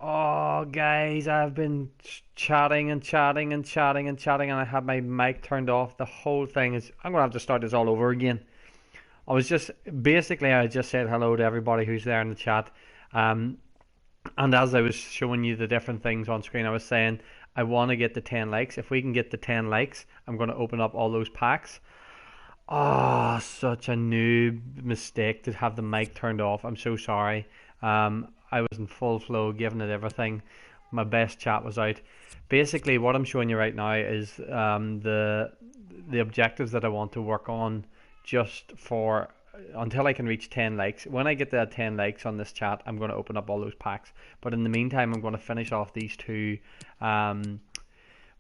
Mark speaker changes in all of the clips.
Speaker 1: Oh, guys, I've been chatting and chatting and chatting and chatting, and I had my mic turned off. The whole thing is. I'm gonna have to start this all over again. I was just basically I just said hello to everybody who's there in the chat, um, and as I was showing you the different things on screen, I was saying I want to get the 10 likes. If we can get the 10 likes, I'm going to open up all those packs. Oh, such a noob mistake to have the mic turned off. I'm so sorry. I was in full flow, giving it everything. My best chat was out. Basically, what I'm showing you right now is the objectives that I want to work on just for until I can reach 10 likes. When I get that 10 likes on this chat, I'm going to open up all those packs. But in the meantime, I'm going to finish off these two. Um,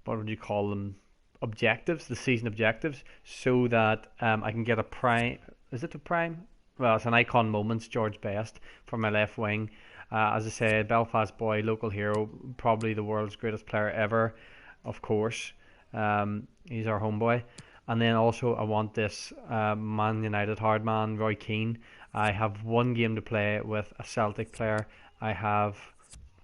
Speaker 1: what would you call them? Objectives, the season objectives, so that I can get a prime. Is it a prime? Well, it's an icon moments. George Best for my left wing. As I said, Belfast boy, local hero, probably the world's greatest player ever, of course. He's our homeboy. And then also I want this Man United hard man, Roy Keane. I have one game to play with a Celtic player. I have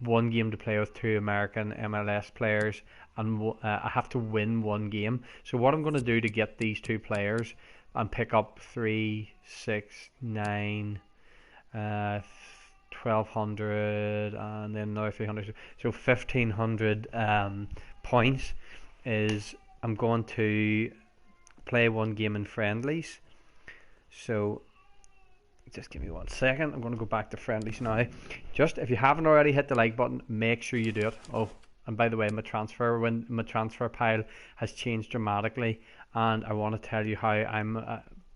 Speaker 1: one game to play with two American MLS players, and I have to win one game. So what I'm going to do to get these two players and pick up 3, 6, 9, 1200, and then another 300. So 1500 points is I'm going to play one game in friendlies. So just give me 1 second. I'm going to go back to friendlies now. Just if you haven't already hit the like button, make sure you do it. Oh, and by the way, my transfer pile has changed dramatically, and I want to tell you how I'm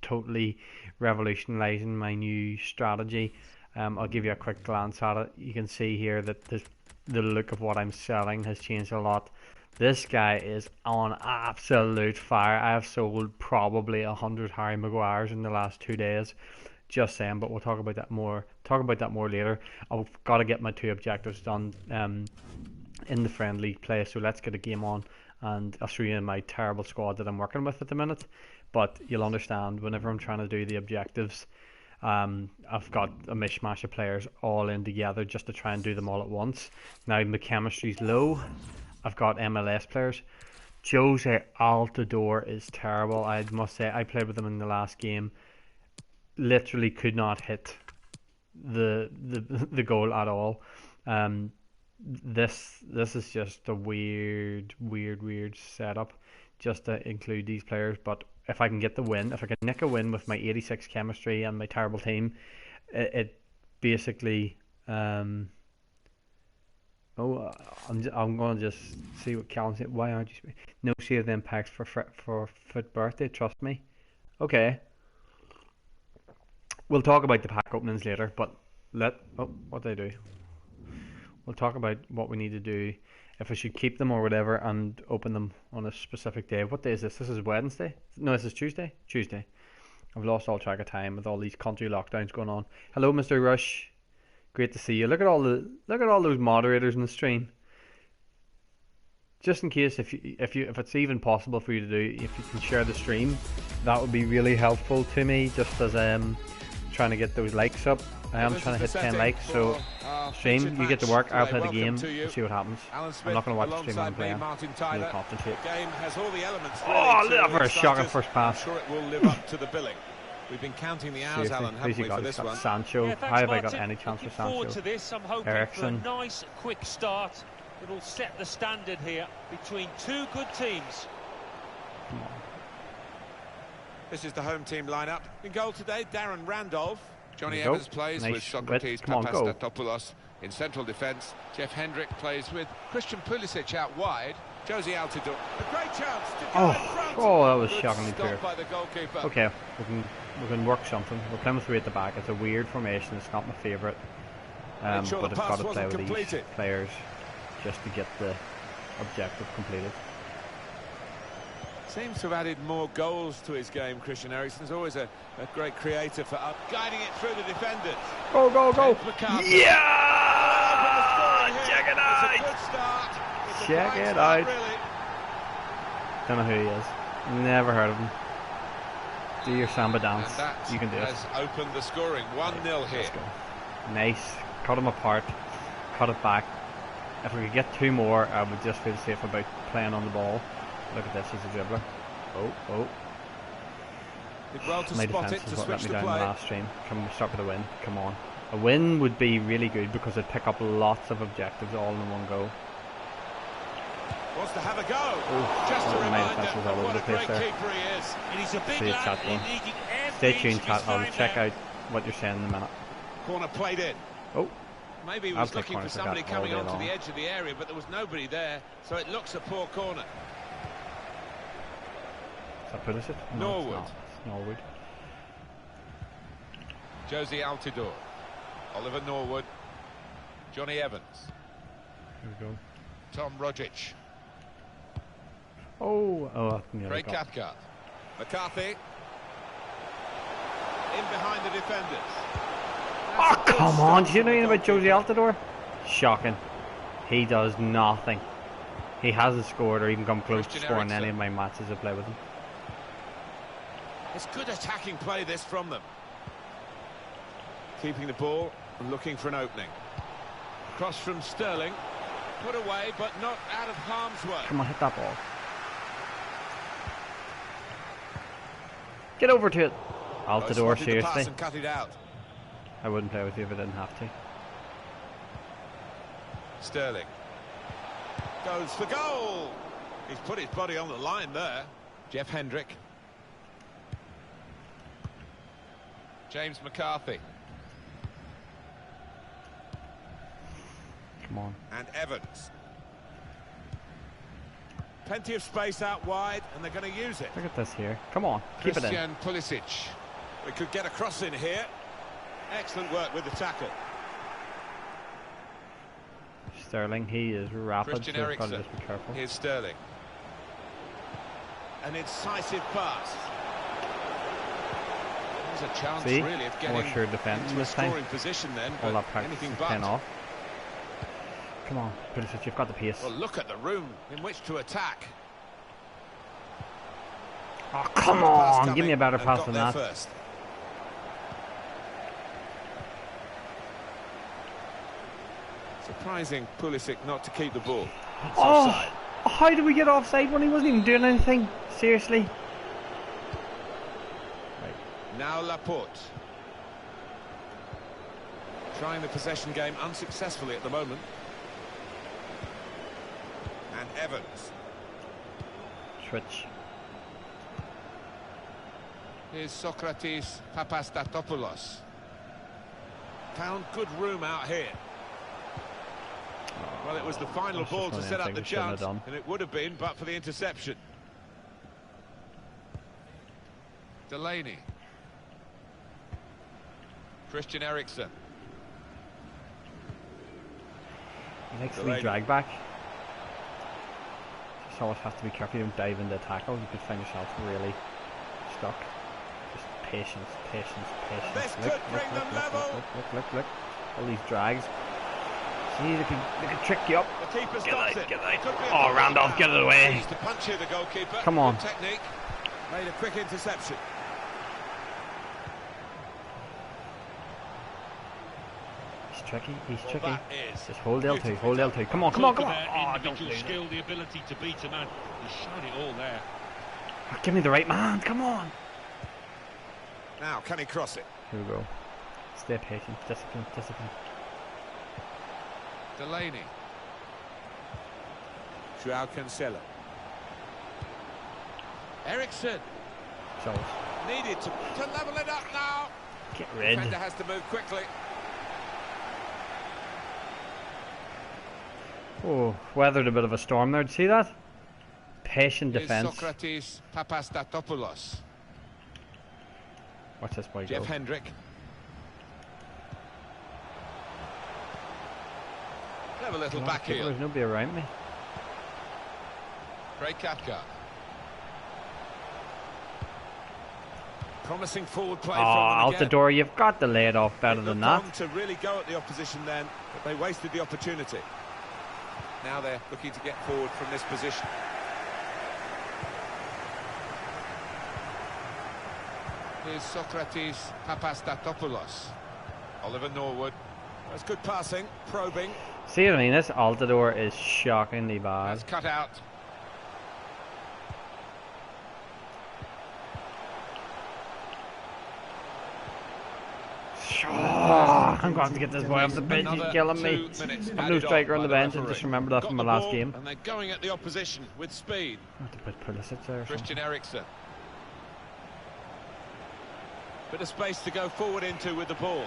Speaker 1: totally revolutionizing my new strategy. I'll give you a quick glance at it. You can see here that the look of what I'm selling has changed a lot. This guy is on absolute fire. I have sold probably 100 Harry Maguires in the last 2 days. Just saying, but we'll talk about that more. Talk about that more later. I've got to get my two objectives done in the friendly play. So let's get a game on, and I'll show you my terrible squad that I'm working with at the minute. But you'll understand whenever I'm trying to do the objectives, I've got a mishmash of players all in together just to try and do them all at once. Now my chemistry's low. I've got MLS players. Jose Altidore is terrible. I must say, I played with him in the last game. Literally could not hit the goal at all. This is just a weird setup just to include these players. But if I can get the win, if I can nick a win with my 86 chemistry and my terrible team, it basically I'm gonna just see what Callum said. Why aren't you? No save the impacts for Fit Birthday. Trust me. Okay. We'll talk about the pack openings later, but what did I do? We'll talk about what we need to do, if I should keep them or whatever, and open them on a specific day. What day is this? This is Wednesday? No, this is Tuesday? Tuesday. I've lost all track of time with all these country lockdowns going on. Hello, Mr. Rush. Great to see you. Look at all those moderators in the stream. Just in case, if it's even possible for you to do, if you can share the stream, that would be really helpful to me. Just as trying to get those likes up. I am trying to hit 10 likes, so stream, you get to work, I'll play the game and see what happens. I'm not going to watch the stream when I'm playing. Really concentrate. Oh, look for a shocking first pass.
Speaker 2: We've been counting the hours, Alan, haven't we, for this one?
Speaker 1: Sancho.
Speaker 3: Yeah,
Speaker 1: how have I got any chance for Sancho?
Speaker 3: To this. I'm hoping
Speaker 1: Eriksen.
Speaker 3: for a nice, quick start. It'll set the standard here between two good teams.
Speaker 1: Come on.
Speaker 2: This is the home team lineup. In goal today, Darren Randolph.
Speaker 4: Johnny Evans plays
Speaker 1: nice
Speaker 4: with Socrates Papastatopoulos in central defence. Jeff Hendrick plays with Christian Pulisic out wide. Josie Altidore.
Speaker 2: A great chance to go in front.
Speaker 1: That was
Speaker 2: Good
Speaker 1: shockingly
Speaker 2: stop
Speaker 1: poor.
Speaker 2: by the goalkeeper.
Speaker 1: Okay, we can work something. We're playing with three at the back. It's a weird formation. It's not my favourite. But I've got to play with these players just to get the objective completed.
Speaker 2: Seems to have added more goals to his game. Christian Eriksen's always a great creator for guiding it through the defenders.
Speaker 1: Go! Yeah!
Speaker 2: Check it out! It's a good start.
Speaker 1: Check it out. Don't know who he is. Never heard of him. Do your samba dance. You can do it.
Speaker 4: Has opened the scoring. 1-0 here.
Speaker 1: Let's go. Nice. Cut him apart. Cut it back. If we could get 2 more, I would just feel safe about playing on the ball. Look at this as a dribbler. Oh.
Speaker 2: Did well to
Speaker 1: My
Speaker 2: spot
Speaker 1: defence
Speaker 2: it
Speaker 1: is
Speaker 2: to
Speaker 1: what let
Speaker 2: switch
Speaker 1: me
Speaker 2: the
Speaker 1: down the
Speaker 2: play.
Speaker 1: last stream. Can we start with a win? Come on. A win would be really good because it'd pick up lots of objectives all in one go.
Speaker 2: Wants to have a go.
Speaker 1: Oh,
Speaker 2: Just a
Speaker 1: my
Speaker 2: reminder
Speaker 1: defence was all
Speaker 2: of
Speaker 1: over
Speaker 2: what
Speaker 1: the
Speaker 2: a
Speaker 1: place
Speaker 2: great
Speaker 1: there.
Speaker 2: keeper he is.
Speaker 3: And he's a big
Speaker 1: See you,
Speaker 3: lad,
Speaker 1: chat
Speaker 3: he
Speaker 1: one.
Speaker 3: needed every
Speaker 1: Stay
Speaker 3: inch
Speaker 1: tuned,
Speaker 3: of his
Speaker 1: chat. I'll
Speaker 3: time
Speaker 1: check
Speaker 3: there.
Speaker 1: out what you're saying in a minute.
Speaker 2: Corner played in.
Speaker 1: Oh,
Speaker 2: Maybe he
Speaker 1: I'll
Speaker 2: was
Speaker 1: take
Speaker 2: looking for
Speaker 1: corners for
Speaker 2: somebody
Speaker 1: that all
Speaker 2: coming
Speaker 1: day
Speaker 2: onto
Speaker 1: long.
Speaker 2: the edge of the area, but there was nobody there, so it looks a poor corner.
Speaker 1: is that Pulisic? No,
Speaker 2: Norwood.
Speaker 1: it's not. It's Norwood.
Speaker 2: Josie Altidore. Oliver Norwood. Johnny Evans.
Speaker 1: Here we go.
Speaker 2: Tom Rogic.
Speaker 1: Oh, nearly
Speaker 2: Craig
Speaker 1: got.
Speaker 2: Cathcart. McCarthy. In behind the defenders. That's
Speaker 1: Oh,
Speaker 2: a good
Speaker 1: come on.
Speaker 2: stop
Speaker 1: Do you know
Speaker 2: from the
Speaker 1: anything about Josie
Speaker 2: goalkeeper.
Speaker 1: Altidore? Shocking. He does nothing. He hasn't scored or even come close to
Speaker 2: Christian
Speaker 1: scoring
Speaker 2: Eriksen.
Speaker 1: any of my matches I play with him.
Speaker 2: It's good attacking play, this, from them. Keeping the ball and looking for an opening. Cross from Sterling. Put away, but not out of harm's way.
Speaker 1: Come on, hit that ball. Get over to it.
Speaker 2: Oh,
Speaker 1: Altidore,
Speaker 2: spotted the pass
Speaker 1: seriously.
Speaker 2: and cut it out.
Speaker 1: I wouldn't play with you if I didn't have to.
Speaker 2: Sterling goes for goal. He's put his body on the line there. Jeff Hendrick. James McCarthy.
Speaker 1: Come on.
Speaker 2: And Evans. Plenty of space out wide, and they're going to use it.
Speaker 1: Look at this here. Come on, keep it in.
Speaker 4: Christian Pulisic.
Speaker 2: We could get a cross in here. Excellent work with the tackle.
Speaker 1: Sterling, he is rapid,
Speaker 2: Christian
Speaker 1: so I've got to
Speaker 2: Eriksen.
Speaker 1: just be careful.
Speaker 2: Here's Sterling. An incisive pass. There's a chance,
Speaker 1: See?
Speaker 2: really, of
Speaker 1: More
Speaker 2: getting
Speaker 1: sure defence
Speaker 2: into a
Speaker 1: this time.
Speaker 2: scoring position then,
Speaker 1: All
Speaker 2: but
Speaker 1: that practice
Speaker 2: anything
Speaker 1: is
Speaker 2: but.
Speaker 1: paying off. Come on, Pulisic, you've got the pace.
Speaker 2: Well, look at the room in which to attack.
Speaker 1: Oh, come
Speaker 2: The pass
Speaker 1: on, give me a
Speaker 2: coming
Speaker 1: better
Speaker 2: and
Speaker 1: pass
Speaker 2: got
Speaker 1: than
Speaker 2: there
Speaker 1: that.
Speaker 2: First. Surprising Pulisic not to keep the ball. It's offside.
Speaker 1: Oh, how did we get offside when he wasn't even doing anything? Seriously?
Speaker 2: Now Laporte. Trying the possession game unsuccessfully at the moment. And Evans.
Speaker 1: Switch.
Speaker 4: Here's Socrates Papastatopoulos.
Speaker 2: Found good room out here. Well, it was the final
Speaker 1: That's
Speaker 2: ball
Speaker 1: just
Speaker 2: to
Speaker 1: one
Speaker 2: set
Speaker 1: of
Speaker 2: up
Speaker 1: them
Speaker 2: the
Speaker 1: things we shouldn't have
Speaker 2: chance,
Speaker 1: done.
Speaker 2: and it would have been, but for the interception.
Speaker 4: Delaney. Christian Eriksen.
Speaker 1: He likes to
Speaker 2: Delaney.
Speaker 1: be dragged back. Just always have to be careful you don't dive into a tackle. You could find yourself really stuck. Just patience, patience, patience.
Speaker 2: This could bring them level.
Speaker 1: Look. All these drags. See, they can trick you up.
Speaker 2: The keeper
Speaker 1: Get
Speaker 2: stops
Speaker 1: out,
Speaker 2: it.
Speaker 1: get out.
Speaker 2: Could be a
Speaker 1: Oh,
Speaker 2: goal
Speaker 1: Randolph,
Speaker 2: now.
Speaker 1: get it away.
Speaker 2: Needs to punch here, the goalkeeper.
Speaker 1: Come on.
Speaker 2: Good technique. Made a quick interception.
Speaker 1: He's tricky, he's
Speaker 2: Well,
Speaker 1: tricky.
Speaker 2: that is
Speaker 1: Just hold L2,
Speaker 2: beautifully
Speaker 1: hold
Speaker 2: done.
Speaker 1: L2. Come on.
Speaker 3: Talk
Speaker 1: Oh,
Speaker 3: about
Speaker 1: don't
Speaker 3: individual
Speaker 1: lose it.
Speaker 3: skill, the ability to beat a man. He's shown it all there.
Speaker 1: Oh, give me the right man, come on.
Speaker 2: Now, can he cross it?
Speaker 1: Here we go. Stay patient, discipline.
Speaker 4: Delaney.
Speaker 2: Joao Cancelo. Eriksen
Speaker 1: So,
Speaker 2: needed to level it up now.
Speaker 1: get rid.
Speaker 2: Defender has to move quickly.
Speaker 1: Oh, weathered a bit of a storm there. Did you see that? Patient
Speaker 4: Here's
Speaker 1: defence.
Speaker 4: Socrates Papastatopoulos.
Speaker 1: Watch this boy
Speaker 2: Jeff
Speaker 1: go.
Speaker 2: Hendrick. Have a little back heel.
Speaker 1: There's nobody around me.
Speaker 4: Craig Cathcart.
Speaker 2: Promising forward play
Speaker 1: Oh,
Speaker 2: from them again.
Speaker 1: Altidore, you've got to lay it off better
Speaker 2: It
Speaker 1: than
Speaker 2: looked
Speaker 1: that.
Speaker 2: on to really go at the opposition then, but they wasted the opportunity. Now they're looking to get forward from this position.
Speaker 4: Here's Socrates Papastatopoulos.
Speaker 2: Oliver Norwood. That's good passing, probing.
Speaker 1: See what I mean? This Altidore is shockingly bad.
Speaker 4: That's cut out.
Speaker 1: Oh, I'm going to have to get this boy off the pitch. He's killing me. I've no striker on the bench. I just remembered that from my last game.
Speaker 4: And they're going at the opposition with speed.
Speaker 1: I have to put Pulisic there or
Speaker 4: Christian
Speaker 1: something.
Speaker 4: Eriksen. Bit of space to go forward into with the ball.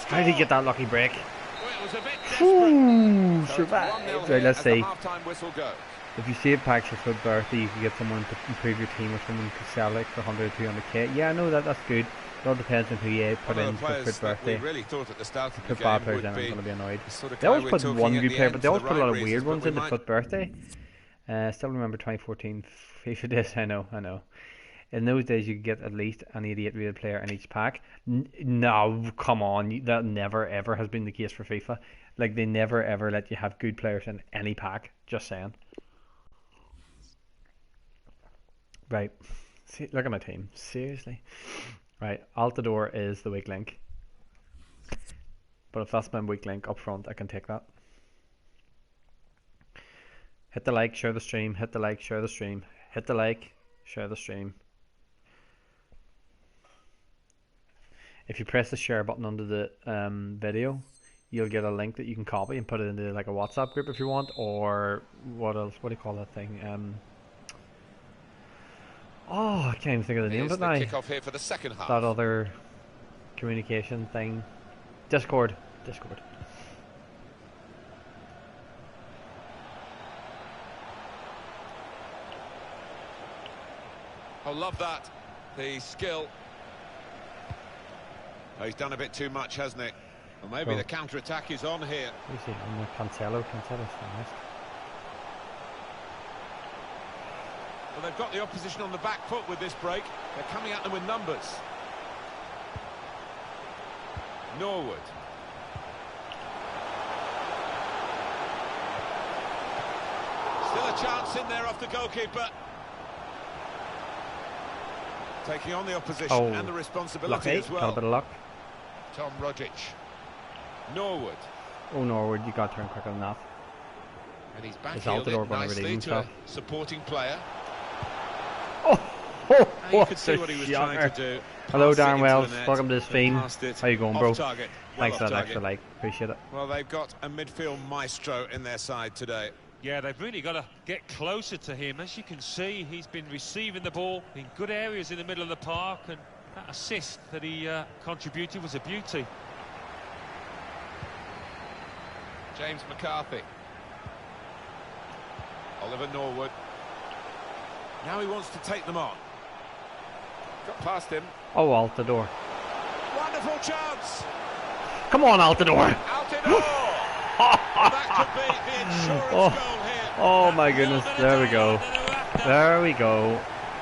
Speaker 1: How did he get that lucky break?
Speaker 4: Well, it was a bit desperate.
Speaker 1: Ooh,
Speaker 4: So it's
Speaker 1: survive.
Speaker 4: 1-0
Speaker 1: Right,
Speaker 4: here
Speaker 1: let's
Speaker 4: as the
Speaker 1: see.
Speaker 4: half-time whistle goes.
Speaker 1: If you save packs for birthday, you can get someone to improve your team or someone to sell it for 100 or 200k. Yeah, I know that's good. It all depends on who you put
Speaker 4: One
Speaker 1: in
Speaker 4: of the
Speaker 1: for
Speaker 4: players that we
Speaker 1: birthday.
Speaker 4: really thought at the start of the
Speaker 1: Put bad
Speaker 4: game
Speaker 1: players in,
Speaker 4: would
Speaker 1: I'm
Speaker 4: be
Speaker 1: going to be annoyed.
Speaker 4: the sort of
Speaker 1: They
Speaker 4: guy
Speaker 1: always
Speaker 4: we're
Speaker 1: put
Speaker 4: talking
Speaker 1: one
Speaker 4: at
Speaker 1: good
Speaker 4: the
Speaker 1: player,
Speaker 4: end
Speaker 1: but they
Speaker 4: for
Speaker 1: always
Speaker 4: the
Speaker 1: put a
Speaker 4: right
Speaker 1: lot of weird
Speaker 4: reasons, but
Speaker 1: ones
Speaker 4: we
Speaker 1: in the
Speaker 4: might-
Speaker 1: foot birthday. Still remember 2014 FIFA days. I know. In those days, you could get at least an 88 rated player in each pack. No, come on, that never ever has been the case for FIFA. Like, they never ever let you have good players in any pack. Just saying. Right. See, look at my team. Seriously. Right. Altidore is the weak link. But if that's my weak link up front, I can take that. Hit the like, share the stream. Hit the like, share the stream. Hit the like, share the stream. If you press the share button under the video, you'll get a link that you can copy and put it into like a WhatsApp group if you want, or what else? What do you call that thing? Oh, I can't even think of the name of
Speaker 4: Here's
Speaker 1: it
Speaker 4: the
Speaker 1: now.
Speaker 4: kick-off here for the second half.
Speaker 1: That other communication thing. Discord.
Speaker 4: I love that. The skill. Oh, he's done a bit too much, hasn't he? Well, maybe
Speaker 1: Oh.
Speaker 4: the counter-attack is on here.
Speaker 1: You see, and Cancelo's fast.
Speaker 4: Well, they've got the opposition on the back foot with this break. They're coming at them with numbers. Norwood. Still a chance in there off the goalkeeper. Taking on the opposition and the responsibility
Speaker 1: Lucky,
Speaker 4: as
Speaker 1: got a
Speaker 4: well.
Speaker 1: bit of luck.
Speaker 4: Tom Rogic. Norwood.
Speaker 1: Oh, Norwood, you got to turn quicker than that.
Speaker 4: And he's back
Speaker 1: Is Altidore going to
Speaker 4: nicely
Speaker 1: redeem
Speaker 4: to a
Speaker 1: himself?
Speaker 4: supporting player.
Speaker 1: Oh,
Speaker 4: And you
Speaker 1: what
Speaker 4: could see
Speaker 1: a
Speaker 4: what he was
Speaker 1: shocker.
Speaker 4: trying to do.
Speaker 1: Hello,
Speaker 4: Passed it
Speaker 1: Darren
Speaker 4: into
Speaker 1: Wells.
Speaker 4: the net,
Speaker 1: Welcome to the
Speaker 4: and
Speaker 1: stream.
Speaker 4: passed it
Speaker 1: How you going,
Speaker 4: off
Speaker 1: bro?
Speaker 4: target,
Speaker 1: Thanks for
Speaker 4: off
Speaker 1: that
Speaker 4: target.
Speaker 1: extra like. Appreciate it.
Speaker 4: Well, they've got a midfield maestro in their side today.
Speaker 3: Yeah, they've really got to get closer to him. As you can see, he's been receiving the ball in good areas in the middle of the park, and that assist that he contributed was a beauty.
Speaker 4: James McCarthy. Oliver Norwood. Now he wants to take them on. Got past him.
Speaker 1: Oh, Altidore.
Speaker 4: Wonderful chance.
Speaker 1: Come on, Altidore.
Speaker 4: Altidore. That could be the insurance goal here.
Speaker 1: Oh my goodness, there we go. There we go.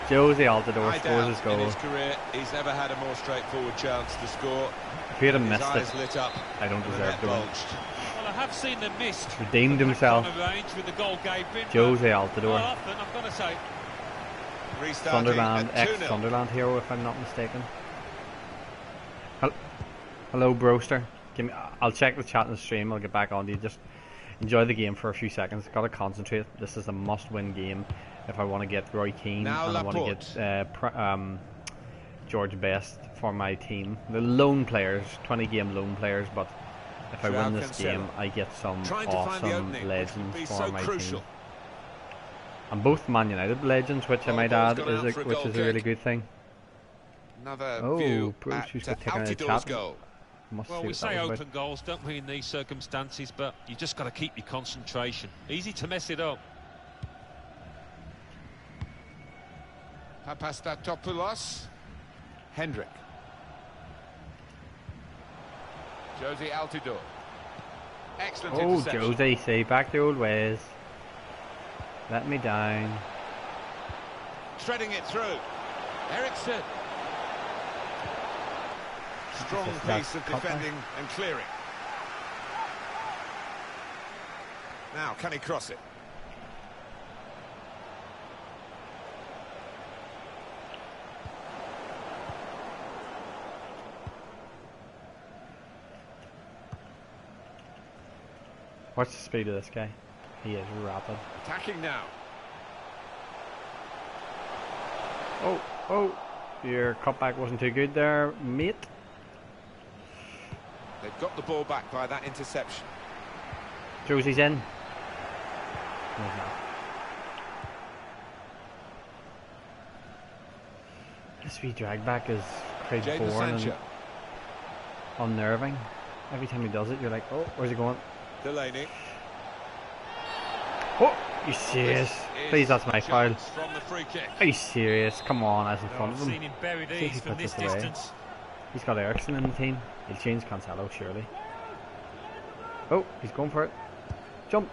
Speaker 1: Josie Altidore
Speaker 4: I
Speaker 1: scores
Speaker 4: doubt
Speaker 1: his
Speaker 4: in
Speaker 1: goal.
Speaker 4: his career he's ever had a more straightforward chance to score.
Speaker 1: If he had
Speaker 4: His
Speaker 1: missed
Speaker 4: eyes
Speaker 1: it,
Speaker 4: lit up.
Speaker 1: I don't
Speaker 4: and the
Speaker 1: deserve
Speaker 4: net
Speaker 1: to win.
Speaker 4: bulged.
Speaker 3: Well, I have seen them missed.
Speaker 1: Redeemed himself.
Speaker 3: On the range with the goal gave him, but
Speaker 1: Josie
Speaker 3: not
Speaker 1: Altidore.
Speaker 3: often, I've got to say.
Speaker 4: Restarting
Speaker 1: Sunderland,
Speaker 4: at 2-0.
Speaker 1: ex-Sunderland hero, if I'm not mistaken. Hello, Broster. I'll check the chat in the stream. I'll get back on to you. Just enjoy the game for a few seconds. Got to concentrate. This is a must-win game if I want to get Roy Keane
Speaker 4: Now
Speaker 1: and I want to
Speaker 4: Laporte.
Speaker 1: get George Best for my team. The loan players, 20-game loan players, but if I win this game, I get some
Speaker 4: Trying to find the
Speaker 1: awesome
Speaker 4: opening, which would
Speaker 1: legends
Speaker 4: be
Speaker 1: for
Speaker 4: so
Speaker 1: my
Speaker 4: crucial.
Speaker 1: team. And both Man United legends, which I
Speaker 4: Well,
Speaker 1: might
Speaker 4: ball's
Speaker 1: add,
Speaker 4: gone out for a
Speaker 1: which
Speaker 4: goal
Speaker 1: is a really
Speaker 4: kick.
Speaker 1: good thing.
Speaker 4: Another
Speaker 1: Oh,
Speaker 4: view
Speaker 1: Bruce,
Speaker 4: at
Speaker 1: who's got taken out of
Speaker 4: Altidore's
Speaker 1: chat.
Speaker 4: goal.
Speaker 1: Must
Speaker 3: Well,
Speaker 1: see
Speaker 3: we
Speaker 1: what
Speaker 3: say
Speaker 1: that was
Speaker 3: open goals, don't we, in these circumstances, but you just got to keep your concentration. Easy to mess it up.
Speaker 4: Papastatopoulos. Hendrick. Josie Altidore. Excellent
Speaker 1: Oh,
Speaker 4: interception.
Speaker 1: Josie, say back the old ways. Let me down.
Speaker 4: Threading it through. Eriksen. Strong
Speaker 1: Just
Speaker 4: piece
Speaker 1: that
Speaker 4: of
Speaker 1: cut there.
Speaker 4: defending and clearing. Now, can he cross it?
Speaker 1: Watch the speed of this guy. He is rapid.
Speaker 4: Attacking now.
Speaker 1: Oh, your cutback wasn't too good there, mate.
Speaker 4: They've got the ball back by that interception.
Speaker 1: Josie's in. This wee drag back is quite boring and unnerving. Every time he does it, you're like, oh, where's he going?
Speaker 4: Delaney.
Speaker 1: Oh, you serious? Please, that's my foul.
Speaker 4: From the free kick.
Speaker 1: Are you serious? Come on, that's in front of
Speaker 3: I've
Speaker 1: him.
Speaker 3: seen him bury
Speaker 1: See if he
Speaker 3: these from
Speaker 1: puts
Speaker 3: this
Speaker 1: this away.
Speaker 3: distance.
Speaker 1: He's got Ericsson in the team. He'll change Cancelo, surely. Oh, he's going for it. Jump.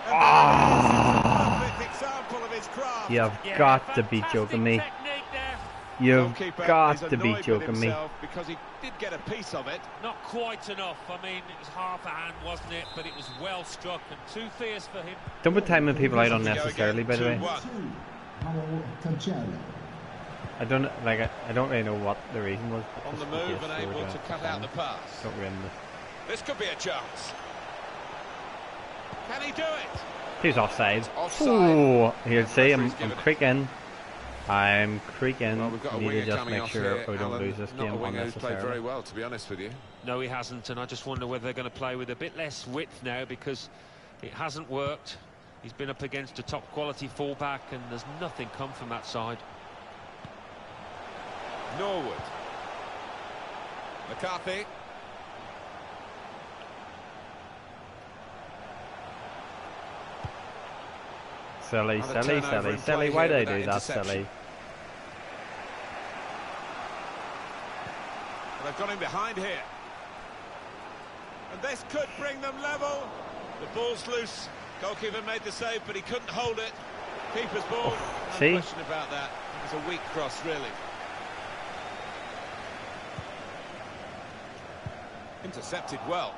Speaker 2: Perfect example of his craft.
Speaker 1: You've
Speaker 3: Yeah,
Speaker 1: got to be joking me.
Speaker 3: technique there.
Speaker 1: You've
Speaker 2: Goalkeeper
Speaker 1: got
Speaker 2: is
Speaker 1: to be
Speaker 2: annoyed with
Speaker 1: joking me.
Speaker 2: himself because he did get a piece of it.
Speaker 3: Not quite enough. I mean, it was half a hand, wasn't it? But it was well struck and too fierce for him.
Speaker 1: Don't put timing people out
Speaker 2: Go
Speaker 1: unnecessarily, by the way.
Speaker 2: 2-1.
Speaker 1: I don't really know what the reason was. but
Speaker 2: On
Speaker 1: just
Speaker 2: the
Speaker 1: in
Speaker 2: move
Speaker 1: case
Speaker 2: and
Speaker 1: they were
Speaker 2: able
Speaker 1: doing
Speaker 2: to
Speaker 1: it
Speaker 2: cut
Speaker 1: for
Speaker 2: out the
Speaker 1: fun.
Speaker 2: pass.
Speaker 1: Don't ruin this.
Speaker 2: This could be a chance. Can he do it?
Speaker 1: He's offside.
Speaker 4: Offside.
Speaker 1: Oh, here, see, I'm
Speaker 4: Referee's given it.
Speaker 1: creaking. I'm creaking.
Speaker 4: Well, we've got a
Speaker 1: Need to
Speaker 4: winger
Speaker 1: just
Speaker 4: coming
Speaker 1: make
Speaker 4: off
Speaker 1: sure
Speaker 4: here,
Speaker 1: we don't
Speaker 4: Alan.
Speaker 1: lose this
Speaker 4: Not
Speaker 1: game
Speaker 4: a winger who's played very
Speaker 1: unnecessarily.
Speaker 4: well, to be honest with you.
Speaker 3: No, he hasn't, and I just wonder whether they're going to play with a bit less width now because it hasn't worked. He's been up against a top quality fullback and there's nothing come from that side.
Speaker 2: Norwood. McCarthy.
Speaker 1: Silly,
Speaker 2: Another
Speaker 1: silly,
Speaker 2: turnover
Speaker 1: silly,
Speaker 2: in
Speaker 1: silly.
Speaker 2: play
Speaker 1: Why
Speaker 2: here
Speaker 1: did I
Speaker 2: with
Speaker 1: do
Speaker 2: that
Speaker 1: that,
Speaker 2: interception.
Speaker 1: silly?
Speaker 2: Well, they've got him behind here. And this could bring them level. The ball's loose. Goalkeeper made the save, but he couldn't hold it. Keeper's ball. No
Speaker 1: see?
Speaker 2: question about that. It was a weak cross, really. Intercepted well.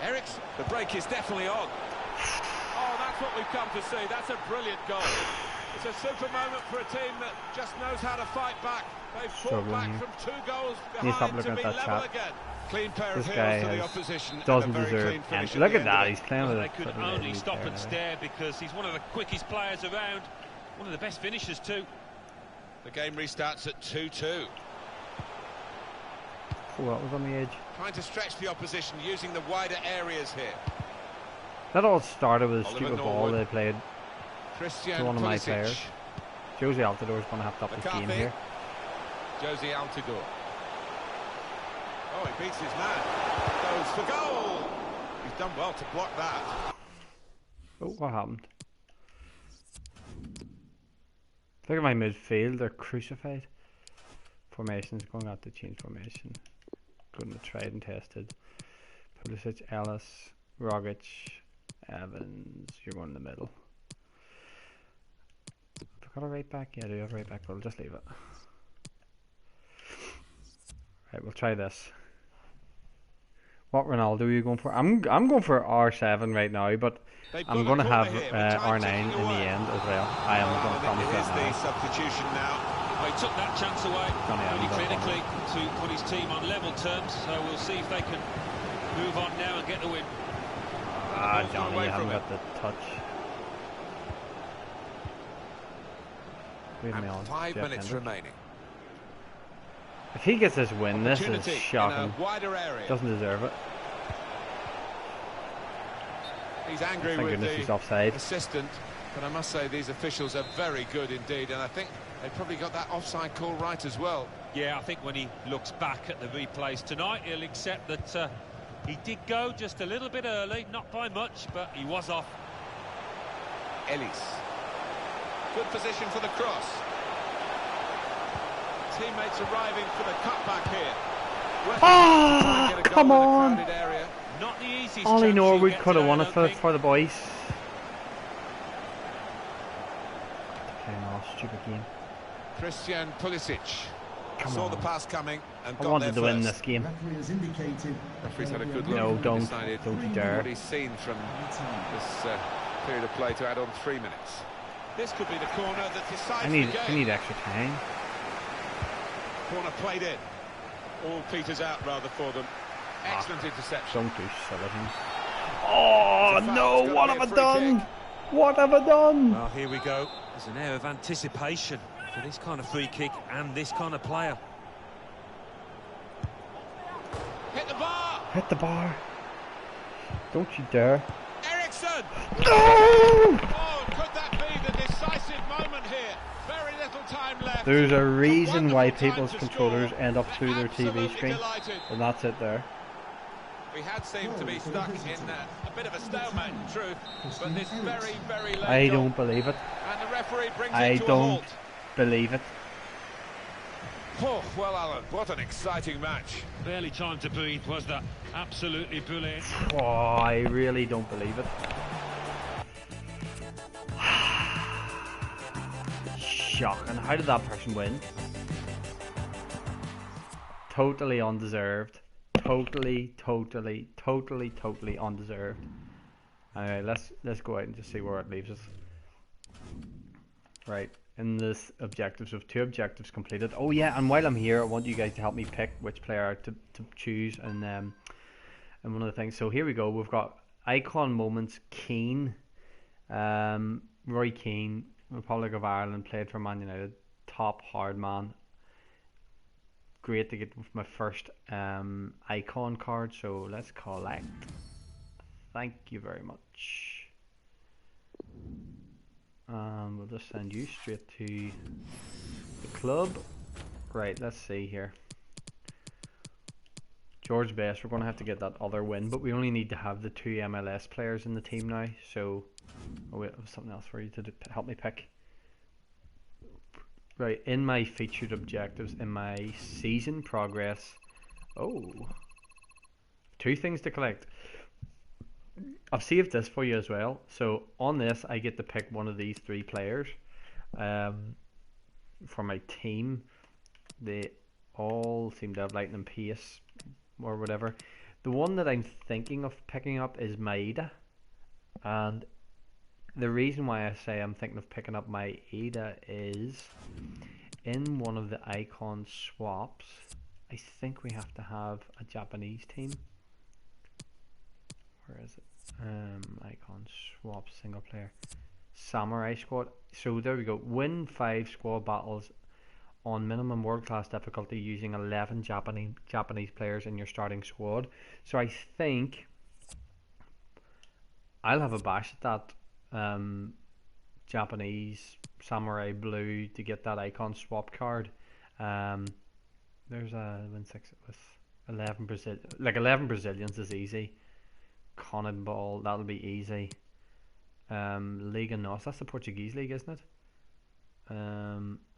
Speaker 2: Ericsson. The break is definitely on. Oh, that's what we've come to see. That's a brilliant goal. It's a super moment for a team that just knows how to fight back. They've fought
Speaker 1: Struggling
Speaker 2: back
Speaker 1: here.
Speaker 2: from 2 goals
Speaker 1: Need to stop
Speaker 2: behind to
Speaker 1: looking
Speaker 2: be
Speaker 1: at that
Speaker 2: level
Speaker 1: chat.
Speaker 2: again. Clean pair
Speaker 1: This
Speaker 2: of
Speaker 1: guy
Speaker 2: heels to the
Speaker 1: has-
Speaker 2: opposition.
Speaker 1: doesn't
Speaker 2: and a very
Speaker 1: deserve
Speaker 2: clean finish
Speaker 1: any.
Speaker 2: at
Speaker 1: Look
Speaker 2: the
Speaker 1: at
Speaker 2: end of
Speaker 1: that,
Speaker 2: it.
Speaker 1: he's playing with
Speaker 3: They
Speaker 1: a
Speaker 3: could
Speaker 1: fucking
Speaker 3: only
Speaker 1: elite
Speaker 3: stop
Speaker 1: there,
Speaker 3: and
Speaker 1: anyway.
Speaker 3: stare because he's one of the quickest players around. One of the best finishers too.
Speaker 2: The game restarts at 2-2.
Speaker 1: Oh, that was on the edge.
Speaker 2: Trying to stretch the opposition using the wider areas here.
Speaker 1: That all started with a
Speaker 2: Oliver
Speaker 1: stupid ball
Speaker 2: Norwood.
Speaker 1: they played
Speaker 4: Christian
Speaker 1: to one of my
Speaker 4: Pulisic.
Speaker 1: players. Josie Altidore is going to have to up his game
Speaker 2: McCarthy.
Speaker 1: here.
Speaker 4: Josie Altidore.
Speaker 2: Oh, he beats his man. Goes for goal. He's done well to block that.
Speaker 1: Oh, what happened? Look at my midfield, they're crucified. Formations, going to have to change formation. Going to tried and tested. Pulisic, Ellis, Rogic, Evans, you're going in the middle. Have I got a right back? Yeah, I do have a right back, but I'll just leave it. Right, we'll try this. What Ronaldo are you going for? I'm going for R7 right now, but
Speaker 2: They've
Speaker 1: I'm
Speaker 2: got
Speaker 1: going
Speaker 2: a
Speaker 1: to
Speaker 2: corner
Speaker 1: have
Speaker 2: here, with time
Speaker 1: R9
Speaker 2: ticking
Speaker 1: in the
Speaker 2: away.
Speaker 1: end as well. I am going to promise
Speaker 2: Here's
Speaker 1: that
Speaker 2: the
Speaker 1: now.
Speaker 2: substitution now.
Speaker 3: Well, he took that chance away
Speaker 1: Johnny
Speaker 3: really
Speaker 1: Adams,
Speaker 3: clinically to put his team on level terms. So we'll see if they can move on now and get the win.
Speaker 1: Ah,
Speaker 2: Ball's gone
Speaker 1: Johnny,
Speaker 2: away
Speaker 1: you haven't
Speaker 2: from
Speaker 1: got the touch. Leave me
Speaker 4: And
Speaker 1: on.
Speaker 4: 5
Speaker 1: Jeff
Speaker 4: minutes
Speaker 1: Hendrick.
Speaker 4: remaining.
Speaker 1: If he gets this win, this is
Speaker 2: Opportunity
Speaker 1: shocking.
Speaker 2: in a wider area.
Speaker 1: Doesn't deserve it.
Speaker 2: He's angry
Speaker 1: Thank
Speaker 2: with
Speaker 1: goodness he's
Speaker 2: the
Speaker 1: offside.
Speaker 2: assistant, but I must say these officials are very good indeed, and I think they probably got that offside call right as well.
Speaker 3: Yeah, I think when he looks back at the replays tonight, he'll accept that he did go just a little bit early, not by much, but he was off.
Speaker 2: Ellis. Good position for the cross. Teammates arriving for the cutback here.
Speaker 1: Ah,
Speaker 2: Try and get a goal
Speaker 1: come
Speaker 2: in a
Speaker 1: on.
Speaker 2: crowded area.
Speaker 3: Not the easiest
Speaker 1: Ollie
Speaker 3: chance
Speaker 1: Norwood
Speaker 3: you get
Speaker 1: could have
Speaker 3: today,
Speaker 1: won
Speaker 3: I
Speaker 1: it
Speaker 3: don't think.
Speaker 1: for the boys. Playing off, stupid game.
Speaker 4: Christian Pulisic.
Speaker 1: Come
Speaker 2: Saw
Speaker 1: on.
Speaker 2: the pass coming and
Speaker 1: I
Speaker 2: got
Speaker 1: wanted
Speaker 2: there
Speaker 1: to win
Speaker 2: first.
Speaker 1: this game.
Speaker 5: Referee has indicated.
Speaker 4: Referee's had a good look.
Speaker 1: No,
Speaker 4: and
Speaker 1: don't
Speaker 4: decided
Speaker 1: you dare.
Speaker 4: what he's seen from this period of play to add on 3 minutes.
Speaker 2: This could be the corner that decides
Speaker 1: I need
Speaker 2: the game.
Speaker 1: extra time.
Speaker 2: Corner played in. All peters out rather for them.
Speaker 4: Excellent interception.
Speaker 1: Don't do silly things. Oh no, what have I done? What have I done?
Speaker 3: Well, here we go. There's an air of anticipation for this kind of free kick and this kind of player.
Speaker 2: Hit the bar.
Speaker 1: Hit the bar. Don't you dare.
Speaker 2: Ericsson.
Speaker 1: No!
Speaker 2: Oh, could that be the decisive moment here? Very little time left.
Speaker 1: There's a reason why
Speaker 2: Wonderful time
Speaker 1: people's
Speaker 2: to
Speaker 1: controllers
Speaker 2: score.
Speaker 1: end up through their
Speaker 2: Absolutely
Speaker 1: TV screen.
Speaker 2: delighted.
Speaker 1: And that's it there.
Speaker 2: We had seemed to be stuck in a bit of a stalemate, in truth, but this very, very late
Speaker 1: I
Speaker 2: goal,
Speaker 1: don't believe it.
Speaker 2: and the referee brings
Speaker 1: I
Speaker 2: it to a
Speaker 1: don't
Speaker 2: halt.
Speaker 1: believe it.
Speaker 4: Oh, well, Alan, what an exciting match.
Speaker 3: Barely time to breathe, was that? Absolutely brilliant.
Speaker 1: Oh, I really don't believe it. Shocking. How did that person win? Totally undeserved. Totally undeserved. Alright, let's go out and just see where it leaves us. Right, in this objectives of 2 objectives completed. Oh yeah, and while I'm here, I want you guys to help me pick which player to choose and one of the things. So here we go. We've got icon moments. Keane, Roy Keane, Republic of Ireland, played for Man United. Top hard man. Great to get my first icon card, so let's collect. Thank you very much. We'll just send you straight to the club. Right, let's see here. George Best, we're going to have to get that other win, but we only need to have the 2 MLS players in the team now, so oh wait, there's something else for you to help me pick. Right, in my featured objectives, in my season progress, oh, 2 things to collect. I've saved this for you as well. So on this, I get to pick one of these 3 players for my team. They all seem to have lightning pace or whatever. The one that I'm thinking of picking up is Maeda, and the reason why I say I'm thinking of picking up Maeda is in one of the icon swaps, I think we have to have a Japanese team. Where is it? Icon swap single player Samurai squad. So there we go. Win 5 squad battles on minimum world class difficulty using 11 Japanese players in your starting squad. So I think I'll have a bash at that Japanese Samurai Blue to get that icon swap card. There's a win 6 with 11 Brazilians is easy. Cannonball, that'll be easy. Liga NOS, that's the Portuguese league, isn't it?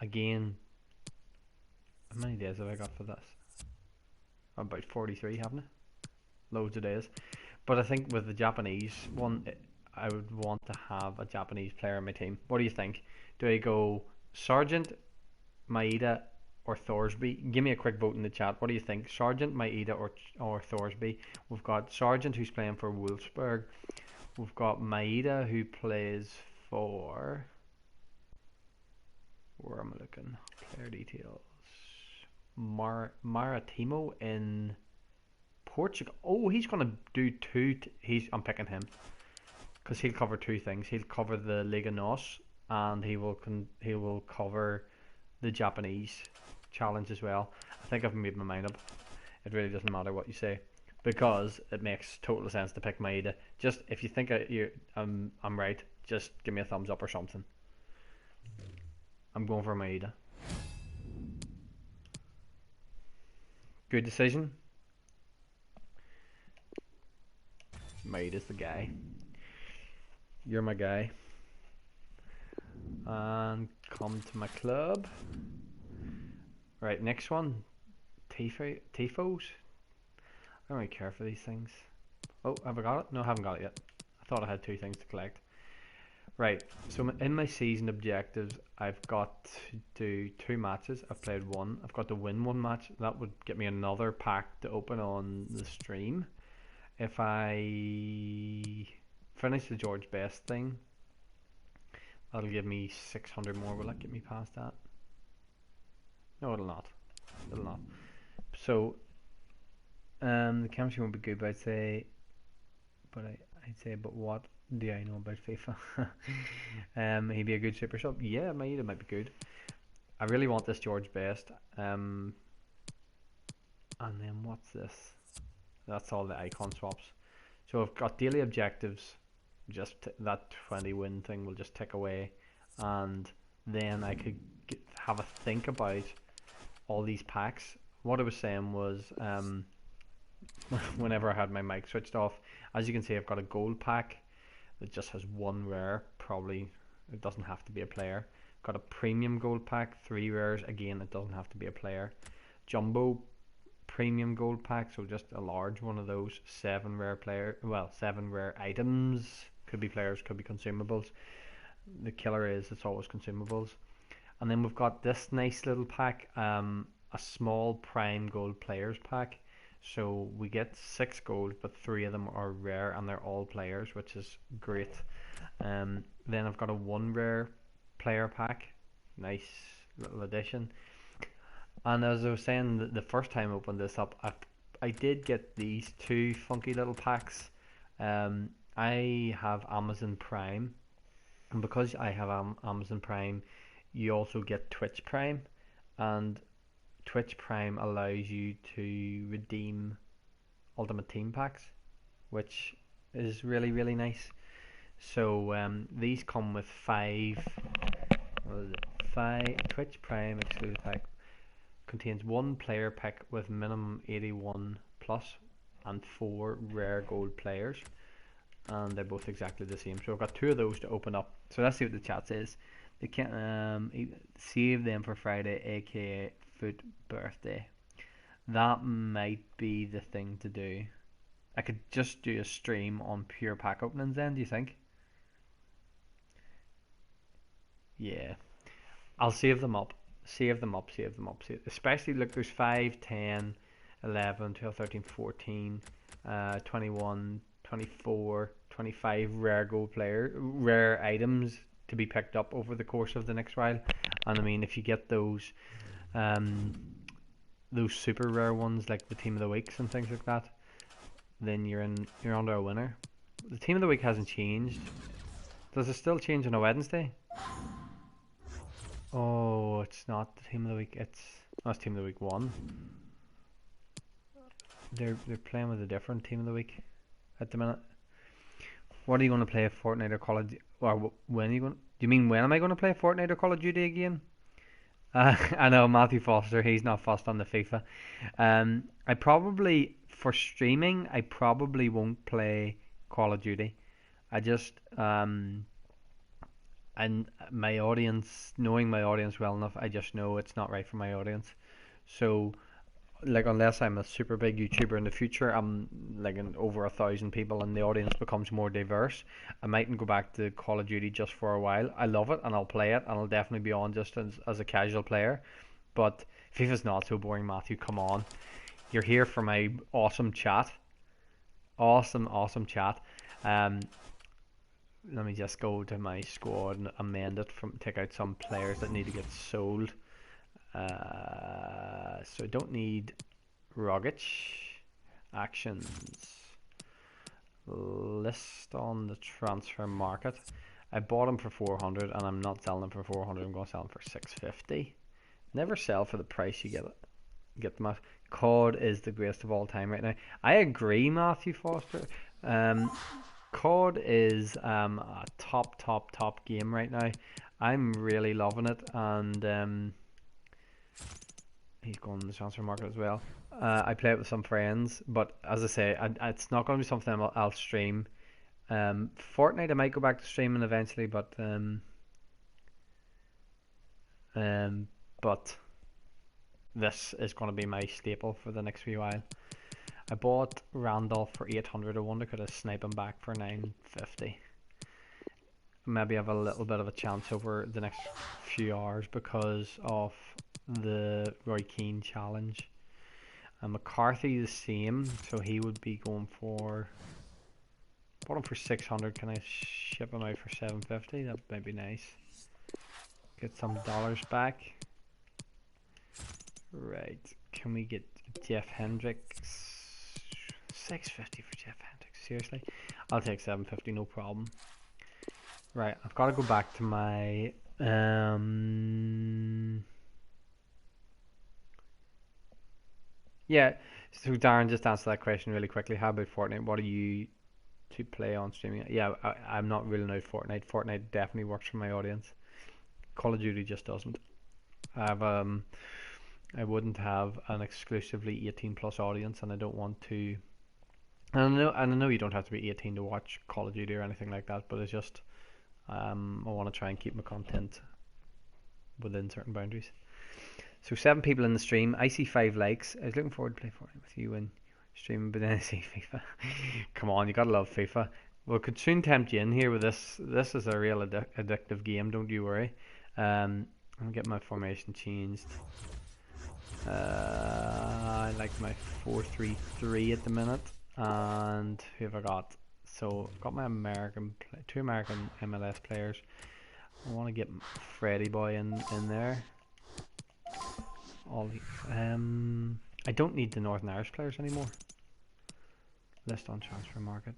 Speaker 1: Again, how many days have I got for this? About 43, haven't I? Loads of days. But I think with the Japanese one, I would want to have a Japanese player in my team. What do you think? Do I go Sargent, Maeda, or Thorsby? Give me a quick vote in the chat. What do you think? Sargent, Maeda, or Thorsby? We've got Sargent, who's playing for Wolfsburg. We've got Maeda, who plays for... Where am I looking? Player details. Maritimo in Portugal. Oh, he's going to do 2... I'm picking him because he'll cover 2 things. He'll cover the Liga NOS and he will cover the Japanese challenge as well. I think I've made my mind up. It really doesn't matter what you say because it makes total sense to pick Maeda. Just if you think I'm right, just give me a thumbs up or something. I'm going for Maeda. Good decision. Maeda's the guy. You're my guy. And come to my club. Right, next one. Tifos. I don't really care for these things. Oh, have I got it? No, I haven't got it yet. I thought I had 2 things to collect. Right, so in my season objectives, I've got to do 2 matches. I've played 1. I've got to win 1 match. That would get me another pack to open on the stream. If I finish the George Best thing, that'll give me 600 more. Will that get me past that? No, it'll not. It'll not. So The chemistry won't be good, but I'd say, but what do I know about FIFA? He'd be a good super sub. Yeah, it might be good. I really want this George Best. And then what's this? That's all the icon swaps. So I've got daily objectives. That 20 win thing will just tick away, and then I could have a think about all these packs. What I was saying was, whenever I had my mic switched off, as you can see, I've got a gold pack that just has one rare. Probably it doesn't have to be a player. Got a premium gold pack, 3 rares. Again, it doesn't have to be a player. Jumbo premium gold pack, so just a large one of those. 7 rare items. Could be players, could be consumables. The killer is it's always consumables. And then we've got this nice little pack, a small prime gold players pack. So we get 6 gold, but 3 of them are rare, and they're all players, which is great. Then I've got a 1 rare player pack, nice little addition. And as I was saying, the first time I opened this up, I did get these 2 funky little packs. I have Amazon Prime, and because I have Amazon Prime, you also get Twitch Prime, and Twitch Prime allows you to redeem Ultimate Team packs, which is really, really nice. So these come with 5. What is it? 5 Twitch Prime exclusive pack contains 1 player pack with minimum 81 plus and 4 rare gold players, and they're both exactly the same. So I've got 2 of those to open up. So let's see what the chat says. They can save them for Friday, aka Foot Birthday. That might be the thing to do. I could just do a stream on pure pack openings then, do you think? Yeah. I'll save them up. Save them up. Especially, look, there's 5, 10, 11, 12, 13, 14, 21, 24, 25 rare items to be picked up over the course of the next while. And I mean, if you get those super rare ones like the team of the weeks and things like that, then you're under a winner. The team of the week hasn't changed. Does it still change on a Wednesday? Oh, it's not the team of the week. It's team of the week 1. They're playing with a different team of the week at the minute. What are you going to play? Fortnite or Call of Duty? Or when are you going? Do you mean when am I going to play Fortnite or Call of Duty again? I know Matthew Foster. He's not fussed on the FIFA. I probably for streaming. I probably won't play Call of Duty. I just and my audience, knowing my audience well enough, I just know it's not right for my audience. So, like, unless I'm a super big YouTuber in the future, I'm like over 1,000 people, and the audience becomes more diverse, I mightn't go back to Call of Duty just for a while. I love it, and I'll play it, and I'll definitely be on just as a casual player. But FIFA's not so boring, Matthew. Come on, you're here for my awesome chat. Awesome chat. Let me just go to my squad and amend it, take out some players that need to get sold. So I don't need Rogic. Actions. List on the transfer market. I bought him for 400 and I'm not selling him for 400. I'm going to sell him for 650. Never sell for the price you get them at. COD is the greatest of all time right now. I agree, Matthew Foster. COD is a top game right now. I'm really loving it, and he's going to the transfer market as well. I play it with some friends, but as I say, it's not going to be something I'll stream. Fortnite I might go back to streaming eventually, but this is going to be my staple for the next few while. I bought Randolph for 800. I wonder could I snipe him back for 950. Maybe have a little bit of a chance over the next few hours because of the Roy Keane challenge. McCarthy the same, so he would be going for. Bought him for 600. Can I ship him out for 750? That might be nice. Get some dollars back. Right. Can we get Jeff Hendricks? 650 for Jeff Hendricks. Seriously, I'll take 750, no problem. Right, I've got to go back to my yeah. So Darren, just answer that question really quickly. How about Fortnite? What are you to play on streaming? Yeah, I'm not ruling out Fortnite. Fortnite definitely works for my audience. Call of Duty just doesn't. I wouldn't have an exclusively 18 plus audience, and I don't want to. And I know you don't have to be 18 to watch Call of Duty or anything like that, but it's just I want to try and keep my content within certain boundaries. So 7 people in the stream. I see 5 likes. I was looking forward to play Fortnite with you and streaming, but then I see FIFA. Come on, you gotta love FIFA. Well, it could soon tempt you in here with this. This is a real addictive game. Don't you worry. I'll get my formation changed. I like my 4-3-3 at the minute. And who have I got? So I've got my two American MLS players. I want to get Freddie Boy in there. I don't need the Northern Irish players anymore. List on transfer market.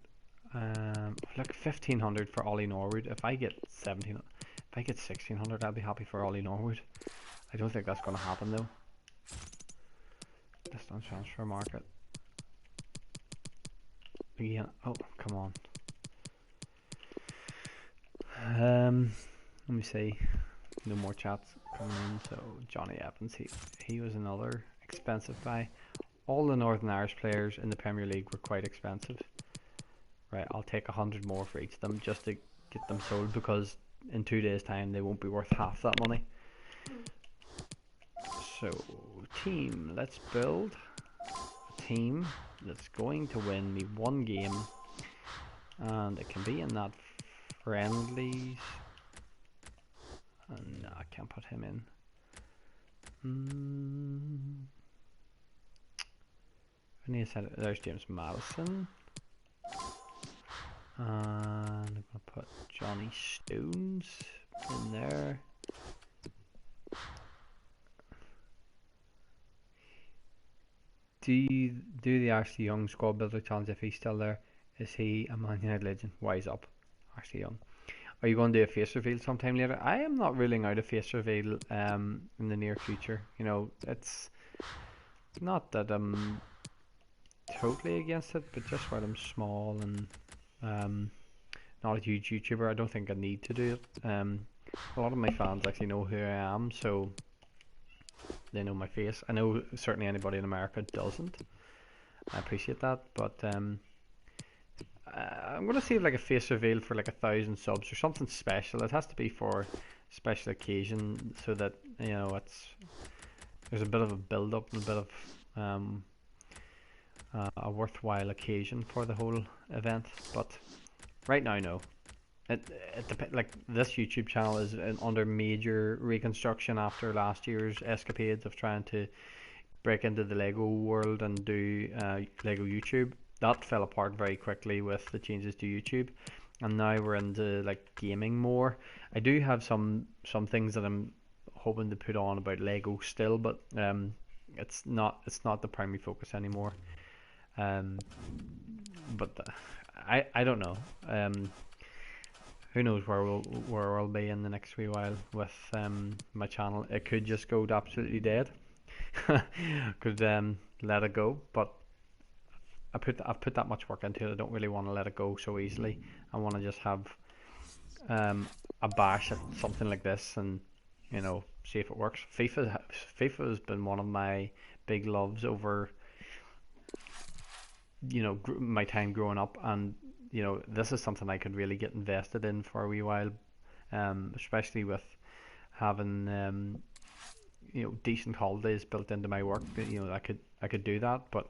Speaker 1: Look, 1,500 for Ollie Norwood. If I get 1,600, I'll be happy for Ollie Norwood. I don't think that's going to happen though. List on transfer market. Again, oh come on. Let me see. No more chats coming in. So Johnny Evans, he was another expensive buy. All the Northern Irish players in the Premier League were quite expensive. Right, I'll take 100 more for each of them just to get them sold, because in 2 days' time they won't be worth half that money. So team, let's build a team that's going to win me 1 game, and it can be in that friendlies. No, I can't put him in. I need to set it. There's James Madison. And I'm going to put Johnny Stones in there. Do the Ashley Young squad builder challenge if he's still there? Is he a Man United legend? Wise up, Ashley Young. Are you going to do a face reveal sometime later? I am not ruling out a face reveal in the near future. You know, it's not that I'm totally against it, but just while I'm small and not a huge YouTuber, I don't think I need to do it. A lot of my fans actually know who I am, so they know my face. I know certainly anybody in America doesn't. I appreciate that, but I'm gonna see like a face reveal for like 1,000 subs or something special. It has to be for special occasion, so that you know there's a bit of a build up and a bit of a worthwhile occasion for the whole event. But right now, no. Like this YouTube channel is under major reconstruction after last year's escapades of trying to break into the Lego world and do Lego YouTube. That fell apart very quickly with the changes to YouTube, and now we're into like gaming more. I do have some things that I'm hoping to put on about Lego still, but it's not the primary focus anymore. But I don't know. Who knows where I'll be in the next wee while with my channel. It could just go absolutely dead. Could let it go, but I've put that much work into it. I don't really want to let it go so easily. I want to just have a bash at something like this, and you know, see if it works. FIFA has been one of my big loves over, you know, my time growing up, and you know, this is something I could really get invested in for a wee while, especially with having you know, decent holidays built into my work. You know, I could do that, but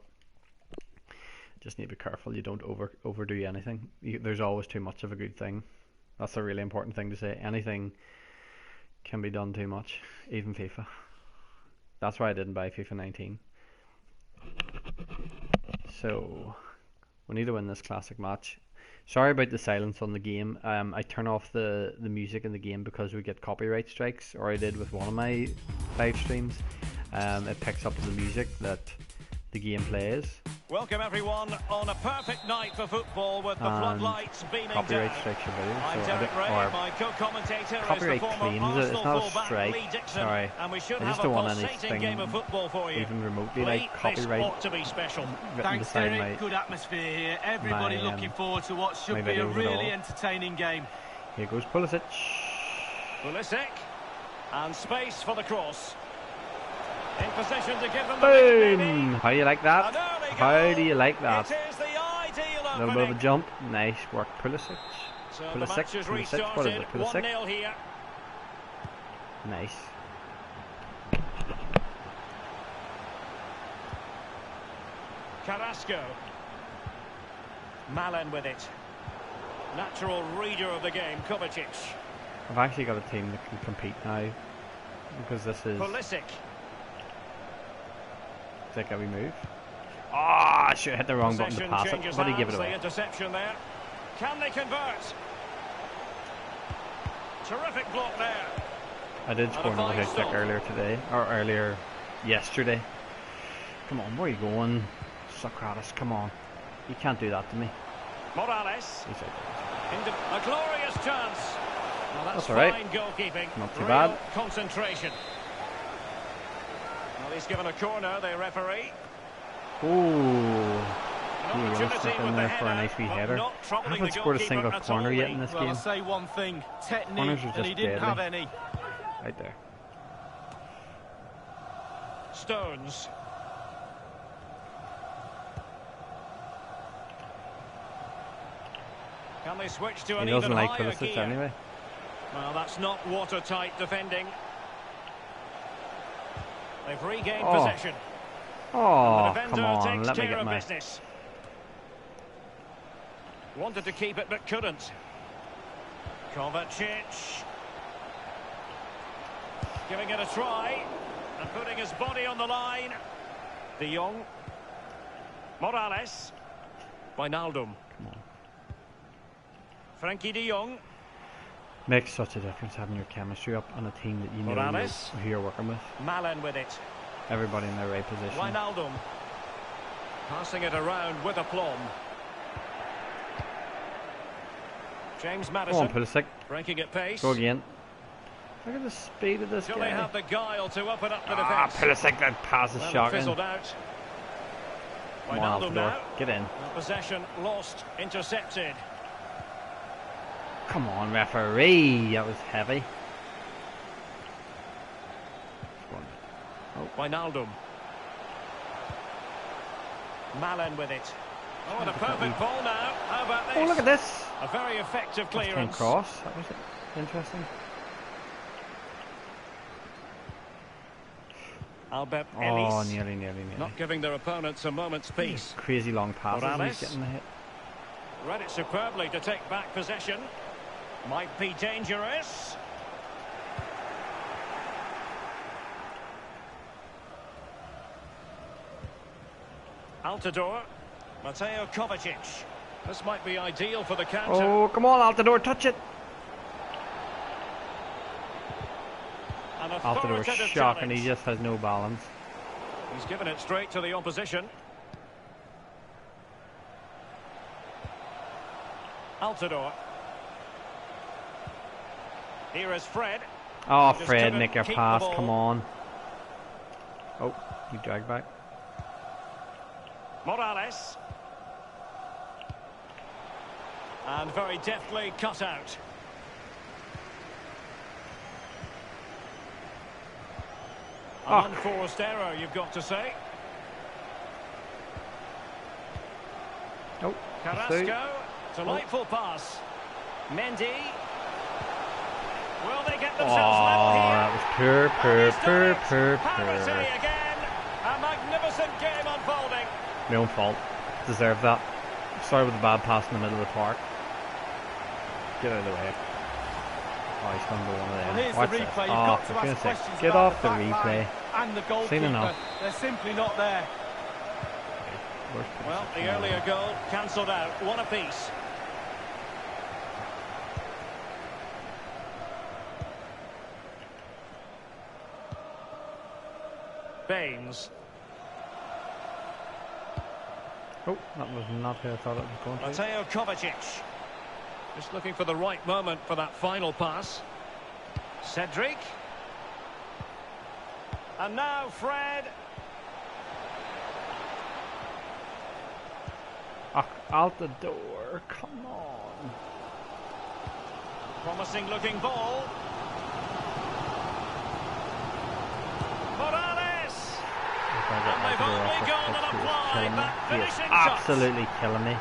Speaker 1: just need to be careful you don't overdo anything. There's always too much of a good thing. That's a really important thing to say. Anything can be done too much, even FIFA. That's why I didn't buy FIFA 19. So we need to win this classic match. Sorry about the silence on the game. I turn off the music in the game because we get copyright strikes, or I did with one of my live streams. It picks up the music that the game plays,
Speaker 5: Welcome everyone on a perfect night for football with the floodlights beaming
Speaker 1: copyright
Speaker 5: down.
Speaker 1: strikes your video,
Speaker 5: I'm
Speaker 1: so
Speaker 5: Derek Ray, my co-commentator is the
Speaker 1: copyright
Speaker 5: former
Speaker 1: claims it. It's
Speaker 5: Arsenal
Speaker 1: not a
Speaker 5: fullback
Speaker 1: strike.
Speaker 5: Lee Dixon,
Speaker 1: Sorry,
Speaker 5: and we should
Speaker 1: I just
Speaker 5: have a
Speaker 1: don't want
Speaker 5: pulsating game of
Speaker 1: anything
Speaker 5: football for you.
Speaker 1: even remotely
Speaker 5: Lee,
Speaker 1: like copyright
Speaker 5: this ought to be special.
Speaker 1: written
Speaker 6: Thanks,
Speaker 1: beside
Speaker 6: Derek.
Speaker 1: my.
Speaker 6: Good atmosphere here. Everybody looking forward to what should be a
Speaker 1: videos at
Speaker 6: really
Speaker 1: all.
Speaker 6: entertaining game.
Speaker 1: Here goes Pulisic.
Speaker 5: Pulisic, and space for the cross. In position to give them the
Speaker 1: Boom! How do you like that?
Speaker 5: An early
Speaker 1: How
Speaker 5: goal.
Speaker 1: do you like that?
Speaker 5: It is the ideal
Speaker 1: A little bit of a
Speaker 5: opening.
Speaker 1: jump. Nice work, Pulisic.
Speaker 5: So the
Speaker 1: Pulisic,
Speaker 5: match is
Speaker 1: Pulisic.
Speaker 5: restarted.
Speaker 1: What is it? Pulisic.
Speaker 5: 1-0 here.
Speaker 1: Nice.
Speaker 5: Carrasco. Malen with it. Natural reader of the game, Kovacic.
Speaker 1: I've actually got a team that can compete now because this is.
Speaker 5: Pulisic.
Speaker 1: Take a wee move. Ah, I should have hit the wrong button to
Speaker 5: Possession
Speaker 1: pass it.
Speaker 5: changes
Speaker 1: But he
Speaker 5: hands,
Speaker 1: give it
Speaker 5: the
Speaker 1: away.
Speaker 5: interception there. Can they convert? Terrific block there.
Speaker 1: I did score another
Speaker 5: fine
Speaker 1: hit kick
Speaker 5: stop.
Speaker 1: earlier today, or earlier yesterday. Come on, where are you going, Socrates? Come on, you can't do that to me.
Speaker 5: Morales.
Speaker 1: He's out there.
Speaker 5: A glorious chance. Well, that's
Speaker 1: all right.
Speaker 5: fine goalkeeping.
Speaker 1: Not too
Speaker 5: Real
Speaker 1: bad.
Speaker 5: concentration. Well, he's given a corner, the referee.
Speaker 1: Ooh,
Speaker 5: An
Speaker 1: he was
Speaker 5: opportunity
Speaker 1: stuck in
Speaker 5: with
Speaker 1: there
Speaker 5: the
Speaker 1: for a
Speaker 5: header,
Speaker 1: nice wee
Speaker 5: but
Speaker 1: header.
Speaker 5: not
Speaker 1: I
Speaker 5: troubling
Speaker 1: haven't
Speaker 5: the
Speaker 1: scored a
Speaker 5: goalkeeper
Speaker 1: single
Speaker 5: at
Speaker 1: corner
Speaker 5: all,
Speaker 1: yet
Speaker 5: Lee.
Speaker 1: in this
Speaker 6: Well,
Speaker 1: game.
Speaker 6: I'll say one thing.
Speaker 1: Corners
Speaker 6: Technique,
Speaker 1: are
Speaker 6: and
Speaker 1: just
Speaker 6: he didn't have
Speaker 1: deadly.
Speaker 6: any.
Speaker 1: Right there.
Speaker 5: Stones. Can they switch to an
Speaker 1: He doesn't
Speaker 5: even
Speaker 1: like
Speaker 5: higher
Speaker 1: Pulisic
Speaker 5: gear?
Speaker 1: anyway.
Speaker 5: Well, that's not watertight defending. They've regained
Speaker 1: Oh.
Speaker 5: possession.
Speaker 1: Oh,
Speaker 5: The defender
Speaker 1: come on,
Speaker 5: takes
Speaker 1: let me
Speaker 5: care
Speaker 1: get
Speaker 5: of
Speaker 1: my.
Speaker 5: business. Wanted to keep it but couldn't. Kovacic. Giving it a try and putting his body on the line. De Jong. Morales. Wijnaldum.
Speaker 1: Come on.
Speaker 5: Frankie de Jong.
Speaker 1: Makes such a difference having your chemistry up on a team that you know
Speaker 5: Morales.
Speaker 1: who you're working with.
Speaker 5: Malen with it.
Speaker 1: Everybody in their right position.
Speaker 5: Wijnaldum. Passing it around with aplomb. James
Speaker 1: Go
Speaker 5: Maddison.
Speaker 1: on, Pulisic.
Speaker 5: Breaking at pace.
Speaker 1: Go again. Look at the speed of this
Speaker 5: Do
Speaker 1: guy.
Speaker 5: they have the guile to open up the
Speaker 1: Ah,
Speaker 5: defence?
Speaker 1: Pulisic, that pass is
Speaker 5: Well, it
Speaker 1: shocking.
Speaker 5: fizzled out.
Speaker 1: Come on,
Speaker 5: Wijnaldum
Speaker 1: Altidore.
Speaker 5: now.
Speaker 1: Get in.
Speaker 5: Possession lost, intercepted.
Speaker 1: Come on, referee. That was heavy. Go on.
Speaker 5: Wijnaldum. Malen with it. Oh, and a perfect ball now. How about this?
Speaker 1: Oh, look at this.
Speaker 5: A very effective
Speaker 1: Came
Speaker 5: clearance.
Speaker 1: cross. That was interesting.
Speaker 5: Albert
Speaker 1: Oh,
Speaker 5: Ellis.
Speaker 1: nearly.
Speaker 5: Not giving their opponents a moment's peace.
Speaker 1: Crazy long passes. And
Speaker 5: Morales.
Speaker 1: he's getting the hit.
Speaker 5: Read it superbly to take back possession. Might be dangerous. Altidore. Mateo Kovacic. This might be ideal for the counter.
Speaker 1: Oh, come on, Altidore, touch it.
Speaker 5: An
Speaker 1: Altidore
Speaker 5: authoritative
Speaker 1: shocking.
Speaker 5: challenge.
Speaker 1: He just has no balance.
Speaker 5: He's given it straight to the opposition. Altidore. Here is Fred.
Speaker 1: Oh,
Speaker 5: Just
Speaker 1: Fred,
Speaker 5: couldn't
Speaker 1: make your
Speaker 5: keep the
Speaker 1: pass.
Speaker 5: ball.
Speaker 1: Come on. Oh, he dragged back.
Speaker 5: Morales. And very deftly cut out. An
Speaker 1: Oh.
Speaker 5: unforced error, you've got to say.
Speaker 1: Oh,
Speaker 5: Carrasco. Delightful pass. Mendy. Will they get
Speaker 1: Oh,
Speaker 5: themselves level here?
Speaker 1: that was poor.
Speaker 5: Parity again. A magnificent game unfolding.
Speaker 1: My own fault. Deserved that. Started with a bad pass in the middle of the park. Get out of the way. Oh, he's going to go one of them.
Speaker 6: Well, here's
Speaker 1: Watch
Speaker 6: the
Speaker 1: this.
Speaker 6: replay. You've
Speaker 1: Oh,
Speaker 6: got
Speaker 1: for
Speaker 6: to ask
Speaker 1: goodness sake.
Speaker 6: questions
Speaker 1: Get
Speaker 6: about
Speaker 1: off the
Speaker 6: back line
Speaker 1: replay.
Speaker 6: and the goalkeeper.
Speaker 1: enough.
Speaker 6: They're simply not there.
Speaker 1: Where's
Speaker 5: Well,
Speaker 1: Pulisic?
Speaker 5: the earlier goal cancelled out. One apiece. Baines.
Speaker 1: Oh, that was not who I thought it was going to.
Speaker 5: Mateo Kovacic. Just looking for the right moment for that final pass. Cedric. And now Fred.
Speaker 1: Out the door, come on.
Speaker 5: Promising looking ball. Morales. And they've only gone and applied that finishing shot.
Speaker 1: Absolutely killing me.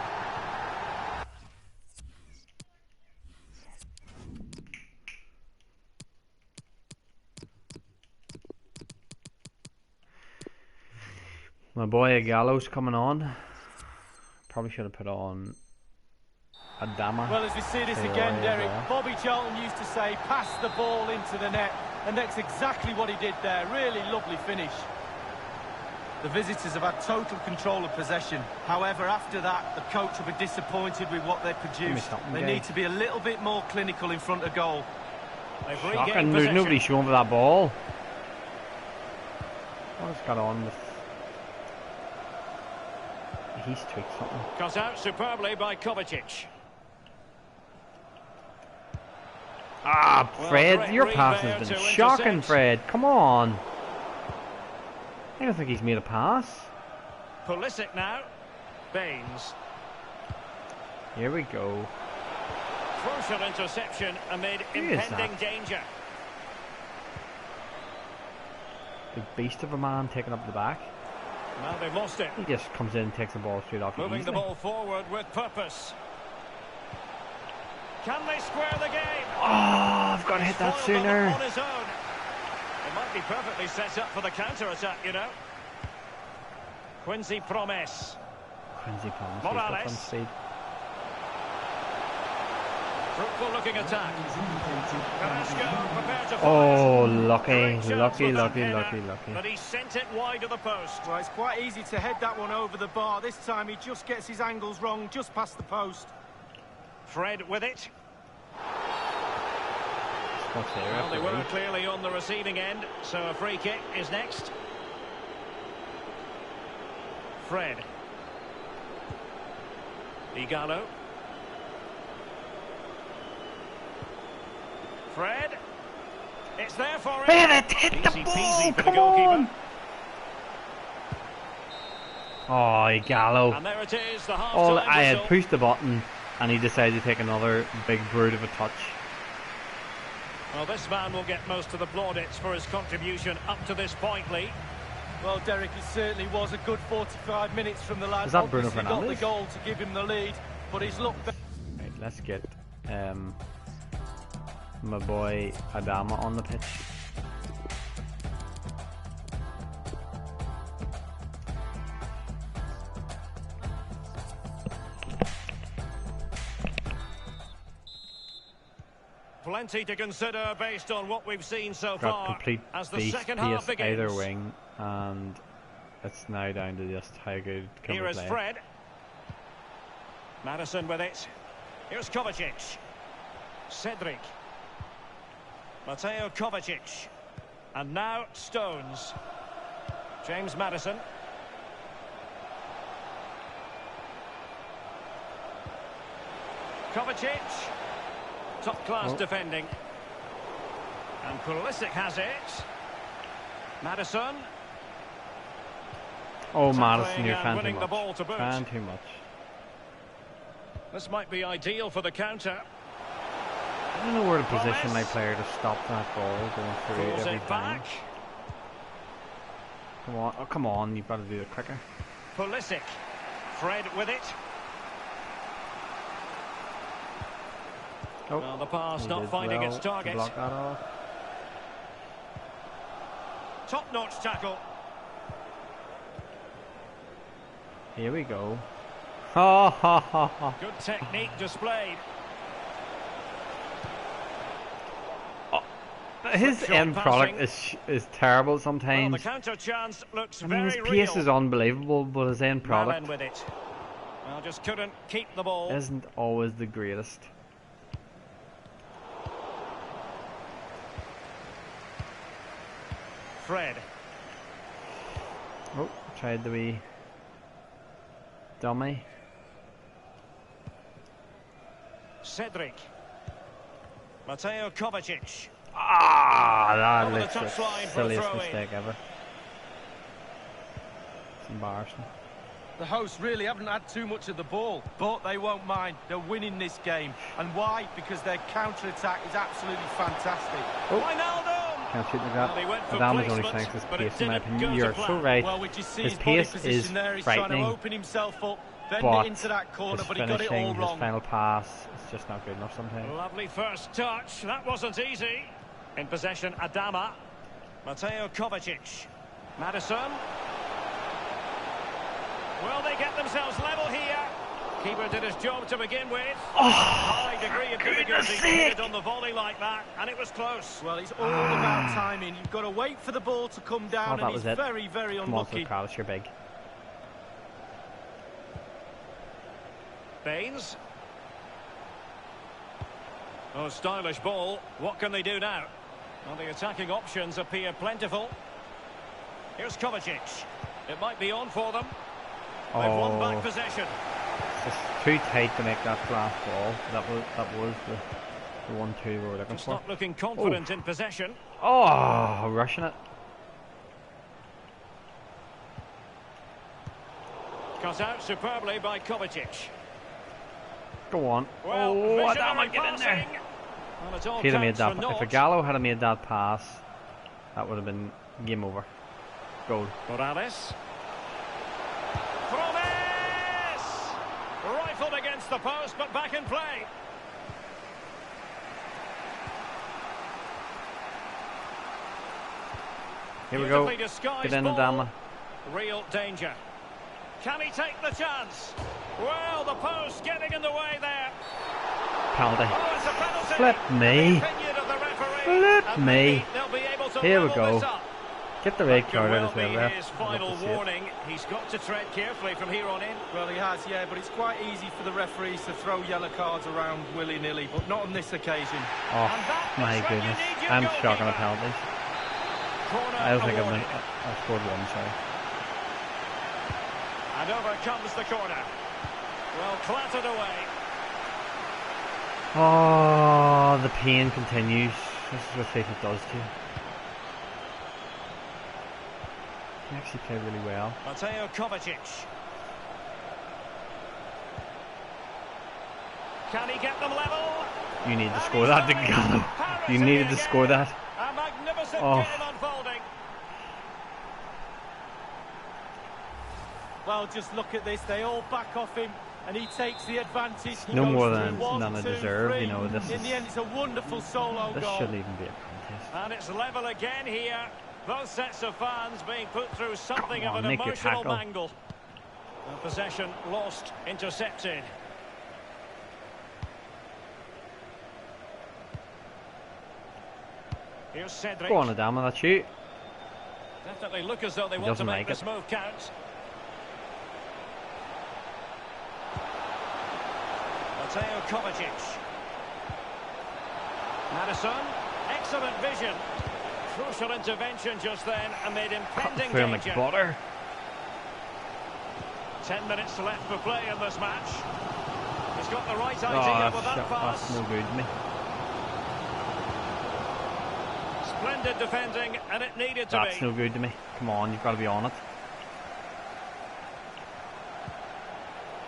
Speaker 1: My boy Gallo's coming on. Probably should have put on Adama.
Speaker 6: Well, as we see this again, Derek, Bobby Charlton used to say, pass the ball into the net, and that's exactly what he did there. Really lovely finish. The visitors have had total control of possession. However, after that, the coach will be disappointed with what they produced. They need to be a little bit more clinical in front of goal.
Speaker 1: Shocking, there's nobody showing for that ball. What has got on with... He's tweaked something.
Speaker 5: Cut out superbly by Kovacic.
Speaker 1: Ah, Fred, well, your pass has been shocking, Fred. Come on. I don't think he's made a pass.
Speaker 5: Pulisic now. Baines.
Speaker 1: Here we go.
Speaker 5: Crucial interception amid impending danger.
Speaker 1: The beast of a man taking up the back.
Speaker 5: Now they've lost it.
Speaker 1: He just comes in and takes the ball straight off.
Speaker 5: Moving the ball forward with purpose. Can they square the game?
Speaker 1: Oh, I've got to hit that sooner.
Speaker 5: On his own. It might be perfectly set up for the counter-attack, you know. Quincy Promes. Morales.
Speaker 1: Speed.
Speaker 5: Fruitful looking attack. Carrasco prepared to
Speaker 1: lucky.
Speaker 5: But he sent it wide of the post.
Speaker 6: Well, it's quite easy to head that one over the bar. This time he just gets his angles wrong, just past the post.
Speaker 5: Fred with it.
Speaker 1: Well,
Speaker 5: they were clearly on the receiving end, so a free kick is next. Fred. Igalo. Fred. It's there for him.
Speaker 1: Hit the ball, come on. Oh, Igalo.
Speaker 5: And there it is, the half-time
Speaker 1: Oh, I had
Speaker 5: whistle.
Speaker 1: pushed the button and he decided to take another big brute of a touch.
Speaker 5: Well, this man will get most of the plaudits for his contribution up to this point, Lee.
Speaker 6: Well, Derek, it certainly was a good 45 minutes from the lad.
Speaker 1: Is that Bruno
Speaker 6: Obviously
Speaker 1: Fernandes?
Speaker 6: got the goal to give him the lead, but he's looked...
Speaker 1: Right, let's get my boy Adama on the pitch.
Speaker 5: Plenty to consider based on what we've seen so
Speaker 1: Got
Speaker 5: far
Speaker 1: complete
Speaker 5: as the
Speaker 1: beast
Speaker 5: second half
Speaker 1: pace
Speaker 5: begins.
Speaker 1: either wing, and it's now down to just how good can
Speaker 5: Here
Speaker 1: we
Speaker 5: is
Speaker 1: play.
Speaker 5: Fred. Madison with it. Here's Kovacic. Cedric. Mateo Kovacic. And now Stones. James Madison. Kovacic. Top-class defending. And Pulisic has it. Madison.
Speaker 1: Oh,
Speaker 5: Tackling
Speaker 1: Madison, you're
Speaker 5: and
Speaker 1: trying
Speaker 5: winning
Speaker 1: too
Speaker 5: the
Speaker 1: much.
Speaker 5: ball to boot.
Speaker 1: Trying too much.
Speaker 5: This might be ideal for the counter.
Speaker 1: I don't know where to position my player to stop that ball going through
Speaker 5: Pulls
Speaker 1: every
Speaker 5: it
Speaker 1: time.
Speaker 5: back.
Speaker 1: Come on, oh, come on, you've got to do it quicker.
Speaker 5: Pulisic. Fred with it.
Speaker 1: Oh,
Speaker 5: Well, the pass
Speaker 1: he
Speaker 5: not
Speaker 1: did
Speaker 5: finding
Speaker 1: well
Speaker 5: its target.
Speaker 1: to block that off.
Speaker 5: Top-notch tackle.
Speaker 1: Here we go. Ha ha ha ha.
Speaker 5: Good technique displayed.
Speaker 1: His
Speaker 5: Shot
Speaker 1: end product
Speaker 5: passing.
Speaker 1: is terrible
Speaker 5: Well,
Speaker 1: sometimes.
Speaker 5: the counter chance looks
Speaker 1: I mean, his
Speaker 5: very
Speaker 1: pace
Speaker 5: real.
Speaker 1: is unbelievable, but his end product
Speaker 5: Malen with it. Well, just couldn't keep the ball.
Speaker 1: isn't always the greatest.
Speaker 5: Fred.
Speaker 1: Oh, tried the wee. dummy.
Speaker 5: Cedric. Mateo Kovacic.
Speaker 1: Ah, that
Speaker 5: Over the
Speaker 1: looks the
Speaker 5: touchline for a
Speaker 1: silliest
Speaker 5: throw-in.
Speaker 1: mistake ever. It's embarrassing.
Speaker 6: The hosts really haven't had too much of the ball, but they won't mind. They're winning this game. And why? Because their counter-attack is absolutely fantastic.
Speaker 5: Ronaldo!
Speaker 1: Can't shoot like that.
Speaker 5: Well, he went for
Speaker 1: Adam's only
Speaker 5: placement,
Speaker 1: thanks his
Speaker 5: but it
Speaker 1: pace, in my
Speaker 5: didn't
Speaker 1: opinion.
Speaker 5: go to
Speaker 1: You're so
Speaker 5: plan.
Speaker 1: right.
Speaker 6: Well, we just see
Speaker 1: His
Speaker 6: his body
Speaker 1: pace
Speaker 6: position
Speaker 1: is
Speaker 6: there. He's trying to
Speaker 1: frightening,
Speaker 6: open himself up, bend
Speaker 1: but
Speaker 6: it into that corner,
Speaker 1: his
Speaker 6: but he got it all
Speaker 1: finishing, his
Speaker 6: wrong.
Speaker 1: final pass, it's just not good enough sometimes.
Speaker 5: Lovely first touch. That wasn't easy. In possession, Adama. Mateo Kovacic. Madison. Will they get themselves level here? Keeper did his job to begin with. High degree of difficulty to hit it on the volley like that, and it was close.
Speaker 6: Well, it's all about timing. You've got to wait for the ball to come down,
Speaker 1: that
Speaker 6: and
Speaker 1: was
Speaker 6: he's
Speaker 1: it.
Speaker 6: very, very
Speaker 1: Come on,
Speaker 6: unlucky.
Speaker 1: Carlos, you're big.
Speaker 5: Baines. Oh, stylish ball. What can they do now? Well, the attacking options appear plentiful. Here's Kovacic. It might be on for them. They've won back possession.
Speaker 1: It's too tight to make that last ball. That was the 1-2 we were looking
Speaker 5: Just
Speaker 1: for.
Speaker 5: not looking confident in possession.
Speaker 1: Oh, rushing it.
Speaker 5: Cut out superbly by Kovacic.
Speaker 1: Go on.
Speaker 5: Well,
Speaker 1: Oh,
Speaker 5: visionary
Speaker 1: Adama, get in there.
Speaker 5: passing. Well, it all
Speaker 1: If he'd have made
Speaker 5: counts
Speaker 1: that,
Speaker 5: for
Speaker 1: if
Speaker 5: naught.
Speaker 1: Gallo had made that pass, that would have been game over. Goal.
Speaker 5: Morales. Promes! Rifled against the post, but back in play.
Speaker 1: Here we go.
Speaker 5: Beautifully disguised
Speaker 1: Get in,
Speaker 5: ball.
Speaker 1: Adama.
Speaker 5: Real danger. Can he take the chance? Well, the post getting in the way there.
Speaker 1: Penalty.
Speaker 5: Oh, it's a penalty.
Speaker 1: Flip me.
Speaker 5: The opinion of the referee.
Speaker 1: Flip
Speaker 5: And
Speaker 1: me.
Speaker 5: maybe they'll be able to
Speaker 1: Here we
Speaker 5: level
Speaker 1: go.
Speaker 5: this up.
Speaker 1: Get the red
Speaker 5: Could
Speaker 1: card out
Speaker 5: well
Speaker 1: as well
Speaker 5: be
Speaker 1: there.
Speaker 5: his
Speaker 1: I'd love
Speaker 5: final
Speaker 1: to see it.
Speaker 5: warning. He's got to tread carefully from here on in.
Speaker 6: Well, he has, yeah, but it's quite easy for the referees to throw yellow cards around willy-nilly, but not on this occasion.
Speaker 1: Oh,
Speaker 5: And that
Speaker 1: my
Speaker 5: is when you
Speaker 1: goodness.
Speaker 5: need your
Speaker 1: I'm shocked on the
Speaker 5: goalkeeper.
Speaker 1: penalties.
Speaker 5: Corner
Speaker 1: I don't think
Speaker 5: awarded.
Speaker 1: I've scored one, sorry.
Speaker 5: And over comes the corner. Well, clattered away.
Speaker 1: Oh, the pain continues. This is what FIFA does to you. He actually played really well.
Speaker 5: Mateo Kovacic. Can he get them level?
Speaker 1: You need to score that, didn't you? You needed to score that.
Speaker 5: A magnificent
Speaker 1: Oh.
Speaker 5: game unfolding.
Speaker 6: Well, just look at this. They all back off him, and he takes the advantage. He
Speaker 1: No
Speaker 6: goes
Speaker 1: more
Speaker 6: through
Speaker 1: than
Speaker 6: one,
Speaker 1: I
Speaker 6: two,
Speaker 1: deserve,
Speaker 6: three.
Speaker 1: you know, this
Speaker 6: In
Speaker 1: is-
Speaker 6: the end, it's a wonderful solo
Speaker 1: This
Speaker 6: goal.
Speaker 1: shouldn't even be a contest.
Speaker 5: And it's level again here. Both sets of fans being put through something
Speaker 1: Come
Speaker 5: of
Speaker 1: on,
Speaker 5: an
Speaker 1: make your
Speaker 5: emotional
Speaker 1: tackle.
Speaker 5: mangle. And possession lost, intercepted. Here's Cedric.
Speaker 1: Go on, Adama, that's you.
Speaker 5: Definitely look as though they
Speaker 1: He
Speaker 5: want to
Speaker 1: doesn't
Speaker 5: make
Speaker 1: like
Speaker 5: this
Speaker 1: it.
Speaker 5: move count. Mateo Kovacic. Madison. Excellent vision. Crucial intervention just then amid impending
Speaker 1: Through him like
Speaker 5: danger.
Speaker 1: butter.
Speaker 5: 10 minutes left for play in this match. He's got the right
Speaker 1: Oh,
Speaker 5: idea with that
Speaker 1: that's
Speaker 5: pass.
Speaker 1: no good to me.
Speaker 5: Splendid defending, and it needed to
Speaker 1: That's
Speaker 5: be.
Speaker 1: no good to me. Come on, you've got to be on it.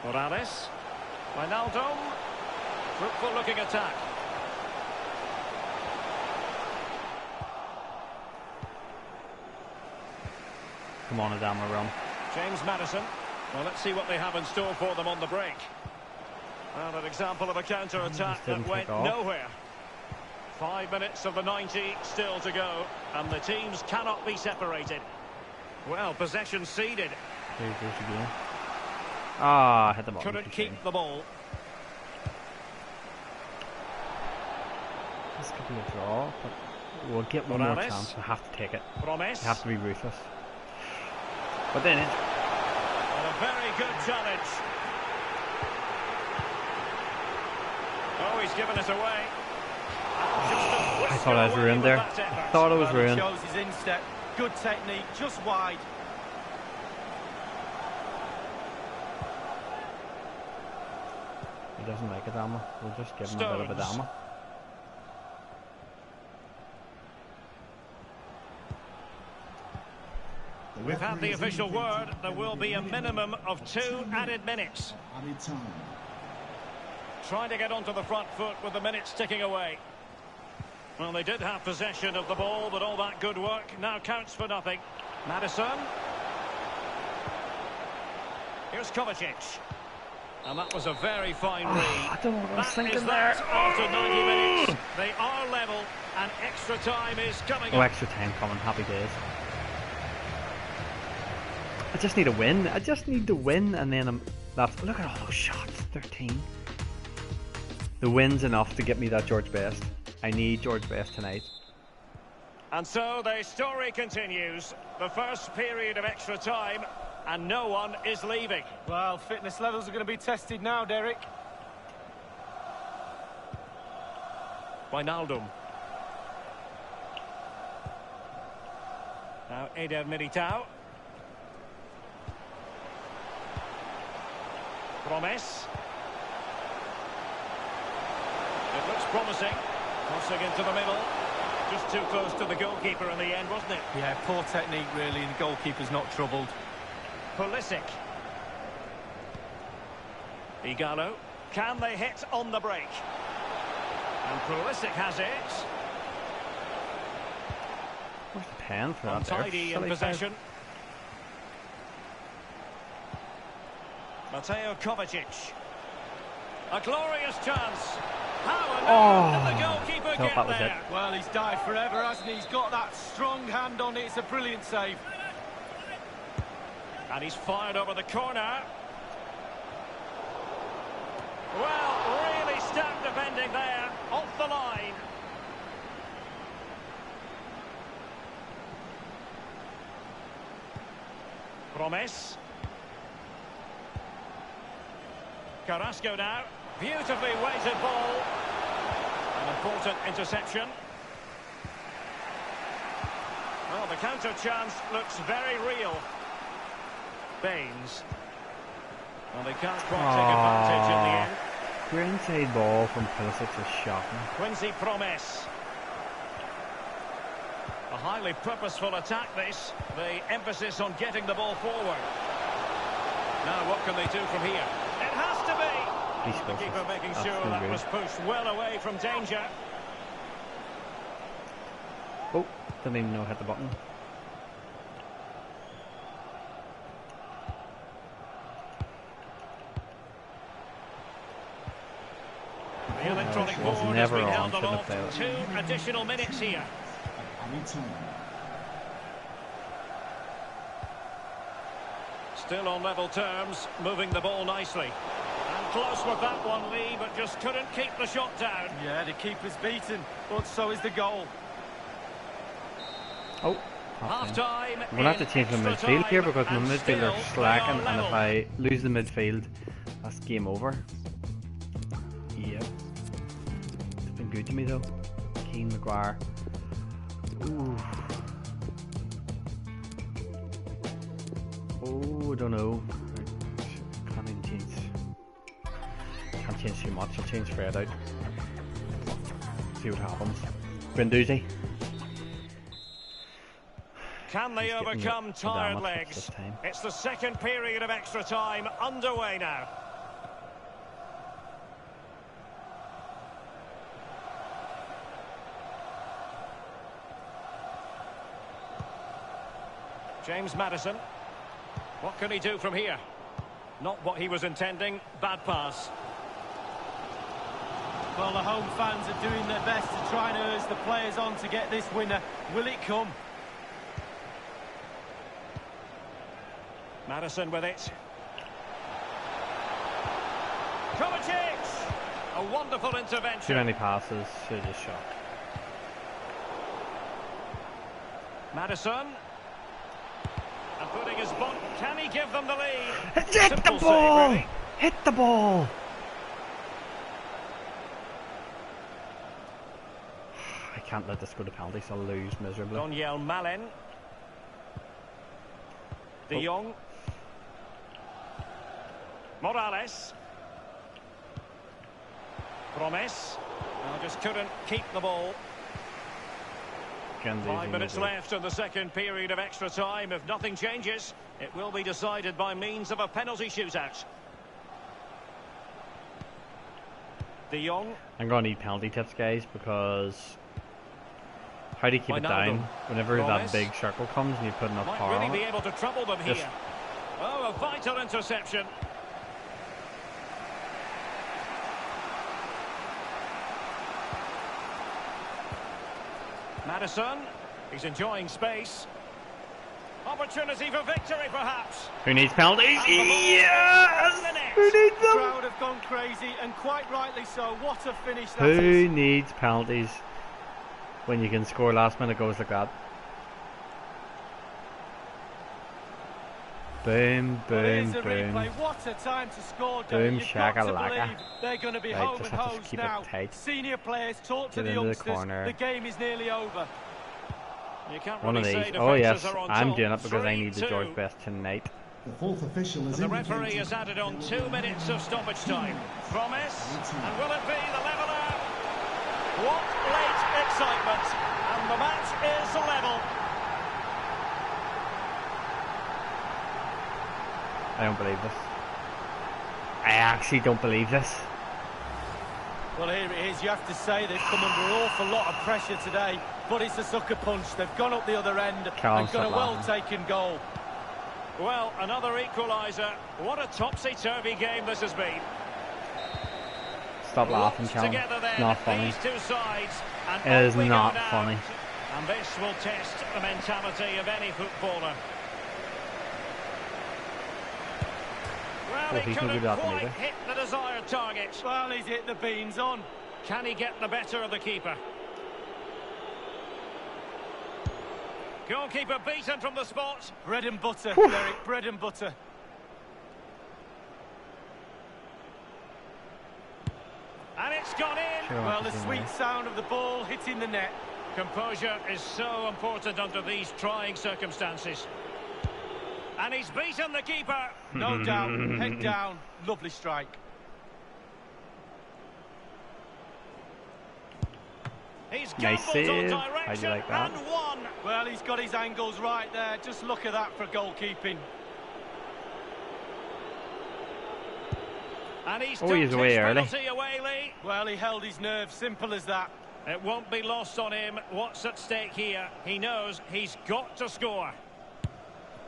Speaker 5: Morales. Ronaldo. Fruitful looking attack.
Speaker 1: Come on, Adama, run.
Speaker 5: James Madison. Well, let's see what they have in store for them on the break. Well, an example of a counter-attack
Speaker 1: Just didn't
Speaker 5: that went
Speaker 1: take off.
Speaker 5: nowhere. 5 minutes of the 90 still to go, and the teams cannot be separated. Well, possession ceded.
Speaker 1: There he goes again. Ah, hit the ball.
Speaker 5: Couldn't keep the ball.
Speaker 1: This could be a draw, but we'll get one more
Speaker 5: Morales.
Speaker 1: chance. We have to take it.
Speaker 5: Promes.
Speaker 1: We have to be ruthless. But then,
Speaker 5: And a very good challenge. Oh, he's given it away.
Speaker 1: I thought I was ruined there. I thought I was
Speaker 6: Well, he
Speaker 1: ruined.
Speaker 6: shows his instep. Good technique, just wide.
Speaker 1: doesn't like Adama. We'll just give him a bit of
Speaker 5: Stones.
Speaker 1: Adama.
Speaker 5: We've had the official word. There will be a minimum of 2 added minutes. Trying to get onto the front foot with the minutes ticking away. Well, they did have possession of the ball, but all that good work now counts for nothing. Maddison. Here's Kovacic. And that was a very fine read.
Speaker 1: I don't know what I was
Speaker 5: That
Speaker 1: thinking
Speaker 5: is
Speaker 1: there.
Speaker 5: that after 90 minutes. They are level, and extra time is coming
Speaker 1: Oh,
Speaker 5: up.
Speaker 1: extra time coming. Happy days. I just need a win. I just need to win, and then that's. Look at all those shots. 13. The win's enough to get me that George Best. I need George Best tonight.
Speaker 5: And so the story continues. The first period of extra time, and no one is leaving.
Speaker 6: Well, fitness levels are going to be tested now, Derek.
Speaker 5: Ronaldo. Now Eder Militao. Promes. It looks promising. Crossing into the middle. Just too close to the goalkeeper in the end, wasn't it?
Speaker 6: Yeah, poor technique really, and the goalkeeper's not troubled.
Speaker 5: Pulisic. Igalo. Can they hit on the break? And Pulisic has it.
Speaker 1: Where's the pen for that there?
Speaker 5: Untidy in
Speaker 1: Silly
Speaker 5: possession. Mateo Kovacic. A glorious chance. How on earth did the goalkeeper
Speaker 1: thought
Speaker 5: get
Speaker 1: that was
Speaker 5: there?
Speaker 6: Well, he's died forever, hasn't he? He's got that strong hand on it. It's a brilliant save.
Speaker 5: And he's fired over the corner. Well, really stout defending there. Off the line. Promes. Carrasco now. Beautifully weighted ball. An important interception. Well, the counter chance looks very real. Baines. Well, they can't quite take advantage in the end.
Speaker 1: Your inside ball from Pulisic is shocking.
Speaker 5: Quincy Promes. A highly purposeful attack this. The emphasis on getting the ball forward. Now what can they do from here? It has to be! The keeper making sure that was pushed well away from danger.
Speaker 1: Oh, didn't even know I hit the button.
Speaker 5: The electronic board has
Speaker 1: never
Speaker 5: been
Speaker 1: on,
Speaker 5: held
Speaker 1: shouldn't have
Speaker 5: aloft.
Speaker 1: played
Speaker 5: 2 additional minutes here. Still on level terms, moving the ball nicely. And close with that one, Lee, but just couldn't keep the shot down.
Speaker 6: Yeah, the keeper's beaten, but so is the goal.
Speaker 1: Oh,
Speaker 5: Half-time.
Speaker 1: I'm going to have to change my midfield here because my midfield are slacking, and if I lose the midfield, that's game over. Yep. It's been good to me though. Keane, Maguire. Ooh. Oh, I don't know. I can't even change. Can't change too much. I'll change Fred out. See what happens. Guendouzi.
Speaker 5: Can they overcome tired legs? It's the second period of extra time underway now. James Maddison. What can he do from here? Not what he was intending. Bad pass.
Speaker 6: Well, the home fans are doing their best to try and urge the players on to get this winner. Will it come?
Speaker 5: Maddison with it. Kovacic! A wonderful intervention.
Speaker 1: Too many passes, should have just shot.
Speaker 5: Maddison. And putting his ball. Can he give them the lead?
Speaker 1: Hit
Speaker 5: Simple
Speaker 1: the ball!
Speaker 5: save, really.
Speaker 1: Hit the ball! I can't let this go to penalties, I'll lose miserably.
Speaker 5: Daniel Malen. De Jong. Morales. Promise. Well, just couldn't keep the ball. 5 minutes left in the second period of extra time. If nothing changes, it will be decided by means of a penalty shootout. De Jong.
Speaker 1: I'm going to need penalty tips, guys, because how do you keep it
Speaker 5: Ronaldo.
Speaker 1: down whenever
Speaker 5: Promise.
Speaker 1: that big circle comes and you put enough
Speaker 5: Might
Speaker 1: power
Speaker 5: really
Speaker 1: on
Speaker 5: be
Speaker 1: it?
Speaker 5: able to trouble them
Speaker 1: Just-
Speaker 5: here. Oh, a vital interception. Madison, he's enjoying space. Opportunity for victory, perhaps.
Speaker 1: Who needs penalties?
Speaker 5: And the ball
Speaker 1: Yes!
Speaker 5: in the net.
Speaker 1: Who needs
Speaker 6: The
Speaker 1: them?
Speaker 6: crowd have gone crazy, and quite rightly so. What a finish that
Speaker 1: Who
Speaker 6: is.
Speaker 1: needs penalties when you can score last minute goals like that? Boom,
Speaker 6: Well, here's
Speaker 1: boom,
Speaker 6: the
Speaker 1: boom.
Speaker 6: replay. What a time to score,
Speaker 1: Boom,
Speaker 6: You've got to
Speaker 1: shakalaka.
Speaker 6: believe they're going to be
Speaker 1: Right,
Speaker 6: home
Speaker 1: just
Speaker 6: and
Speaker 1: have to
Speaker 6: hosed
Speaker 1: keep it
Speaker 6: now.
Speaker 1: tight.
Speaker 6: Senior players talk to
Speaker 1: Get
Speaker 6: the
Speaker 1: into the
Speaker 6: youngsters.
Speaker 1: corner.
Speaker 6: The game is nearly over.
Speaker 5: You can't
Speaker 1: One of
Speaker 5: really
Speaker 1: these.
Speaker 5: say
Speaker 1: Oh yes,
Speaker 5: defences are on
Speaker 1: I'm
Speaker 5: top.
Speaker 1: doing it because I need the
Speaker 5: 3-2.
Speaker 1: George Best tonight.
Speaker 7: The fourth official has
Speaker 5: The referee
Speaker 7: indicated
Speaker 5: has added on 2 minutes of stoppage time. Promise, and will it be the leveller? What late excitement, and the match is level.
Speaker 1: I don't believe this. I actually don't believe this.
Speaker 6: Well, here it is. You have to say they've come under an awful lot of pressure today, but it's a sucker punch. They've gone up the other end
Speaker 1: Calm,
Speaker 6: and got a
Speaker 1: stop
Speaker 6: well-taken goal.
Speaker 5: Well, another equaliser. What a topsy-turvy game this has been.
Speaker 1: Stop laughing,
Speaker 5: Locked
Speaker 1: Callum.
Speaker 5: together then,
Speaker 1: It's not funny.
Speaker 5: these two sides. And
Speaker 1: It is
Speaker 5: on we go
Speaker 1: not
Speaker 5: now.
Speaker 1: funny.
Speaker 5: And this will test the mentality of any footballer. Well,
Speaker 1: Oh,
Speaker 5: he
Speaker 1: he's no
Speaker 5: couldn't
Speaker 1: good at that
Speaker 5: quite
Speaker 1: either.
Speaker 5: hit the desired target.
Speaker 6: Well, he's hit the beans on.
Speaker 5: Can he get the better of the keeper? Goalkeeper beaten from the spot.
Speaker 6: Bread and butter, Derek, bread and butter.
Speaker 5: And it's gone in.
Speaker 1: Sure,
Speaker 6: Well, the
Speaker 1: it's in
Speaker 6: sweet
Speaker 1: there.
Speaker 6: sound of the ball hitting the net.
Speaker 5: Composure is so important under these trying circumstances. And he's beaten the keeper.
Speaker 6: No doubt, head down, lovely strike.
Speaker 5: He's
Speaker 1: Nice
Speaker 5: gambled on
Speaker 1: save. How'd you
Speaker 5: direction
Speaker 1: like that?
Speaker 5: and won.
Speaker 6: Well, he's got his angles right there. Just look at that for goalkeeping.
Speaker 5: And he's
Speaker 1: Oh,
Speaker 5: took
Speaker 1: he's
Speaker 5: his
Speaker 1: away early.
Speaker 5: penalty away, Lee.
Speaker 6: Well, he held his nerve, simple as that.
Speaker 5: It won't be lost on him what's at stake here. He knows he's got to score.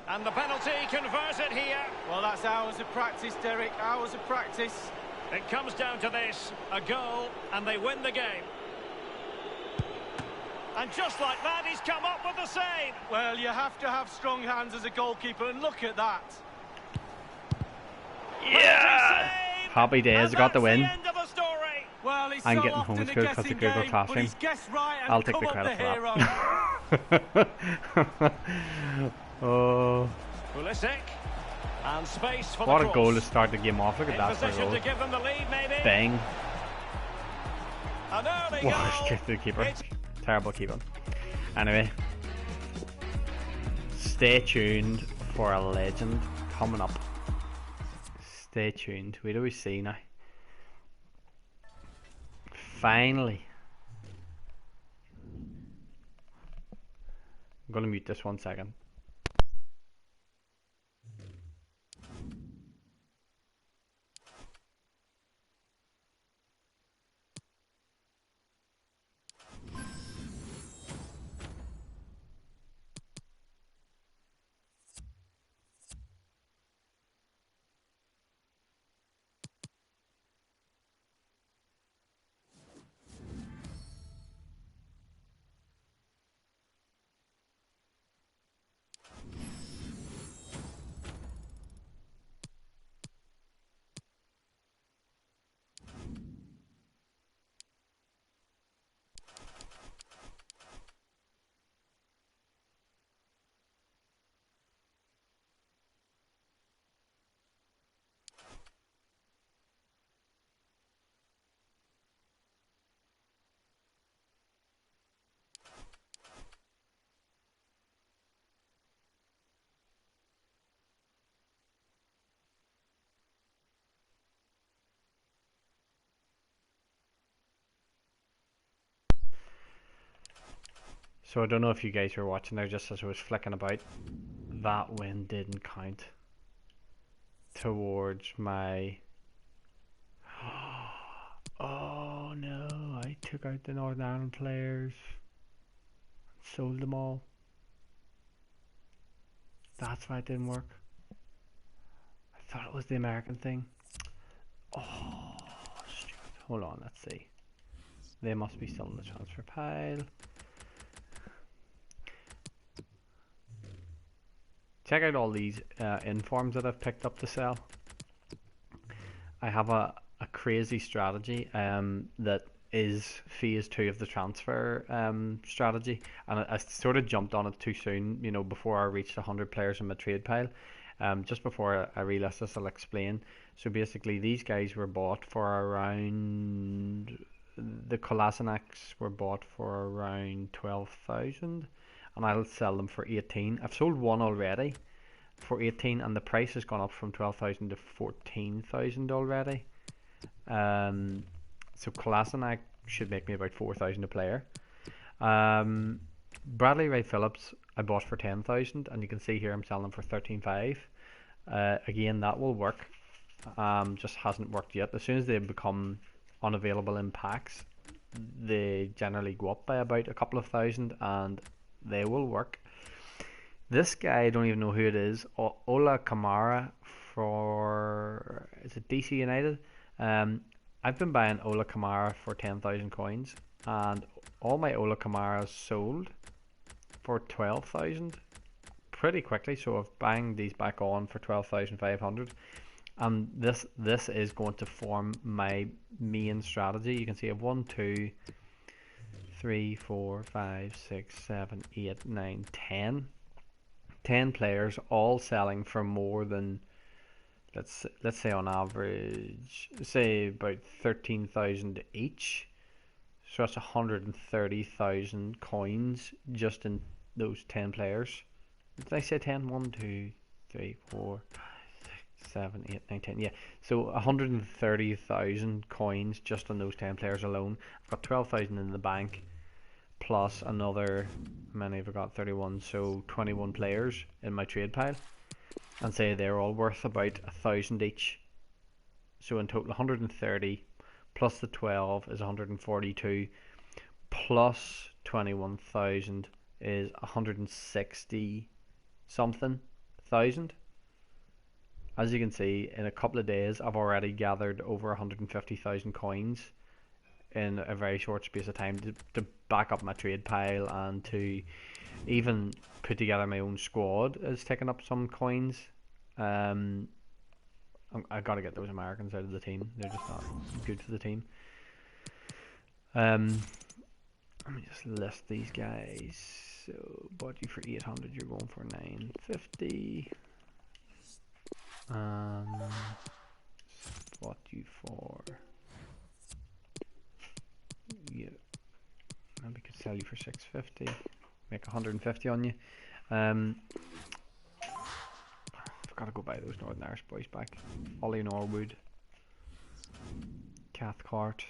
Speaker 5: And the penalty converted here.
Speaker 6: Well, that's hours of practice, Derek, hours of practice.
Speaker 5: It comes down to this, a goal, and they win the game. And just like that, he's come up with the save.
Speaker 6: Well, you have to have strong hands as a goalkeeper, and look at that.
Speaker 1: Yeah!
Speaker 5: Save,
Speaker 1: Happy days,
Speaker 5: and
Speaker 1: got the
Speaker 5: that's
Speaker 1: win.
Speaker 5: end of the story.
Speaker 6: Well, he's
Speaker 1: I'm
Speaker 6: so
Speaker 1: getting
Speaker 6: often a
Speaker 1: homeschooled 'cause
Speaker 6: guessing
Speaker 1: of Google
Speaker 6: game,
Speaker 1: Classroom.
Speaker 6: but he's guessed right and
Speaker 1: I'll take
Speaker 6: come
Speaker 1: the
Speaker 6: up
Speaker 1: credit
Speaker 6: the
Speaker 1: for
Speaker 6: hero.
Speaker 1: that. Oh,
Speaker 5: Pulisic. And space for
Speaker 1: what
Speaker 5: the
Speaker 1: a
Speaker 5: cross.
Speaker 1: goal to start the game off. Look at
Speaker 5: In
Speaker 1: that for a
Speaker 5: position
Speaker 1: goal.
Speaker 5: to give them the lead, maybe.
Speaker 1: Bang.
Speaker 5: An early
Speaker 1: Wow,
Speaker 5: goal.
Speaker 1: straight to the keeper.
Speaker 5: It's
Speaker 1: Terrible keeping. Anyway, stay tuned for a legend coming up. Stay tuned. Where do we see now? Finally. I'm going to mute this 1 second. So I don't know if you guys were watching there just as I was flicking about. That win didn't count towards my... Oh no, I took out the Northern Ireland players. Sold them all. That's why it didn't work. I thought it was the American thing. Oh, stupid. Hold on, let's see. They must be still in the transfer pile. Check out all these informs that I've picked up to sell. I have a crazy strategy that is phase 2 of the transfer strategy, and I sort of jumped on it too soon, you know, before I reached 100 players in my trade pile. Just before I relist this, I'll explain. So basically these guys were bought for around, the Kolasinaks were bought for around 12,000, and I'll sell them for 18. I've sold one already for 18, and the price has gone up from 12,000 to 14,000 already. So Kolasinak should make me about 4,000 a player. Bradley Ray Phillips I bought for 10,000, and you can see here I'm selling them for 13,500. Again, that will work. Just hasn't worked yet. As soon as they become unavailable in packs, they generally go up by about a couple of thousand, and they will work. This guy, I don't even know who it is. Ola Kamara for, is it DC United? I've been buying Ola Kamara for 10,000 coins, and all my Ola Kamaras sold for 12,000 pretty quickly. So I've banged these back on for 12,500, and this is going to form my main strategy. You can see I have 1, 2, 3, 4, 5, 6, 7, 8, 9, 10 players, all selling for more than, let's say on average, say about 13,000 each. So that's 130,000 coins just in those 10 players. Did I say 10? 1, 2, 3, 4, 5, 6, 7, 8, 9, 10. Yeah, so 130,000 coins just on those 10 players alone. I've got 12,000 in the bank, plus another, how many have I got? 31, so 21 players in my trade pile, and say they're all worth about 1,000 each. So in total 130 plus the 12 is 142, plus 21,000 is 160 something thousand. As you can see, in a couple of days I've already gathered over 150,000 coins in a very short space of time to back up my trade pile, and to even put together my own squad is taking up some coins. I got to get those Americans out of the team. They're just not good for the team. Let me just list these guys. So bought you for 800, you're going for 950. Bought you for, yeah, maybe could sell you for 650, make 150 on you. I've got to go buy those Northern Irish boys back. Ollie Norwood, Cathcart.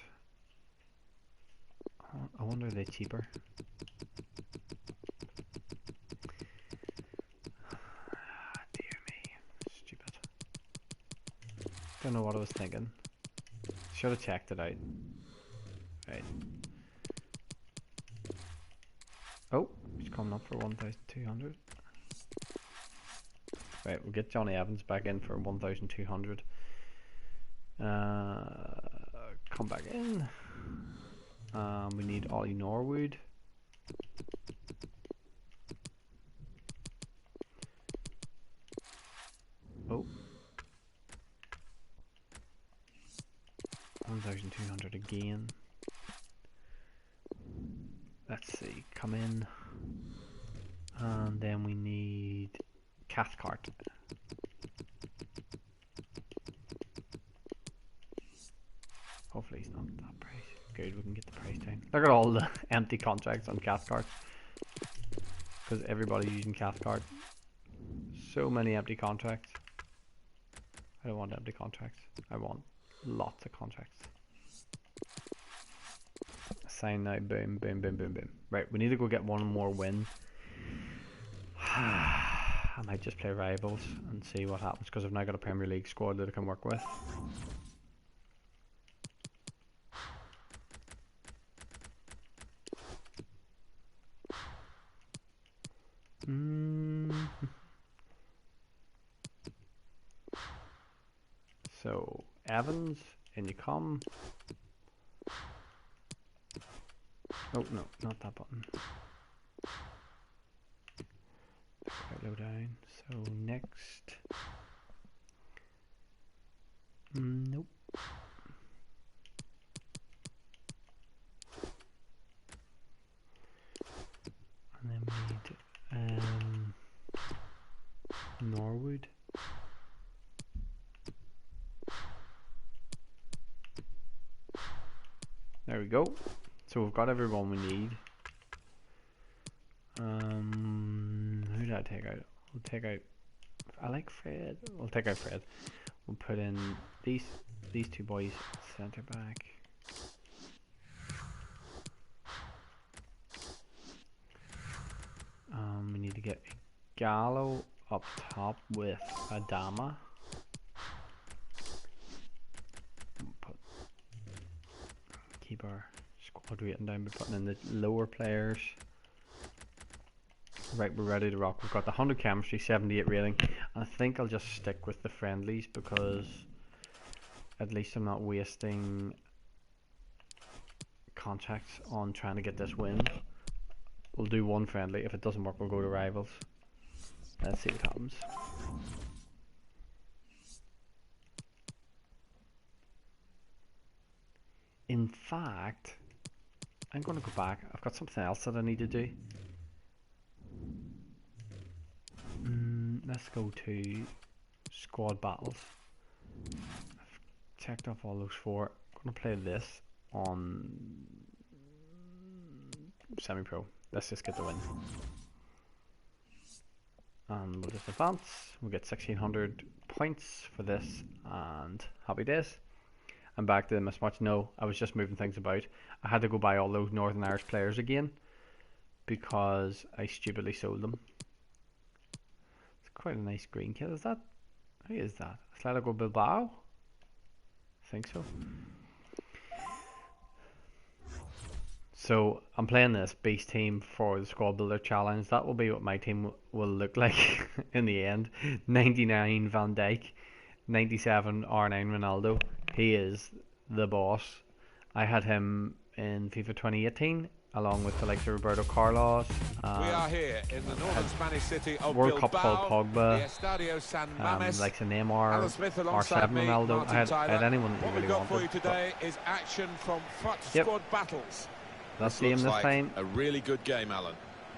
Speaker 1: I wonder are they cheaper? Dear me, stupid. Don't know what I was thinking. Should have checked it out. Right. Oh, he's coming up for 1,200. Right, we'll get Johnny Evans back in for 1,200. Come back in. We need Ollie Norwood. Oh. 1,200 again. Let's see, come in. And then we need Cathcart. Hopefully he's not that price. Good, we can get the price down. Look at all the empty contracts on Cathcart, because everybody's using Cathcart. So many empty contracts. I don't want empty contracts. I want lots of contracts. Sign now. Boom, boom, boom, boom, boom. Right, we need to go get one more win. I might just play rivals and see what happens because I've now got a Premier League squad that I can work with. So, Evans, in you come. Oh, no, not that button. Quite low down. So, next. Nope. And then we need Norwood. There we go. So we've got everyone we need. Who did I take out? We'll take out. I like Fred. We'll take out Fred. We'll put in these two boys centre back. We need to get Gallo up top with Adama. Keep our squad rating down by putting in the lower players. Right, we're ready to rock. We've got the 100 chemistry, 78 rating. And I think I'll just stick with the friendlies because at least I'm not wasting contacts on trying to get this win. We'll do one friendly. If it doesn't work, we'll go to rivals. Let's see what happens. In fact, I'm going to go back. I've got something else that I need to do. Let's go to squad battles. I've checked off all those 4. I'm going to play this on semi-pro. Let's just get the win. And we'll just advance. We'll get 1600 points for this and happy days. I'm back to the mismatch. No, I was just moving things about. I had to go buy all those Northern Irish players again because I stupidly sold them. It's quite a nice green kit. Is that? Who is that? Atletico Bilbao? I think so. So I'm playing this base team for the squad builder challenge. That will be what my team will look like in the end. 99 Van Dijk, 97 R9 Ronaldo. He is the boss. I had him in FIFA 2018 along with the likes of Roberto Carlos.
Speaker 4: We are here in the northern Spanish city of
Speaker 1: World
Speaker 4: Bilbao,
Speaker 1: Cup Paul Pogba,
Speaker 4: the Estadio San Mamés.
Speaker 1: likes of Neymar,
Speaker 4: Smith alongside
Speaker 1: R7
Speaker 4: me,
Speaker 1: Ronaldo. I had anyone that
Speaker 4: what
Speaker 1: really
Speaker 4: we've got
Speaker 1: wanted.
Speaker 4: for you today is action from FUT
Speaker 1: Yep.
Speaker 4: squad battles.
Speaker 1: That's the aim this time.
Speaker 4: A really good game, Alan.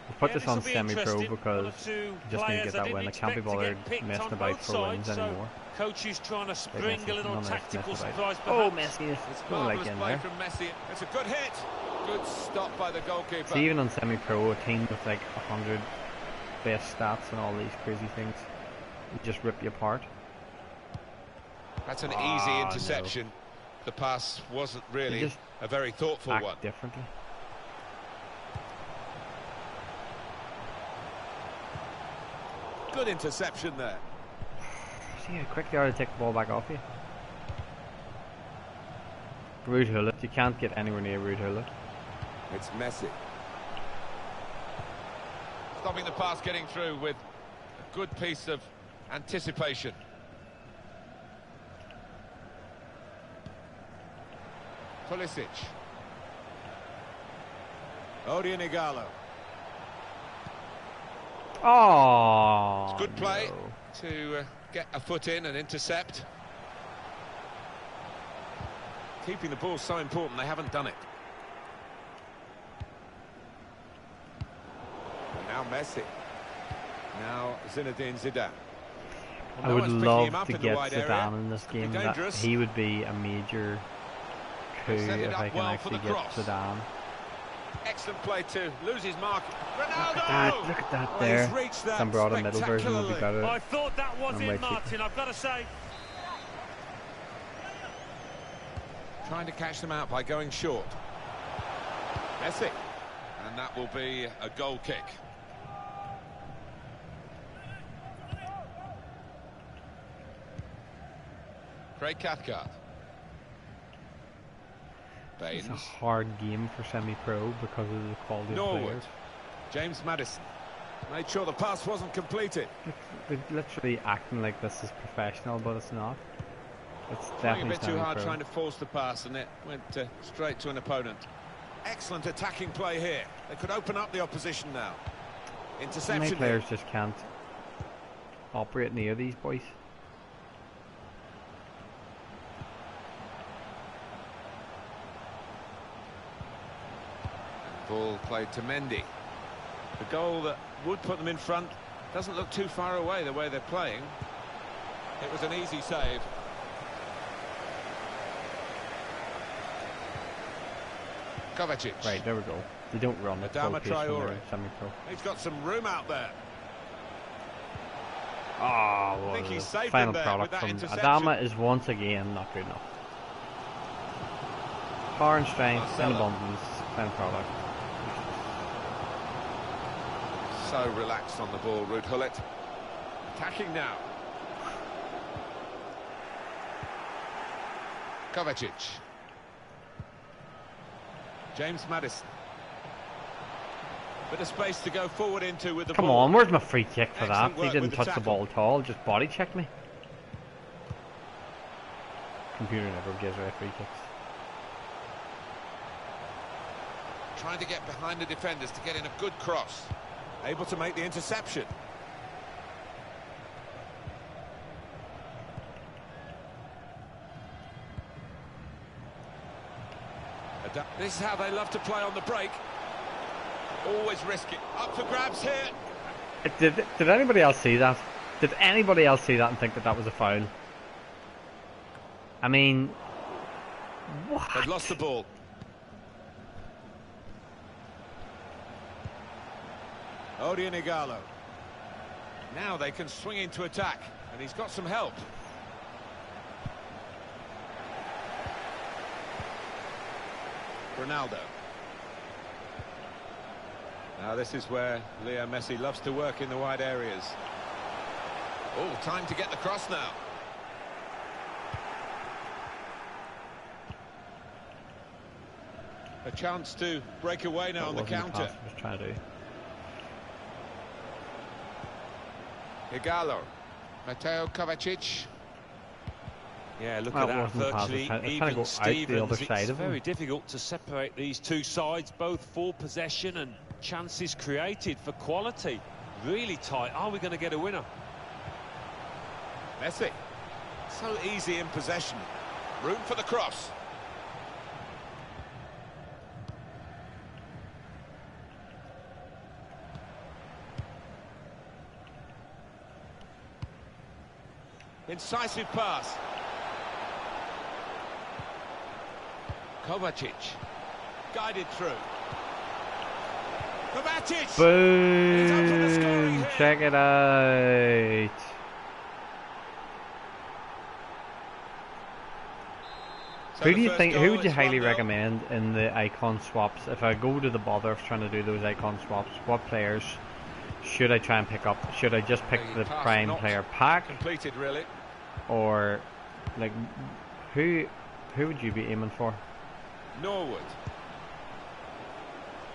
Speaker 1: We'll put
Speaker 3: Yeah,
Speaker 1: this on
Speaker 3: this'll be
Speaker 1: semi-pro
Speaker 3: interesting.
Speaker 1: because
Speaker 3: One or two
Speaker 1: I just need to get
Speaker 3: players
Speaker 1: that
Speaker 3: I
Speaker 1: win. I
Speaker 3: didn't
Speaker 1: can't be
Speaker 3: expect to
Speaker 1: bothered
Speaker 3: get picked
Speaker 1: messing
Speaker 3: on
Speaker 1: about
Speaker 3: both
Speaker 1: for wins
Speaker 3: sides, so
Speaker 1: anymore.
Speaker 3: Coaches trying to
Speaker 1: Messi,
Speaker 3: sprinkle a little
Speaker 1: none of this
Speaker 3: tactical
Speaker 1: mess about.
Speaker 3: surprise.
Speaker 1: Oh,
Speaker 3: Perhaps.
Speaker 1: Messi is
Speaker 4: It's
Speaker 1: going like
Speaker 4: marvellous
Speaker 1: in
Speaker 4: play
Speaker 1: there.
Speaker 4: from Messi. It's a good hit. Good stop by the goalkeeper.
Speaker 1: See, even on semi-pro, a team with like 100 best stats and all these crazy things, they just rip you apart.
Speaker 4: That's an easy interception.
Speaker 1: No.
Speaker 4: The pass wasn't
Speaker 1: They
Speaker 4: really
Speaker 1: just
Speaker 4: a very thoughtful
Speaker 1: act
Speaker 4: one.
Speaker 1: differently.
Speaker 4: Good interception there.
Speaker 1: See how quick they are to take the ball back off you. Rude Hullet. You can't get anywhere near Rude Hullet.
Speaker 4: It's Messi. Stopping the pass getting through with a good piece of anticipation. Pulisic. Odion Igalo.
Speaker 1: Oh,
Speaker 4: It's good play
Speaker 1: no.
Speaker 4: to get a foot in and intercept. Keeping the ball so important, they haven't done it. And now Messi. Now Zinedine Zidane.
Speaker 1: I would love to get Zidane in this game. That he would be a major coup if I can actually get Zidane.
Speaker 4: Excellent play too. Loses mark.
Speaker 1: Ronaldo! Look at that there. Some broader middle version would be better.
Speaker 3: I thought that was
Speaker 1: I'm
Speaker 3: in,
Speaker 1: with you.
Speaker 3: Martin, I've got to say.
Speaker 4: Trying to catch them out by going short. Messi. And that will be a goal kick. Craig Cathcart.
Speaker 1: It's a hard game for semi-pro because of the quality of players.
Speaker 4: James Maddison. Made sure the pass wasn't completed.
Speaker 1: They're literally acting like this is professional, but it's not. It's
Speaker 4: Trying
Speaker 1: definitely
Speaker 4: a bit too hard,
Speaker 1: semi-pro.
Speaker 4: trying to force the pass, and it went straight to an opponent. Excellent attacking play here. They could open up the opposition now. Interception.
Speaker 1: Many players just can't operate near these boys.
Speaker 4: Ball played to Mendy. The goal that would put them in front doesn't look too far away the way they're playing. It was an easy save. Kovacic.
Speaker 1: Right, there we go. They don't run at full
Speaker 4: Adama
Speaker 1: pace when they're
Speaker 4: Traore.
Speaker 1: in semi-pro.
Speaker 4: He's got some room out there.
Speaker 1: Oh,
Speaker 4: I
Speaker 1: well,
Speaker 4: think
Speaker 1: the
Speaker 4: he's saved
Speaker 1: final
Speaker 4: him there
Speaker 1: product
Speaker 4: with that
Speaker 1: from
Speaker 4: interception.
Speaker 1: Adama is once again not good enough. Power and strength in
Speaker 4: Marcelo.
Speaker 1: abundance, final product.
Speaker 4: So relaxed on the ball, Ruud Gullit. Attacking now. Kovacic. James Maddison. Bit of space to go forward into with the
Speaker 1: Come
Speaker 4: ball.
Speaker 1: on, where's my free kick for
Speaker 4: Excellent
Speaker 1: that? He
Speaker 4: work
Speaker 1: didn't
Speaker 4: with the
Speaker 1: touch the
Speaker 4: tackle.
Speaker 1: ball at all, just body checked me. Computer never gives away free kicks.
Speaker 4: Trying to get behind the defenders to get in a good cross. Able to make the interception. This is how they love to play on the break. Always risk it. Up for grabs here.
Speaker 1: Did anybody else see that? Did anybody else see that and think that that was a foul? I mean, what?
Speaker 4: They've lost the ball. Odion Igalo. Now they can swing into attack, and he's got some help. Ronaldo. Now this is where Leo Messi loves to work in the wide areas. Oh, time to get the cross now. A chance to break away now
Speaker 1: That
Speaker 4: on the
Speaker 1: wasn't
Speaker 4: counter.
Speaker 1: pass I was trying to do.
Speaker 4: Igalo. Mateo Kovacic.
Speaker 3: Yeah, look
Speaker 1: That
Speaker 3: at that,
Speaker 1: wasn't the pass. I was
Speaker 3: virtually
Speaker 1: trying to
Speaker 3: even
Speaker 1: go out the
Speaker 3: Stevens.
Speaker 1: other side
Speaker 3: It's
Speaker 1: of him.
Speaker 3: very difficult to separate these two sides, both for possession and chances created for quality. Really tight. Are we going to get a winner?
Speaker 4: Messi. So easy in possession. Room for the cross. Incisive pass. Kovacic. Guided through. Kovacic! He's opened the scoring
Speaker 1: Boom!
Speaker 4: here.
Speaker 1: Check it out.
Speaker 4: So
Speaker 1: Who
Speaker 4: the
Speaker 1: do you
Speaker 4: first
Speaker 1: think?
Speaker 4: goal,
Speaker 1: Who would you
Speaker 4: it's
Speaker 1: highly
Speaker 4: 1-0.
Speaker 1: recommend in the icon swaps? If I go to the bother of trying to do those icon swaps, what players should I try and pick up? Should I just pick the
Speaker 4: pass
Speaker 1: prime
Speaker 4: not
Speaker 1: player pack,
Speaker 4: completed, really.
Speaker 1: or like who would you be aiming for?
Speaker 4: Norwood.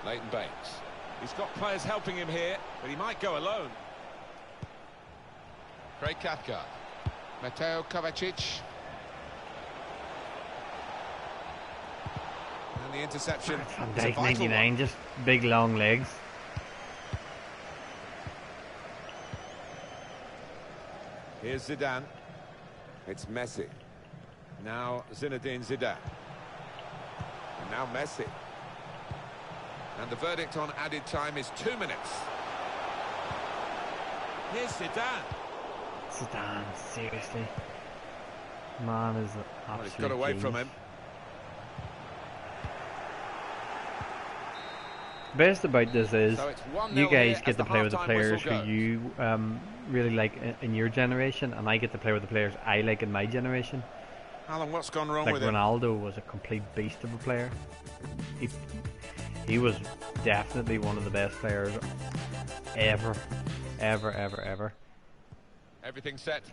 Speaker 4: Leighton Baines. He's got players helping him here, but he might go alone. Craig Cathcart. Mateo Kovacic. And the interception.
Speaker 1: Van
Speaker 4: It's a
Speaker 1: Dijk,
Speaker 4: vital
Speaker 1: 99,
Speaker 4: one.
Speaker 1: just big long legs.
Speaker 4: Here's Zidane. It's Messi. Now Zinedine Zidane. And now Messi. And the verdict on added time is 2 minutes. Here's Zidane.
Speaker 1: Zidane, seriously. Man is an
Speaker 4: Well, he's
Speaker 1: absolute
Speaker 4: got away from
Speaker 1: genius.
Speaker 4: him.
Speaker 1: Best about this is
Speaker 4: So it's 1-0
Speaker 1: you guys
Speaker 4: here
Speaker 1: get
Speaker 4: as
Speaker 1: to
Speaker 4: the
Speaker 1: play with the
Speaker 4: half-time
Speaker 1: players
Speaker 4: whistle
Speaker 1: who
Speaker 4: goes.
Speaker 1: you really like in your generation, and I get to play with the players I like in my generation.
Speaker 4: Alan, what's gone wrong
Speaker 1: Like
Speaker 4: with him?
Speaker 1: Ronaldo was a complete beast of a player. He He was definitely one of the best players ever, ever, ever, ever.
Speaker 4: Everything set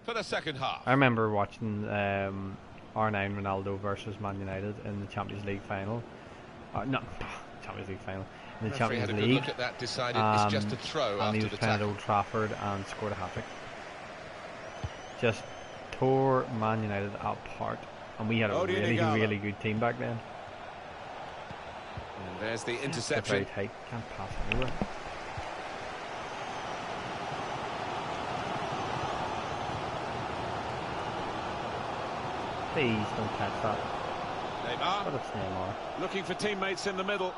Speaker 4: for the second half.
Speaker 1: I remember watching R9 Ronaldo versus Man United in the Champions League final. No, Champions League final. In the
Speaker 4: Referee
Speaker 1: Champions
Speaker 4: had a good
Speaker 1: League.
Speaker 4: look at that, decided it's just a throw
Speaker 1: and he
Speaker 4: after
Speaker 1: was
Speaker 4: the
Speaker 1: playing at
Speaker 4: tackle.
Speaker 1: Old Trafford and scored a hat-trick. Just tore Man United apart. And we had a really good team back then.
Speaker 4: And there's the
Speaker 1: They're
Speaker 4: interception.
Speaker 1: very tight, can't pass anywhere. Please don't catch that. But
Speaker 2: Neymar
Speaker 1: it's Neymar.
Speaker 2: looking for teammates in the middle.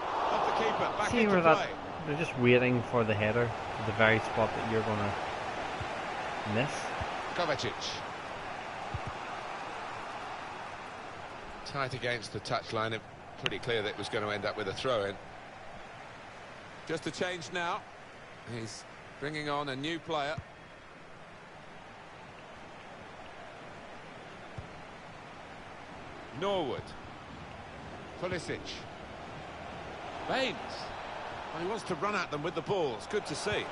Speaker 2: Off the keeper, back
Speaker 1: See
Speaker 2: into
Speaker 1: where
Speaker 2: play.
Speaker 1: that they're just waiting for the header at the very spot that you're gonna miss.
Speaker 4: Kovacic. Tight against the touchline. It pretty clear that it was going to end up with a throw-in. Just a change now. He's bringing on a new player. Norwood. Pulisic. Baines.
Speaker 2: Well, he wants to run at them with the ball. It's good to see.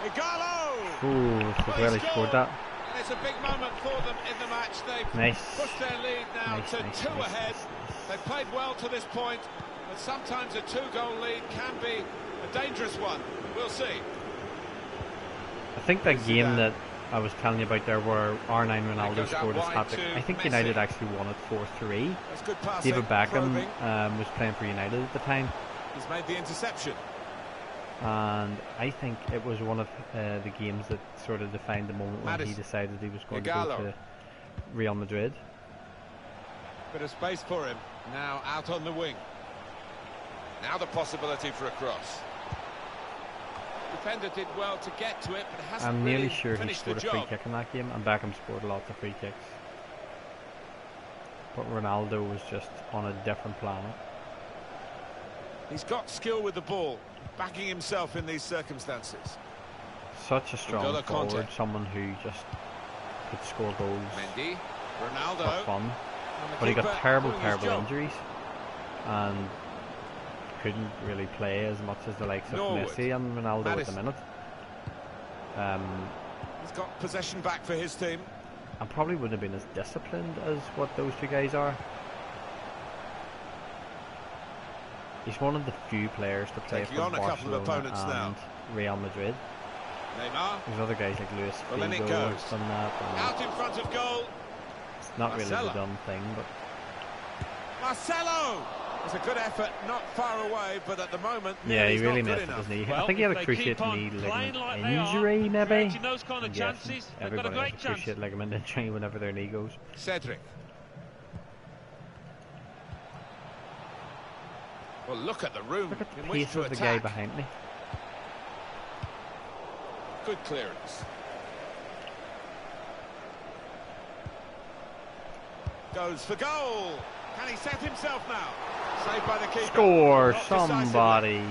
Speaker 2: Igalo!
Speaker 1: Ooh,
Speaker 2: Well, he
Speaker 1: Sequelli scored that.
Speaker 2: And it's a big moment for them in the match. They've
Speaker 1: Nice.
Speaker 2: pushed their lead now
Speaker 1: Nice,
Speaker 2: to
Speaker 1: nice,
Speaker 2: two
Speaker 1: nice,
Speaker 2: ahead.
Speaker 1: nice, nice.
Speaker 2: They've played well to this point, but sometimes a two-goal lead can be a dangerous one. We'll see.
Speaker 1: I think that game that I was telling you about there where R9 Ronaldo
Speaker 4: goes out
Speaker 1: scored his
Speaker 4: wide
Speaker 1: hat-trick,
Speaker 4: to
Speaker 1: I think
Speaker 4: Messi.
Speaker 1: United actually won it 4-3.
Speaker 2: That's good passing.
Speaker 1: David Beckham
Speaker 2: probing.
Speaker 1: was playing for United at the time,
Speaker 2: He's made the interception.
Speaker 1: and I think it was one of the games that sort of defined the moment when he
Speaker 4: Maddison.
Speaker 1: decided he was going to
Speaker 4: Igalo.
Speaker 1: go to Real Madrid.
Speaker 2: Bit of space for him. Now out on the wing.
Speaker 4: Now the possibility for a cross.
Speaker 2: Defender did well to get to it, but hasn't
Speaker 1: I'm
Speaker 2: really
Speaker 1: nearly sure he
Speaker 2: finished the
Speaker 1: scored a free
Speaker 2: job.
Speaker 1: kick in that game, and Beckham scored lots of free kicks. But Ronaldo was just on a different planet.
Speaker 2: He's got skill with the ball, backing himself in these circumstances.
Speaker 1: Such a strong
Speaker 2: N'Golo Kanté.
Speaker 1: forward, someone who just could score goals
Speaker 4: Mendy.
Speaker 1: for
Speaker 2: Ronaldo.
Speaker 1: fun.
Speaker 2: And the
Speaker 1: But he got
Speaker 2: keeper
Speaker 1: terrible,
Speaker 2: doing his
Speaker 1: terrible
Speaker 2: job.
Speaker 1: injuries, and couldn't really play as much as the likes of
Speaker 2: Norwood.
Speaker 1: Messi and Ronaldo at the
Speaker 2: Maddison.
Speaker 1: minute.
Speaker 2: He's got possession back for his team.
Speaker 1: And probably wouldn't have been as disciplined as what those two guys are. He's one of the few players to play
Speaker 2: Taking
Speaker 1: for
Speaker 2: on a couple of
Speaker 1: Barcelona
Speaker 2: opponents
Speaker 1: and
Speaker 2: now.
Speaker 1: Real Madrid.
Speaker 2: Neymar.
Speaker 1: There's other guys like Luis
Speaker 2: Well, in it
Speaker 1: Figo
Speaker 2: goes.
Speaker 1: has done that. And
Speaker 2: Out in front of goal.
Speaker 1: it's not really
Speaker 2: Marcelo.
Speaker 1: the done thing, but
Speaker 2: Marcelo! It's a good effort, not far away, but at the moment,
Speaker 1: yeah, he
Speaker 2: he's
Speaker 1: really
Speaker 2: not good
Speaker 1: messed up his
Speaker 2: enough.
Speaker 1: knee. I
Speaker 3: Well,
Speaker 1: think he had
Speaker 3: if
Speaker 1: a
Speaker 3: they
Speaker 1: cruciate
Speaker 3: keep on
Speaker 1: knee
Speaker 3: playing
Speaker 1: ligament
Speaker 3: like they are,
Speaker 1: injury, maybe.
Speaker 3: creating those kind of
Speaker 1: I'm guessing.
Speaker 3: chances, they've got a
Speaker 1: Everybody
Speaker 3: great
Speaker 1: has a
Speaker 3: chance.
Speaker 1: cruciate ligament injury whenever their knee goes.
Speaker 4: Cedric. Well, look at the room
Speaker 1: Look at the
Speaker 4: in which
Speaker 1: pace
Speaker 4: to
Speaker 1: of the guy
Speaker 4: attack.
Speaker 1: behind me.
Speaker 4: Good clearance.
Speaker 2: Goes for goal. Can he set himself now? Saved by the keeper.
Speaker 1: Score!
Speaker 2: Not decisively.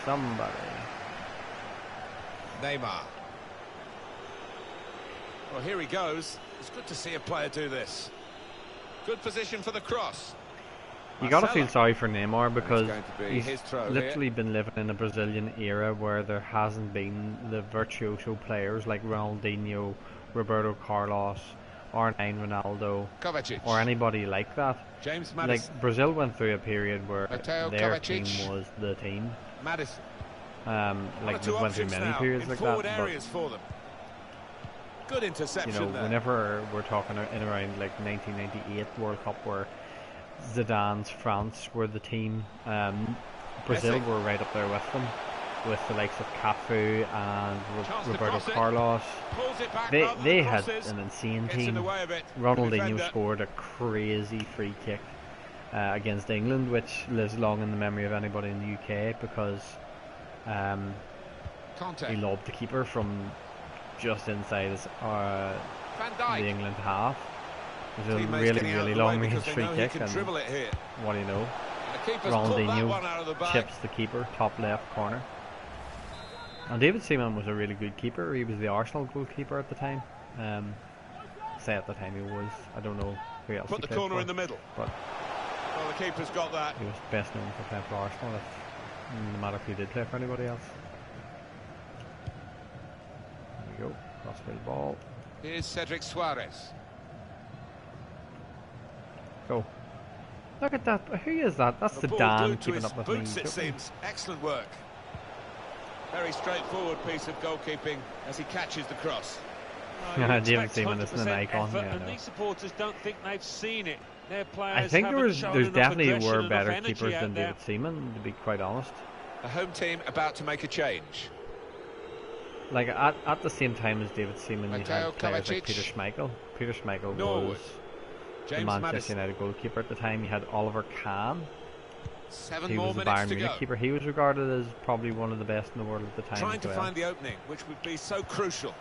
Speaker 1: Somebody.
Speaker 4: Neymar.
Speaker 2: Well, here he goes. It's good to see a player do this. Good position for the cross.
Speaker 1: You gotta
Speaker 2: Marcelo.
Speaker 1: feel sorry for Neymar because
Speaker 4: going to be
Speaker 1: he's
Speaker 4: his throw
Speaker 1: literally been living in a Brazilian era where there hasn't been the virtuoso players like Ronaldinho, Roberto Carlos, R9 Ronaldo,
Speaker 4: Kovacic.
Speaker 1: or anybody like that.
Speaker 2: James Maddison.
Speaker 1: Like Brazil went through a period where
Speaker 4: Mateo
Speaker 1: their
Speaker 4: Kovacic.
Speaker 1: team was the team.
Speaker 2: Maddison.
Speaker 1: Like
Speaker 2: One or two
Speaker 1: they went through
Speaker 2: options
Speaker 1: many
Speaker 2: now
Speaker 1: periods
Speaker 2: in
Speaker 1: like
Speaker 2: forward
Speaker 1: that.
Speaker 2: areas for them. Good
Speaker 1: But
Speaker 2: interception
Speaker 1: you know,
Speaker 2: there.
Speaker 1: whenever we're talking in around like 1998 World Cup where Zidane's France were the team, Brazil
Speaker 2: Messi.
Speaker 1: were right up there with them, with the likes of Cafu and
Speaker 2: Chance to
Speaker 1: Roberto
Speaker 2: cross it.
Speaker 1: Carlos.
Speaker 2: Pulls it back
Speaker 1: They
Speaker 2: rather than
Speaker 1: they had
Speaker 2: crosses.
Speaker 1: an insane
Speaker 2: Gets in
Speaker 1: team.
Speaker 2: the way of it.
Speaker 1: Ronaldinho
Speaker 2: Defender.
Speaker 1: scored a crazy free kick against England, which lives long in the memory of anybody in the UK because
Speaker 4: Conte.
Speaker 1: he lobbed the keeper from just inside his,
Speaker 4: Van
Speaker 1: the
Speaker 4: Dijk.
Speaker 1: England half. It was a
Speaker 2: Teammates
Speaker 1: really,
Speaker 2: getting out
Speaker 1: really
Speaker 2: of the way
Speaker 1: long range
Speaker 2: because they
Speaker 1: free
Speaker 2: know he
Speaker 1: kick,
Speaker 2: can
Speaker 1: and
Speaker 2: dribble it here.
Speaker 1: what do you know?
Speaker 4: The keeper's pulled that
Speaker 1: Ronaldinho
Speaker 4: one out of the bag.
Speaker 1: chips the keeper, top left corner. And David Seaman was a really good keeper. He was the Arsenal goalkeeper at the time. Say at the time he was. I don't know who else
Speaker 2: Put
Speaker 1: he
Speaker 2: the
Speaker 1: played
Speaker 2: corner
Speaker 1: for,
Speaker 2: in the middle.
Speaker 1: but
Speaker 2: Well, the keeper's got that.
Speaker 1: he was best known for playing for Arsenal, no matter if he did play for anybody else. There we go, crossfield ball.
Speaker 4: Here's Cedric Suarez.
Speaker 1: Go. Look at that. Who is that? That's the
Speaker 2: ball
Speaker 1: Dan
Speaker 2: glued to
Speaker 1: keeping
Speaker 2: his
Speaker 1: up with
Speaker 2: boots,
Speaker 1: me.
Speaker 2: it seems. Excellent work. Very straightforward piece of goalkeeping as he catches the cross.
Speaker 1: David Seaman isn't an icon.
Speaker 3: Effort,
Speaker 1: Yeah,
Speaker 3: and
Speaker 1: no.
Speaker 3: these supporters don't think they've seen it. Their players
Speaker 1: I think
Speaker 3: haven't shown
Speaker 1: there's
Speaker 3: enough
Speaker 1: definitely
Speaker 3: aggression,
Speaker 1: were better
Speaker 3: enough energy
Speaker 1: keepers
Speaker 3: out
Speaker 1: than
Speaker 3: there.
Speaker 1: David Seaman, to be quite honest.
Speaker 4: The home team about to make a change.
Speaker 1: Like at the same time as David Seaman, you
Speaker 4: Mateo
Speaker 1: had players like
Speaker 4: Kovacic.
Speaker 1: Peter Schmeichel. Peter Schmeichel
Speaker 2: Norwood.
Speaker 1: was the
Speaker 4: James
Speaker 1: Manchester
Speaker 4: Maddison.
Speaker 1: United goalkeeper at the time. You had Oliver Kahn.
Speaker 4: 7
Speaker 1: He
Speaker 4: more
Speaker 1: was the
Speaker 4: minutes
Speaker 1: Bayern
Speaker 4: to
Speaker 1: Munich
Speaker 4: go.
Speaker 1: keeper. He was regarded as probably one of the best in the world at the time.
Speaker 2: Trying
Speaker 1: as
Speaker 2: to
Speaker 1: well.
Speaker 2: find the opening, which would be so crucial.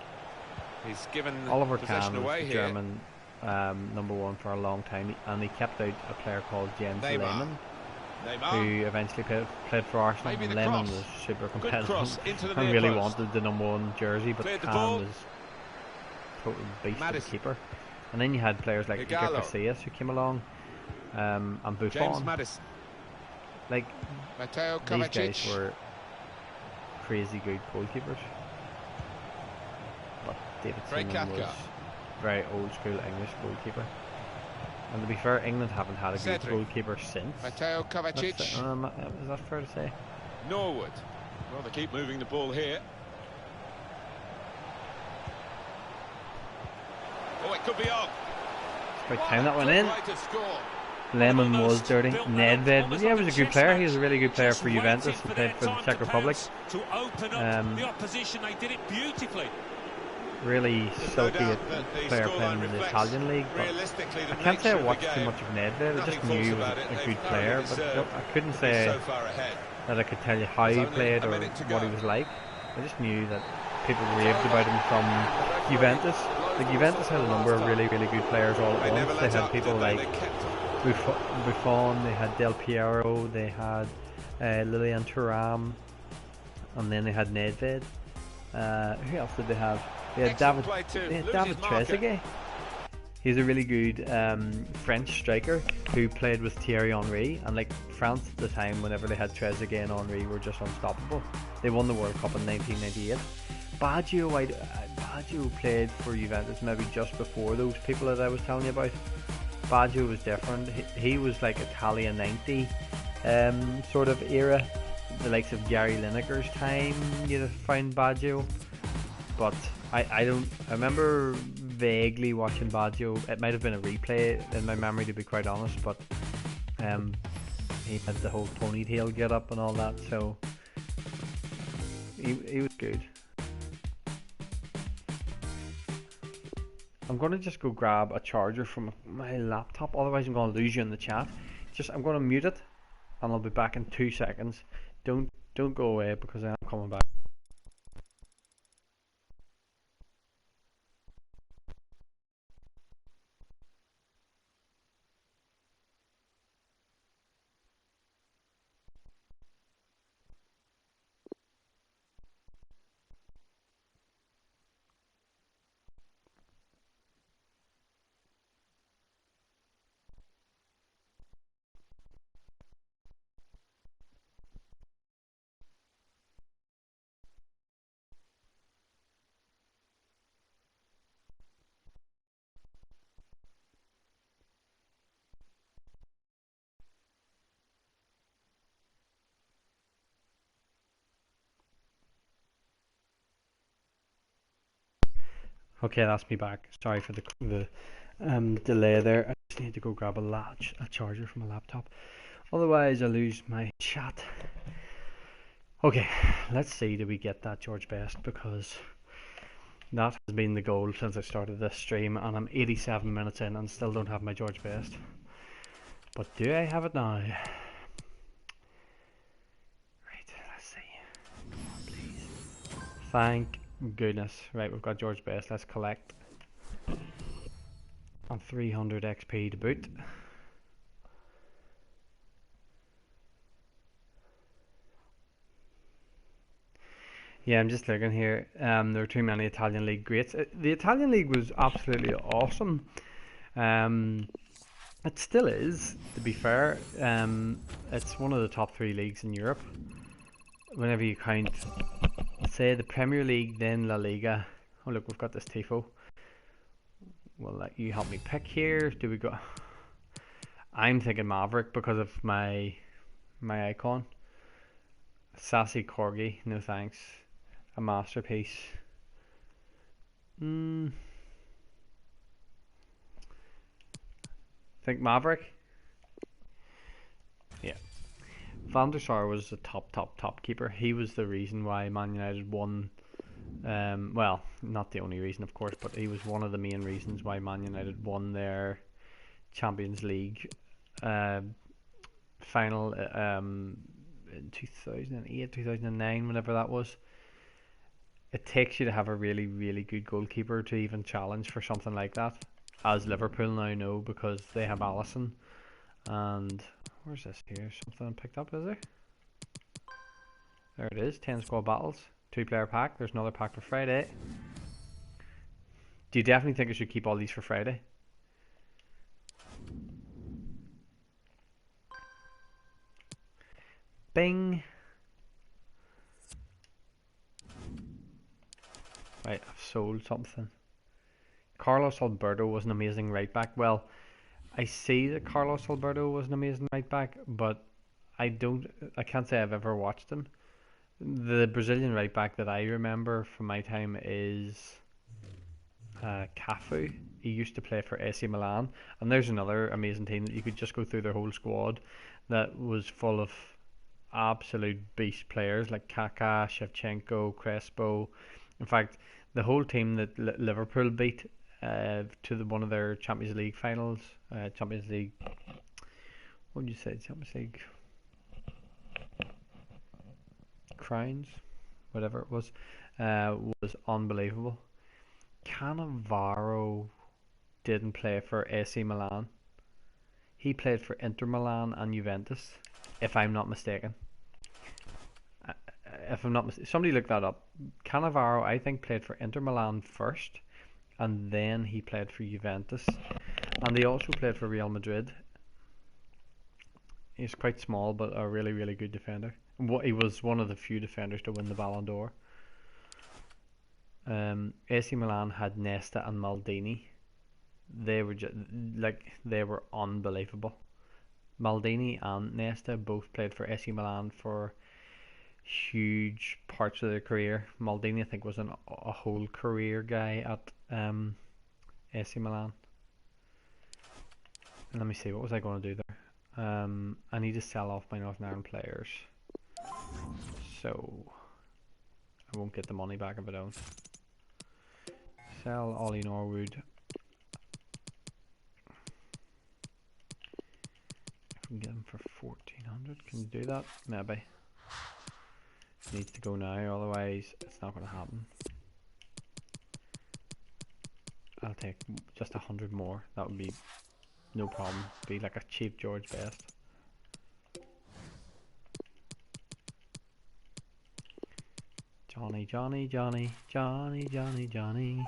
Speaker 4: He's given
Speaker 1: Oliver
Speaker 4: possession
Speaker 1: Kahn was
Speaker 4: away
Speaker 1: the
Speaker 4: here.
Speaker 1: German #1 for a long time, and he kept out a player called Jens
Speaker 4: Neymar.
Speaker 1: Lehmann,
Speaker 2: Neymar.
Speaker 1: who eventually played for Arsenal.
Speaker 4: Maybe the
Speaker 1: Lehmann
Speaker 4: cross.
Speaker 1: was super
Speaker 2: Good
Speaker 1: competitive
Speaker 2: cross into the
Speaker 1: and
Speaker 2: near
Speaker 1: really
Speaker 2: post.
Speaker 1: wanted the #1 jersey, but
Speaker 2: Cleared the
Speaker 1: Kahn
Speaker 2: ball.
Speaker 1: was total beast of a
Speaker 4: Maddison.
Speaker 1: keeper. And then you had players like Iker
Speaker 4: Igalo.
Speaker 1: Casillas who came along, and
Speaker 4: James
Speaker 1: Buffon.
Speaker 4: Maddison.
Speaker 1: Like
Speaker 4: Mateo
Speaker 1: these
Speaker 4: Kovacic.
Speaker 1: guys were crazy good goalkeepers. But David
Speaker 4: Ray
Speaker 1: Seaman was
Speaker 4: Kafka.
Speaker 1: very old school English goalkeeper. And to be fair, England haven't had a good
Speaker 4: Cedric.
Speaker 1: goalkeeper since.
Speaker 4: Mateo Kovacic.
Speaker 1: Is that fair to say?
Speaker 2: Norwood. Well, they keep moving the ball here. Oh, it could be on.
Speaker 1: It's about time that went in.
Speaker 2: Way to score.
Speaker 1: Lemon was
Speaker 3: Almost
Speaker 1: dirty.
Speaker 3: built that up,
Speaker 1: Nedved,
Speaker 3: almost
Speaker 1: yeah, he
Speaker 3: like
Speaker 1: was a
Speaker 3: a
Speaker 1: good player.
Speaker 3: chess
Speaker 1: He was a really good player
Speaker 3: Just
Speaker 1: for Juventus.
Speaker 3: waiting
Speaker 1: He
Speaker 3: for
Speaker 1: played
Speaker 3: their
Speaker 1: for the
Speaker 3: time
Speaker 1: Czech
Speaker 3: to
Speaker 1: Republic.
Speaker 3: pounce, to open up
Speaker 1: Um,
Speaker 3: the opposition. They did it beautifully.
Speaker 1: Really
Speaker 2: There's no
Speaker 1: silky
Speaker 2: doubt that the
Speaker 1: player
Speaker 2: scoreline
Speaker 1: playing in the
Speaker 2: reflects
Speaker 1: Italian league. But
Speaker 2: realistically the
Speaker 1: I can't say I
Speaker 2: nature of the
Speaker 1: watched too
Speaker 2: game.
Speaker 1: much of Nedved. I
Speaker 2: Nothing
Speaker 1: just
Speaker 2: false
Speaker 1: knew he was
Speaker 2: about it.
Speaker 1: a
Speaker 2: They've
Speaker 1: good
Speaker 2: thoroughly
Speaker 1: player, but
Speaker 2: deserved
Speaker 1: I couldn't
Speaker 2: to be
Speaker 1: say
Speaker 2: so far ahead.
Speaker 1: that I could tell you how he
Speaker 2: There's only
Speaker 1: played
Speaker 2: a
Speaker 1: or
Speaker 2: minute to
Speaker 1: what
Speaker 2: go.
Speaker 1: he was like. I just knew that people raved about him from Juventus. Like Juventus had a number of really, really good players all
Speaker 2: They
Speaker 1: at
Speaker 2: never
Speaker 1: once. They
Speaker 2: let
Speaker 1: had
Speaker 2: up,
Speaker 1: people
Speaker 2: did they?
Speaker 1: like
Speaker 2: They kept on.
Speaker 1: Buffon, they had Del Piero, they had Lilian Thuram, and then they had Nedved. Who else did they have? They had
Speaker 2: Excellent play too.
Speaker 1: They had
Speaker 2: Loses
Speaker 1: David
Speaker 2: marker.
Speaker 1: Trezeguet. He's a really good French striker who played with Thierry Henry, and like France at the time, whenever they had Trezeguet and Henry, were just unstoppable. They won the World Cup in 1998. Baggio played for Juventus maybe just before those people that I was telling you about. Baggio was different. He was like Italia 90 sort of era, the likes of Gary Lineker's time. You'd find Baggio, but I remember vaguely watching Baggio. It might have been a replay in my memory, to be quite honest, but he had the whole ponytail get up and all that, so he was good. I'm going to just go grab a charger from my laptop, otherwise I'm going to lose you in the chat. I'm going to mute it and I'll be back in 2 seconds. Don't go away because I am coming back. Okay, that's me back. Sorry for the delay there. I just need to go grab a charger from a laptop. Otherwise, I lose my chat. Okay, let's see, do we get that George Best? Because that has been the goal since I started this stream, and I'm 87 minutes in and still don't have my George Best. But do I have it now? Right, let's see. Please. Thank goodness. Right, we've got George Best. Let's collect. And 300 XP to boot. Yeah, I'm just looking here. There are too many Italian League greats. The Italian League was absolutely awesome. It still is, to be fair. It's one of the top three leagues in Europe. Whenever you count, say, the Premier League, then La Liga. Oh look, we've got this tifo. Will let you help me pick here? Do we go? I'm thinking Maverick because of my icon. Sassy Corgi, no thanks. A masterpiece. Think Maverick? Yeah. Van der Sar was the top keeper. He was the reason why Man United won. Well, not the only reason, of course, but he was one of the main reasons why Man United won their Champions League final in 2008, 2009, whenever that was. It takes you to have a really, really good goalkeeper to even challenge for something like that, as Liverpool now know, because they have Alisson. And where's this here? Something picked up, is there? There it is, 10 squad battles, 2-player pack. There's another pack for Friday. Do you definitely think I should keep all these for Friday? Bing. Right, I've sold something. Carlos Alberto was an amazing right back. Well, I see that Carlos Alberto was an amazing right back, but I can't say I've ever watched him. The Brazilian right back that I remember from my time is Cafu. He used to play for AC Milan, and there's another amazing team that you could just go through their whole squad that was full of absolute beast players like Kaká, Shevchenko, Crespo. In fact, the whole team that Liverpool beat to one of their Champions League finals, Champions League. What would you say? Champions League crowns, whatever it was unbelievable. Cannavaro didn't play for AC Milan. He played for Inter Milan and Juventus, if I'm not mistaken. Somebody look that up. Cannavaro, I think, played for Inter Milan first, and then he played for Juventus, and they also played for Real Madrid. He's quite small, but a really, really good defender. He was one of the few defenders to win the Ballon d'Or. AC Milan had Nesta and Maldini. They were unbelievable. Maldini and Nesta both played for AC Milan for huge parts of their career. Maldini, I think, was a whole career guy at AC Milan. And let me see, what was I going to do there? I need to sell off my Northern Ireland players, so I won't get the money back if I don't. Sell Ollie Norwood. If we can get him for 1400, can you do that? Maybe. Needs to go now, otherwise it's not going to happen. I'll take just 100 more. That would be no problem. Be like a cheap George Best. Johnny, Johnny, Johnny, Johnny, Johnny, Johnny.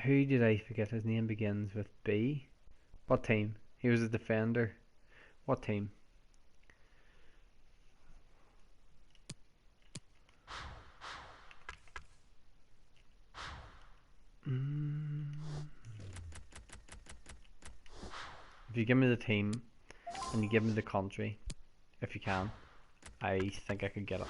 Speaker 1: Who did I forget? His name begins with B. What team? He was a defender. What team? If you give me the team and you give me the country, if you can, I think I could get it.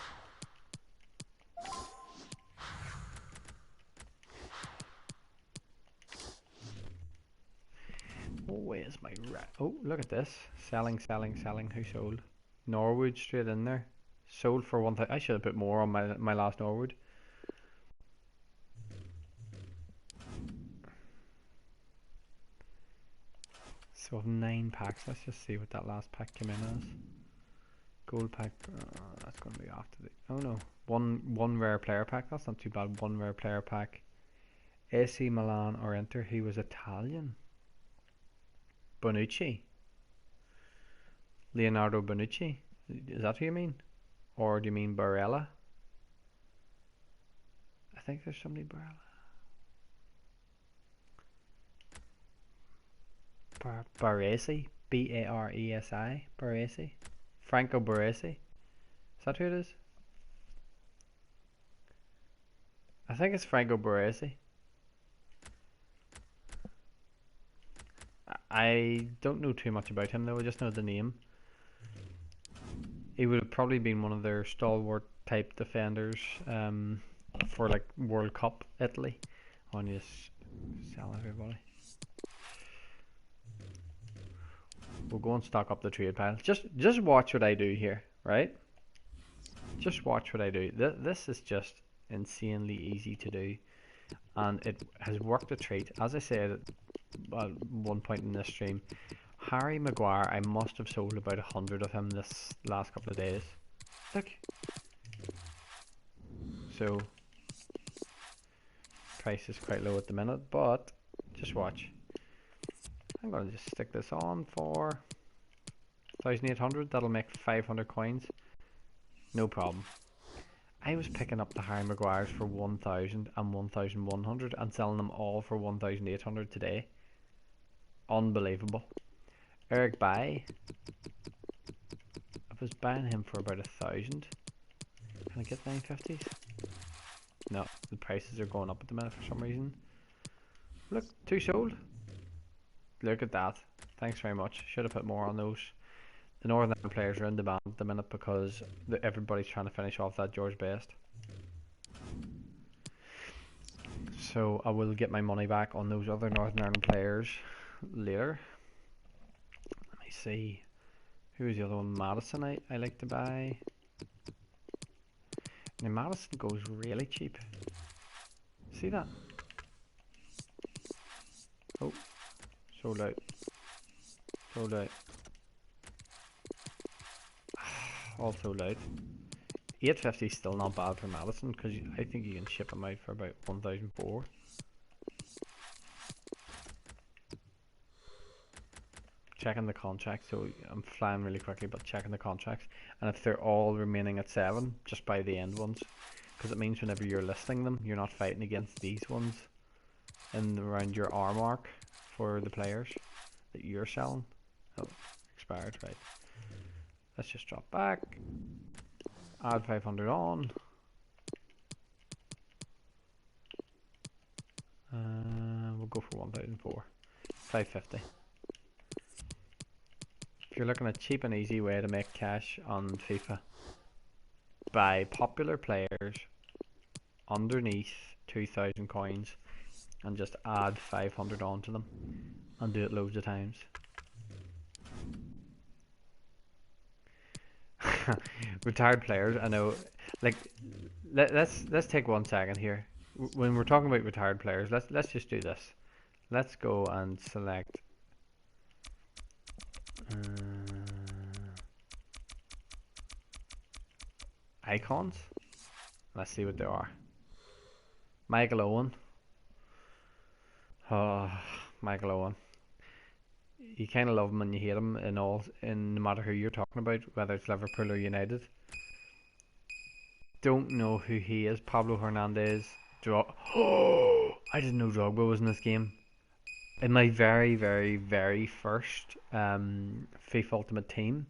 Speaker 1: Oh, where's my rat? Oh, look at this. Selling, selling, selling. Who sold? Norwood straight in there. Sold for 1,000. I should have put more on my last Norwood. So I have 9 packs. Let's just see what that last pack came in as. Gold pack. That's going to be after the. Oh no, one rare player pack. That's not too bad. One rare player pack. AC Milan or Inter. He was Italian. Bonucci. Leonardo Bonucci. Is that who you mean? Or do you mean Barella? I think there's somebody Barella. Baresi, Baresi, Baresi, Franco Baresi. Is that who it is? I think it's Franco Baresi. I don't know too much about him though. I just know the name. He would have probably been one of their stalwart type defenders for like World Cup Italy. Oh, and you just sell everybody. We'll go and stock up the trade pile. Just watch what I do here, right? Just watch what I do. This is just insanely easy to do, and it has worked a treat. As I said at one point in this stream, Harry Maguire, I must have sold about 100 of him this last couple of days. Look. So, price is quite low at the minute, but just watch. I'm going to just stick this on for 1,800. That'll make 500 coins. No problem. I was picking up the Harry Maguires for 1,000 and 1,100 and selling them all for 1,800 today. Unbelievable. Eric Bailly. I was buying him for about 1,000. Can I get 950s? No, the prices are going up at the minute for some reason. Look, 2 sold. Look at that. Thanks very much. Should have put more on those. The Northern Ireland players are in demand at the minute because everybody's trying to finish off that George Best. So I will get my money back on those other Northern Ireland players later. Let me see. Who's the other one? Madison I like to buy. Now Madison goes really cheap. See that? Oh. Sold out. Sold out. All sold out. 850 is still not bad for Madison because I think you can ship them out for about 1,004. Checking the contracts, so I'm flying really quickly, but checking the contracts, and if they're all remaining at 7, just buy the end ones, because it means whenever you're listing them, you're not fighting against these ones in around your R mark for the players that you're selling. Oh, expired, right. Let's just drop back, add 500 on, we'll go for 1,004, 550. If you're looking at a cheap and easy way to make cash on FIFA, buy popular players underneath 2,000 coins and just add 500 onto them and do it loads of times. Retired players, I know. Like, let's take 1 second here. When we're talking about retired players, let's just do this. Let's go and select icons. Let's see what they are. Michael Owen. Oh, Michael Owen. You kind of love him and you hate him in no matter who you're talking about, whether it's Liverpool or United. Don't know who he is. Pablo Hernandez. Oh, I didn't know Drogba was in this game. In my very, very, very first FIFA Ultimate Team,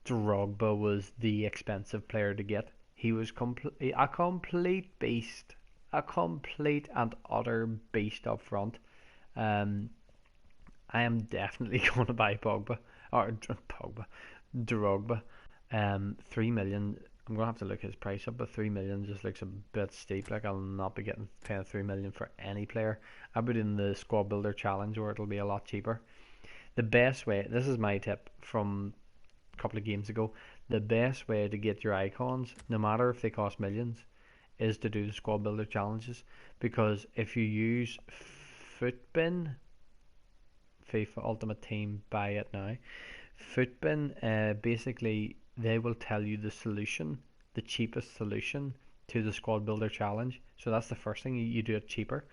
Speaker 1: Drogba was the expensive player to get. He was a complete beast. A complete and utter beast up front. I am definitely going to buy Drogba. 3 million. I'm going to have to look his price up, but 3 million just looks a bit steep. Like, I'll not be paying 3 million for any player. I'll be in the Squad Builder Challenge where it'll be a lot cheaper. The best way, this is my tip from a couple of games ago, the best way to get your icons, no matter if they cost millions, is to do the Squad Builder Challenges. Because if you use Footbin, FIFA Ultimate Team, buy it now. Footbin, basically, they will tell you the solution, the cheapest solution to the Squad Builder Challenge. So that's the first thing, you do it cheaper.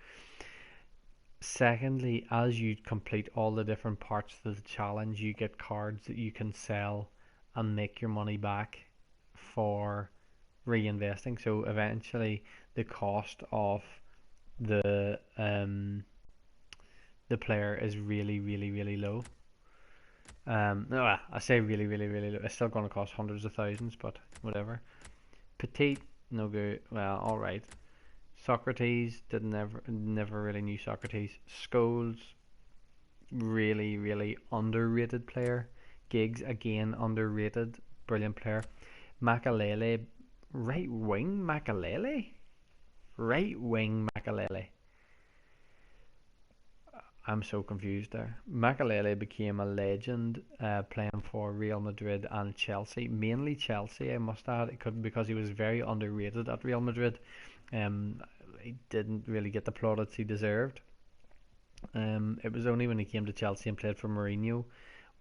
Speaker 1: Secondly, as you complete all the different parts of the challenge, you get cards that you can sell and make your money back for reinvesting. So eventually the cost of the the player is really, really, really low. No, I say really, really, really low. It's still going to cost hundreds of thousands, but whatever. Petite, no good. Well, all right. Socrates didn't never really knew Socrates. Scholes, really, really underrated player. Giggs, again, underrated, brilliant player. Makalele, right wing Makalele? Right wing Makalele. I'm so confused there. Makalele became a legend playing for Real Madrid and Chelsea. Mainly Chelsea, I must add, because he was very underrated at Real Madrid. Um, he didn't really get the plaudits he deserved. It was only when he came to Chelsea and played for Mourinho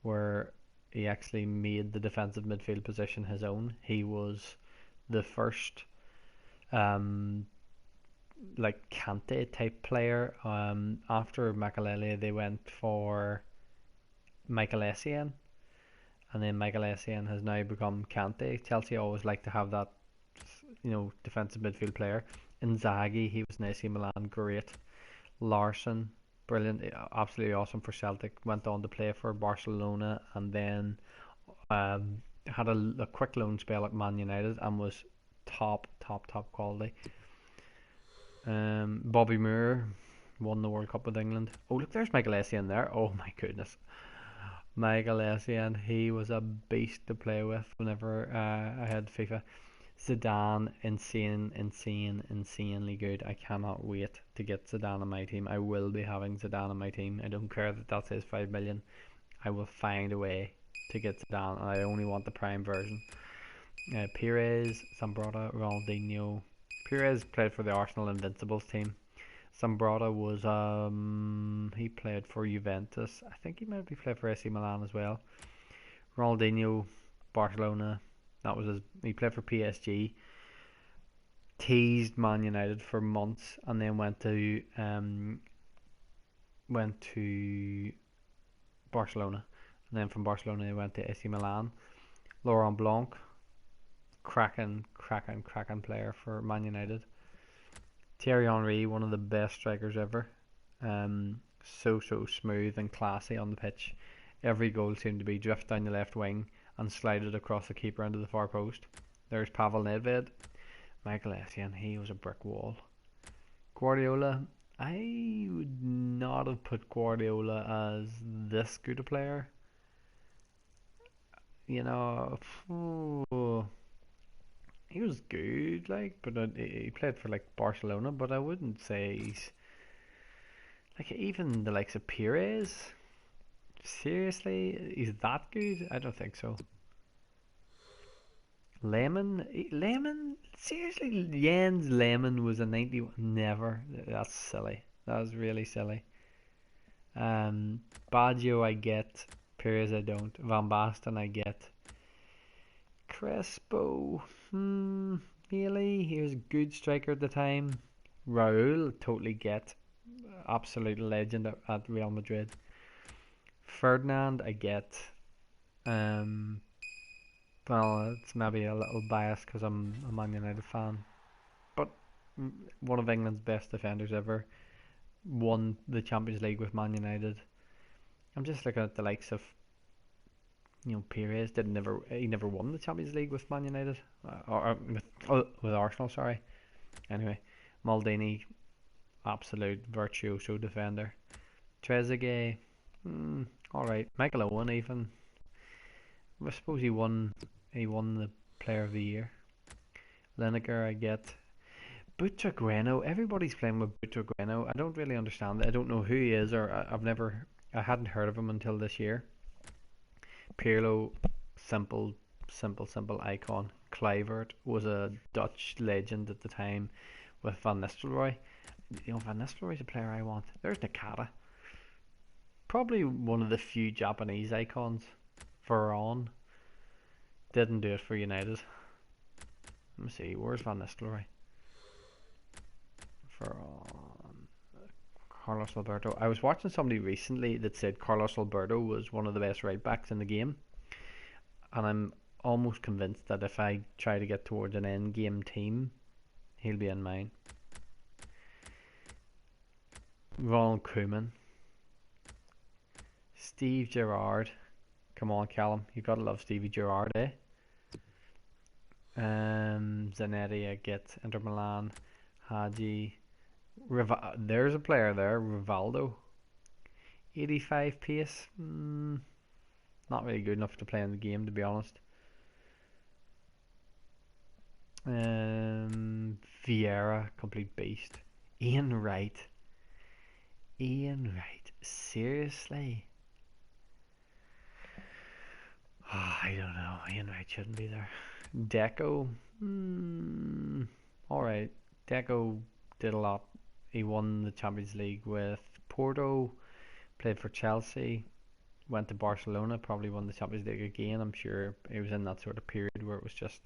Speaker 1: where he actually made the defensive midfield position his own. He was the first like Kante type player. After Makalele, they went for Michael Essien, and then Michael Essien has now become Kante. Chelsea always like to have that, defensive midfield player. Inzaghi, he was in AC Milan, great. Larson, brilliant, absolutely awesome for Celtic. Went on to play for Barcelona, and then had a quick loan spell at Man United, and was top quality. Bobby Moore won the World Cup with England. Oh, look, there's Michael Essien there. Oh my goodness. Michael Essien, he was a beast to play with whenever I had FIFA. Zidane, insanely good. I cannot wait to get Zidane on my team. I will be having Zidane on my team. I don't care that that says 5 million. I will find a way to get Zidane, and I only want the prime version. Pires, Zambrota, Ronaldinho. Pires played for the Arsenal Invincibles team. Zambrota was he played for Juventus. I think he maybe played for AC Milan as well. Ronaldinho, Barcelona. He played for PSG. Teased Man United for months, and then went to Barcelona, and then from Barcelona he went to AC Milan. Laurent Blanc, cracking player for Man United. Thierry Henry, one of the best strikers ever. So smooth and classy on the pitch. Every goal seemed to be drift down the left wing and slided across the keeper into the far post. There's Pavel Nedved. Michael Essien, he was a brick wall. Guardiola, I would not have put Guardiola as this good a player. He was good, but he played for Barcelona. But I wouldn't say he's even the likes of Pires. Seriously, he's that good? I don't think so. Lemon, seriously, Jens Lemon was a 91. Never. That's silly. That was really silly. Baggio I get. Pires I don't. Van Basten I get. Crespo, really? He was a good striker at the time. Raul, totally get. Absolute legend at Real Madrid. Ferdinand, I get. Well, it's maybe a little biased because I'm a Man United fan. But one of England's best defenders ever. Won the Champions League with Man United. I'm just looking at the likes of Pires he never won the Champions League with Man United or with Arsenal. Sorry. Anyway, Maldini, absolute virtuoso defender. Trezeguet, all right. Michael Owen even. I suppose he won the Player of the Year. Lineker, I get. Butragueno, everybody's playing with Butragueno. I don't really understand it. I don't know who he is, or I hadn't heard of him until this year. Pirlo, simple icon. Kluivert was a Dutch legend at the time with Van Nistelrooy. Van Nistelrooy's a player I want. There's Nakata. Probably one of the few Japanese icons. Varane. Didn't do it for United. Let me see, where's Van Nistelrooy? Varane. Carlos Alberto. I was watching somebody recently that said Carlos Alberto was one of the best right backs in the game, and I'm almost convinced that if I try to get towards an end game team, he'll be in mine. Ronald Koeman. Steve Gerrard. Come on, Callum. You gotta love Stevie Gerrard, eh? Zanetti, I get Inter Milan. Hadji. There's a player there, Rivaldo. 85 pace. Not really good enough to play in the game, to be honest. Vieira, complete beast. Ian Wright. Ian Wright. Seriously? Oh, I don't know. Ian Wright shouldn't be there. Deco. Alright. Deco did a lot. He won the Champions League with Porto. Played for Chelsea. Went to Barcelona. Probably won the Champions League again. I'm sure it was in that sort of period where it was just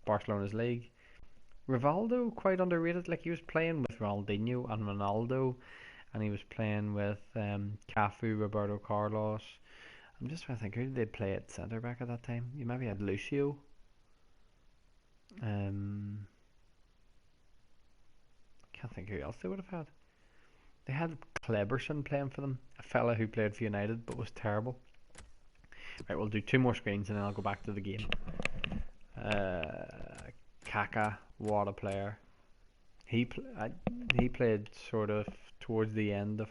Speaker 1: Barcelona's league. Rivaldo, quite underrated. Like, he was playing with Ronaldinho and Ronaldo, and he was playing with Cafu, Roberto Carlos. I'm just trying to think, who did they play at centre back at that time? You maybe had Lucio. Can't think who else they would have had. They had Kleberson playing for them, a fella who played for United but was terrible. Right, we'll do 2 more screens and then I'll go back to the game. Kaka, what a player. He played sort of towards the end of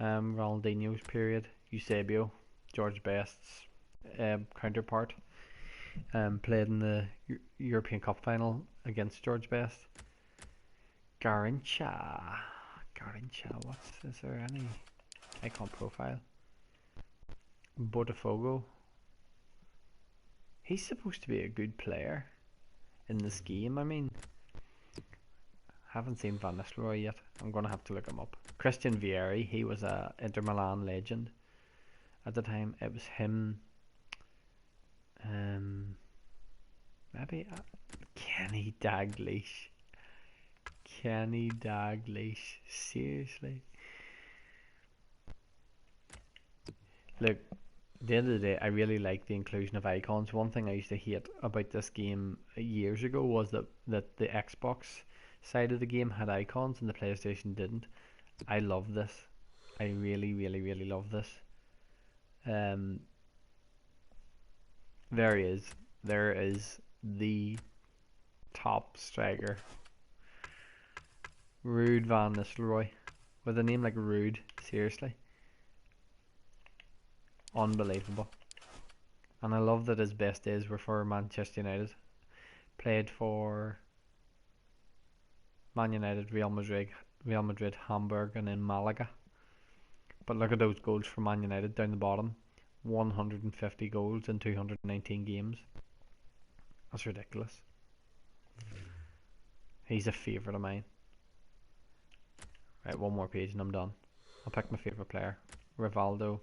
Speaker 1: Ronaldinho's period. Eusebio, George Best's counterpart, played in the European Cup final against George Best. Garrincha, is there any icon profile? Botafogo. He's supposed to be a good player in this game. I mean, haven't seen Van Nistelrooy yet. I'm gonna have to look him up. Christian Vieri, he was a Inter Milan legend at the time. It was him. Maybe Kenny Dalglish. Seriously. Look, at the end of the day, I really like the inclusion of icons. One thing I used to hate about this game years ago was that the Xbox side of the game had icons and the PlayStation didn't. I love this. I really, really, really love this. There he is. There is the top striker. Ruud van Nistelrooy. With a name like Ruud, seriously. Unbelievable. And I love that his best days were for Manchester United. Played for Man United, Real Madrid, Hamburg, and then Malaga. But look at those goals for Man United down the bottom. 150 goals in 219 games. That's ridiculous. He's a favourite of mine. Right, 1 more page and I'm done. I'll pick my favourite player. Rivaldo.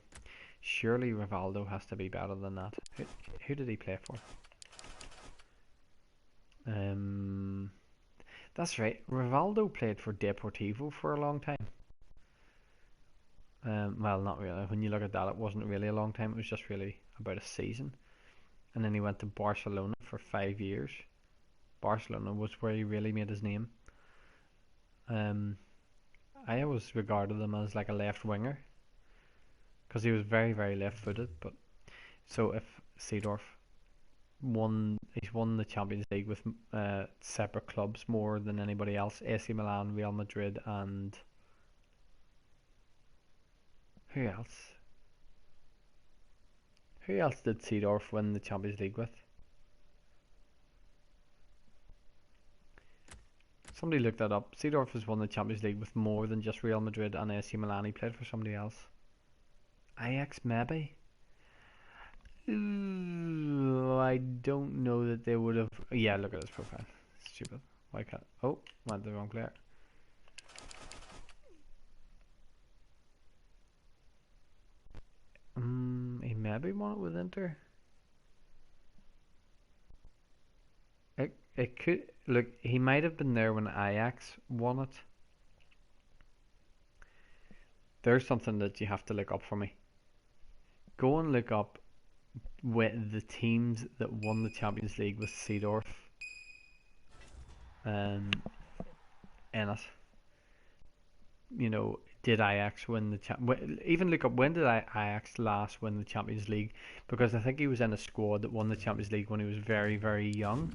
Speaker 1: Surely Rivaldo has to be better than that. Who did he play for? That's right. Rivaldo played for Deportivo for a long time. Well, not really. When you look at that, it wasn't really a long time. It was just really about a season. And then he went to Barcelona for 5 years. Barcelona was where he really made his name. I always regarded him as like a left winger because he was very, very left-footed. But so if Seedorf he's won the Champions League with separate clubs more than anybody else. AC Milan, Real Madrid, and who else? Who else did Seedorf win the Champions League with? Somebody looked that up. Seedorf has won the Champions League with more than just Real Madrid and AC Milan. He played for somebody else. Ajax, maybe? Ooh, I don't know that they would have. Yeah, look at his profile. Stupid. Why can't. Oh, went the wrong player. He maybe won it with Inter. It could look. He might have been there when Ajax won it. There's something that you have to look up for me. Go and look up with the teams that won the Champions League with Seedorf in it. You know, did Ajax win the even look up when did Ajax last win the Champions League, because I think he was in a squad that won the Champions League when he was very, very young,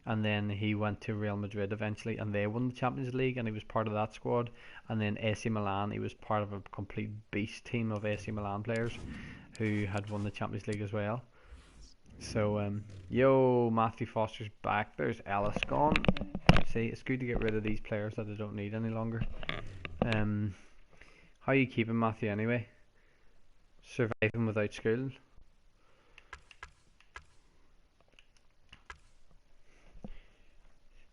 Speaker 1: and then he went to Real Madrid eventually and they won the Champions League and he was part of that squad, and then AC Milan, he was part of a complete beast team of AC Milan players who had won the Champions League as well. So yo, Matthew Foster's back. There's Ellis gone. See, it's good to get rid of these players that I don't need any longer. How are you keeping, Matthew, anyway? Surviving without school?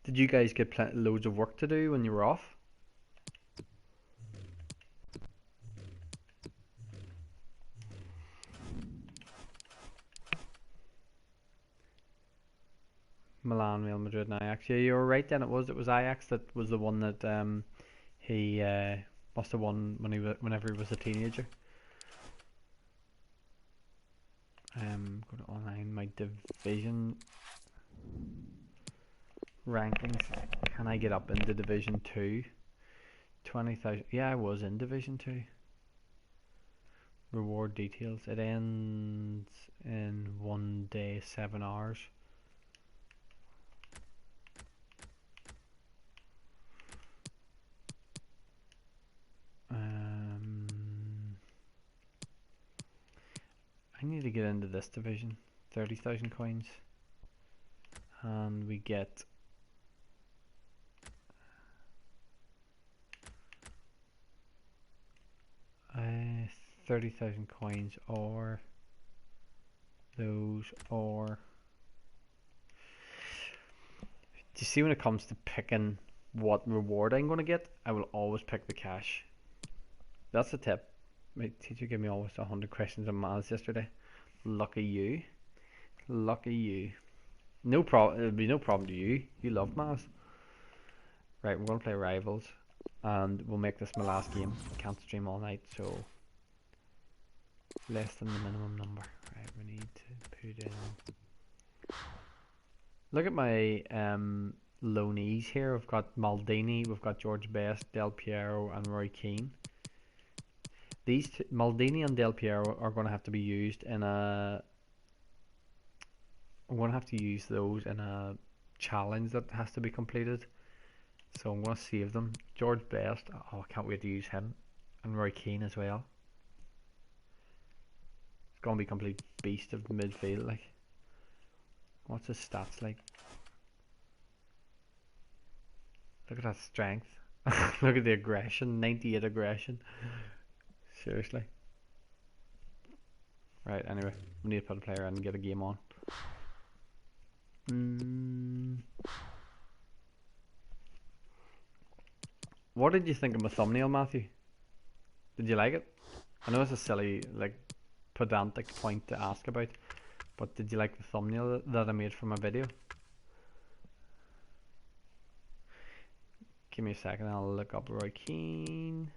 Speaker 1: Did you guys get loads of work to do when you were off? Milan, Real Madrid, and Ajax. Yeah, you were right. Then it was Ajax that was the one that he must have won when whenever he was a teenager. Go to online, my division rankings. Can I get up into Division 2? 20,000. Yeah, I was in Division 2. Reward details. It ends in 1 day, 7 hours. I need to get into this division. 30,000 coins. And we get 30,000 coins, or those, or do you see, when it comes to picking what reward I'm going to get, I will always pick the cash. That's a tip. My teacher gave me almost 100 questions on maths yesterday. Lucky you. Lucky you. No problem. It'll be no problem to you. You love maths. Right, we're going to play Rivals, and we'll make this my last game. I can't stream all night, so less than the minimum number. Right, we need to put in. Look at my loanees here. We've got Maldini, we've got George Best, Del Piero, and Roy Keane. These Maldini and Del Piero are going to have to be used in a. I'm going to have to use those in a challenge that has to be completed. So I'm going to save them. George Best. Oh, I can't wait to use him, and Roy Keane as well. It's going to be a complete beast of midfield. Like, what's his stats like? Look at that strength. Look at the aggression. 98 aggression. Seriously. Right, anyway, we need to put a player in and get a game on. What did you think of my thumbnail, Matthew? Did you like it? I know it's a silly, like, pedantic point to ask about, but did you like the thumbnail that I made for my video? Give me a second, I'll look up Roy Keane.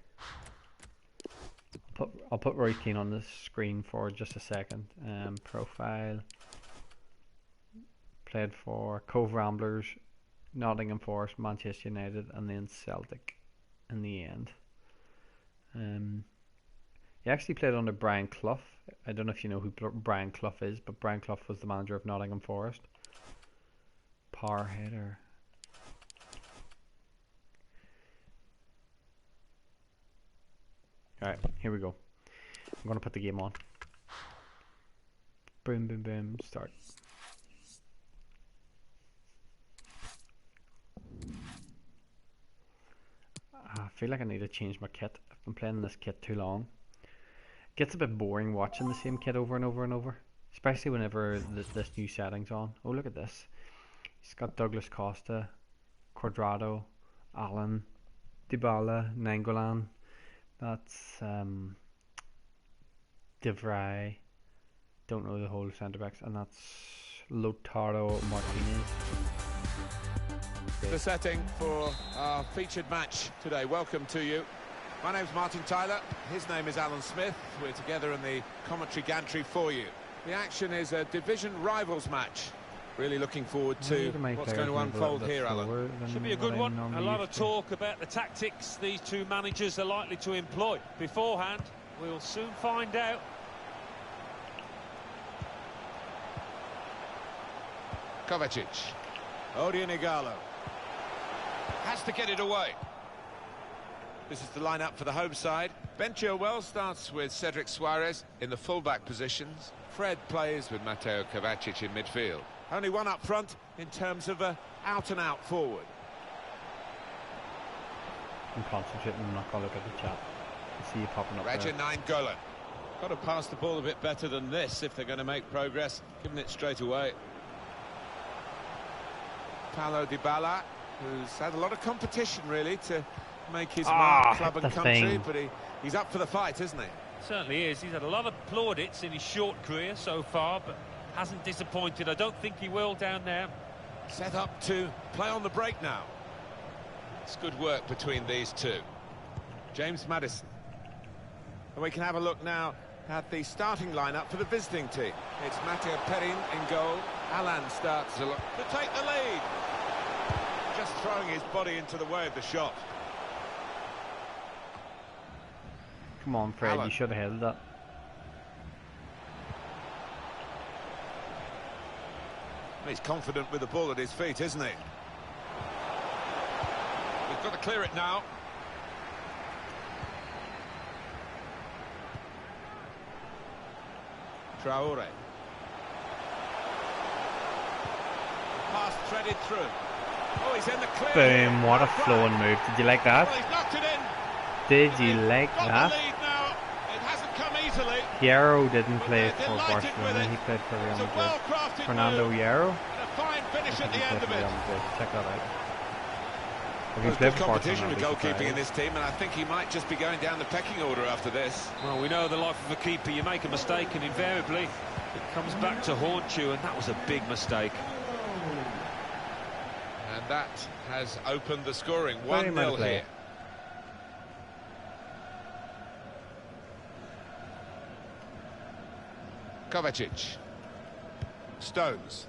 Speaker 1: I'll put Roy Keane on the screen for just a second. Profile. Played for Cove Ramblers, Nottingham Forest, Manchester United, and then Celtic in the end. He actually played under Brian Clough. I don't know if you know who Brian Clough is, but Brian Clough was the manager of Nottingham Forest. Power header. Alright, here we go. I'm going to put the game on. Boom, boom, boom, start. I feel like I need to change my kit. I've been playing this kit too long. It gets a bit boring watching the same kit over and over and over. Especially whenever this new setting's on. Oh, look at this. He's got Douglas Costa, Quadrado, Allen, Dybala, Nainggolan. That's De Vrij. Don't know the whole centre backs, and that's Lautaro Martinez.
Speaker 4: The setting for our featured match today. Welcome to you. My name's Martin Tyler. His name is Alan Smith. We're together in the commentary gantry for you. The action is a division rivals match. Really looking forward to what's going to unfold here, Alan.
Speaker 3: Should be a good one. A lot of talk about the tactics these two managers are likely to employ beforehand. We'll soon find out.
Speaker 4: Kovacic.
Speaker 2: Odion Igalo has to get it away.
Speaker 4: This is the lineup for the home side. Ben Chilwell starts with Cedric Suarez in the full-back positions. Fred plays with Mateo Kovacic in midfield.
Speaker 2: Only one up front in terms of a out-and-out forward.
Speaker 1: I'm concentrating, I'm not going to look at the chat. I see you popping up
Speaker 4: Raja
Speaker 1: there.
Speaker 4: Nainggolan.
Speaker 2: Got to pass the ball a bit better than this if they're going to make progress. Giving it straight away.
Speaker 4: Paulo Dybala, who's had a lot of competition, really, to make his mark, club and country, but he's up for the fight, isn't he?
Speaker 3: Certainly is. He's had a lot of plaudits in his short career so far, but hasn't disappointed. I don't think he will down there.
Speaker 2: Set up to play on the break now.
Speaker 4: It's good work between these two. James Maddison.
Speaker 2: And we can have a look now at the starting lineup for the visiting team. It's Matteo Perin in goal. Alan starts to take the lead. Just throwing his body into the way of the shot.
Speaker 1: Come on, Fred,
Speaker 4: Alan.
Speaker 1: you should have held that.
Speaker 2: He's confident with the ball at his feet, isn't he? We've got to clear it now. Traore. Pass threaded through. Oh, he's in the clear.
Speaker 1: Boom, what a flowing move. Did you like that?
Speaker 2: Well, he's knocked it in.
Speaker 1: Did you like
Speaker 2: Got
Speaker 1: that?
Speaker 2: the lead now. It hasn't come easily.
Speaker 1: Hierro didn't play
Speaker 2: they're
Speaker 1: for
Speaker 2: delighted with
Speaker 1: Barcelona,
Speaker 2: it.
Speaker 1: he played for Real
Speaker 2: It's a
Speaker 1: Madrid.
Speaker 2: well-crafted
Speaker 1: Fernando
Speaker 2: move.
Speaker 1: Hierro?
Speaker 2: And a fine finish at the end of it.
Speaker 1: Check that out. Have you
Speaker 4: There's
Speaker 1: played
Speaker 4: good
Speaker 1: for
Speaker 4: competition
Speaker 1: Barcelona?
Speaker 4: with goalkeeping in this team, and I think he might just be going down the pecking order after this.
Speaker 3: Well, we know the life of a keeper. You make a mistake and invariably it comes back to haunt you, and that was a big mistake.
Speaker 4: And that has opened the scoring.
Speaker 1: Very
Speaker 4: 1-0
Speaker 1: well
Speaker 4: here. Kovacic. Stones.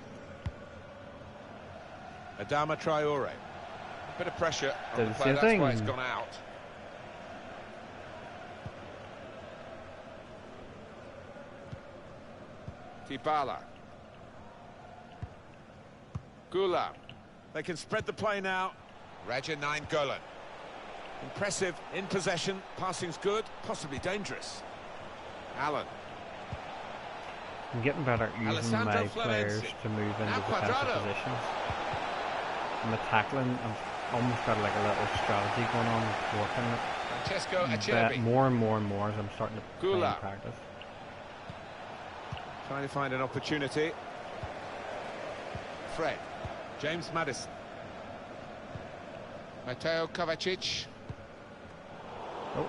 Speaker 4: Adama Traore. A bit of pressure on
Speaker 1: Did
Speaker 4: the
Speaker 1: you
Speaker 4: play,
Speaker 1: see
Speaker 4: that's
Speaker 1: the thing?
Speaker 4: why it's gone out. Dybala. Gula.
Speaker 2: They can spread the play now.
Speaker 4: Raja Nainggolan.
Speaker 2: Impressive in possession. Passing's good, possibly dangerous.
Speaker 4: Allen.
Speaker 1: I'm getting better at using
Speaker 2: Alessandro
Speaker 1: my players
Speaker 2: Florenzi.
Speaker 1: to move into
Speaker 2: Now
Speaker 1: defensive
Speaker 2: Cuadrado.
Speaker 1: positions. And the tackling, I've almost got like a little strategy going on, working it.
Speaker 4: Francesco
Speaker 1: But
Speaker 4: Acerbi.
Speaker 1: more and more and more as I'm starting to play in
Speaker 4: Gula.
Speaker 1: practice.
Speaker 2: Trying to find an opportunity.
Speaker 4: Fred. James Maddison. Mateo Kovacic.
Speaker 1: Oh,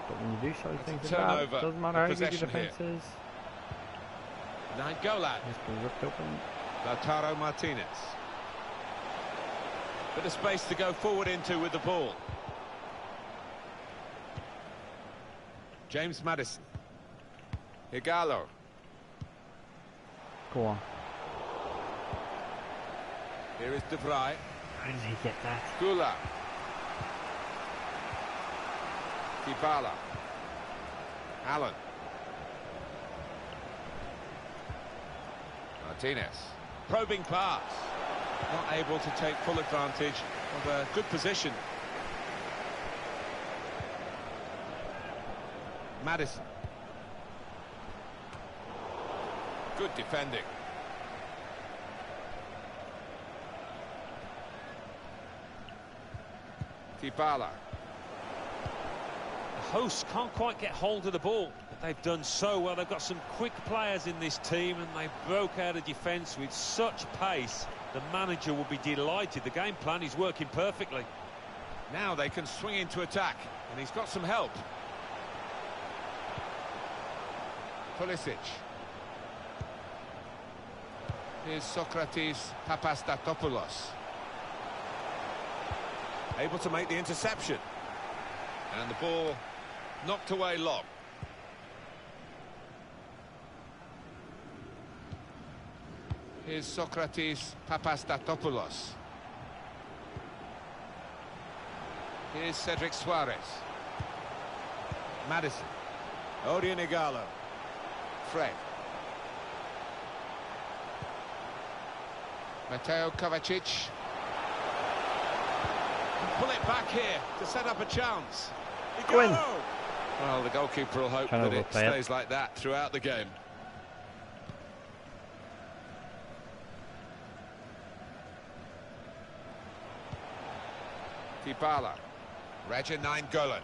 Speaker 1: but when you do sort of things
Speaker 4: It's
Speaker 1: like
Speaker 4: a
Speaker 1: that,
Speaker 4: turnover
Speaker 1: it doesn't matter
Speaker 4: of
Speaker 1: how good your
Speaker 4: possession here.
Speaker 1: defence is.
Speaker 4: Nainggolan.
Speaker 1: It's been ripped open.
Speaker 2: Lautaro Martinez. Bit of space to go forward into with the ball.
Speaker 4: James Maddison. Igalo.
Speaker 1: Go on.
Speaker 2: Here is De Vrij.
Speaker 1: How did he get that?
Speaker 4: Gula. Dybala. Allen. Martinez.
Speaker 2: Probing pass. Not able to take full advantage of a good position.
Speaker 4: Maddison. Good defending. Dybala.
Speaker 3: The hosts can't quite get hold of the ball, but they've done so well. They've got some quick players in this team, and they broke out of defence with such pace. The manager will be delighted. The game plan is working perfectly.
Speaker 2: Now they can swing into attack, and he's got some help.
Speaker 4: Pulisic. Here's Socrates Papastatopoulos.
Speaker 2: Able to make the interception.
Speaker 4: And the ball knocked away long. Here's Socrates Papastatopoulos. Here's Cedric Suarez. Madison.
Speaker 2: Odion Igalo.
Speaker 4: Fred. Mateo Kovacic.
Speaker 2: Pull it back here to set up a chance.
Speaker 1: Go in.
Speaker 4: Well, the goalkeeper will hope that it stays like that throughout the game. Dybala. Raja Nainggolan.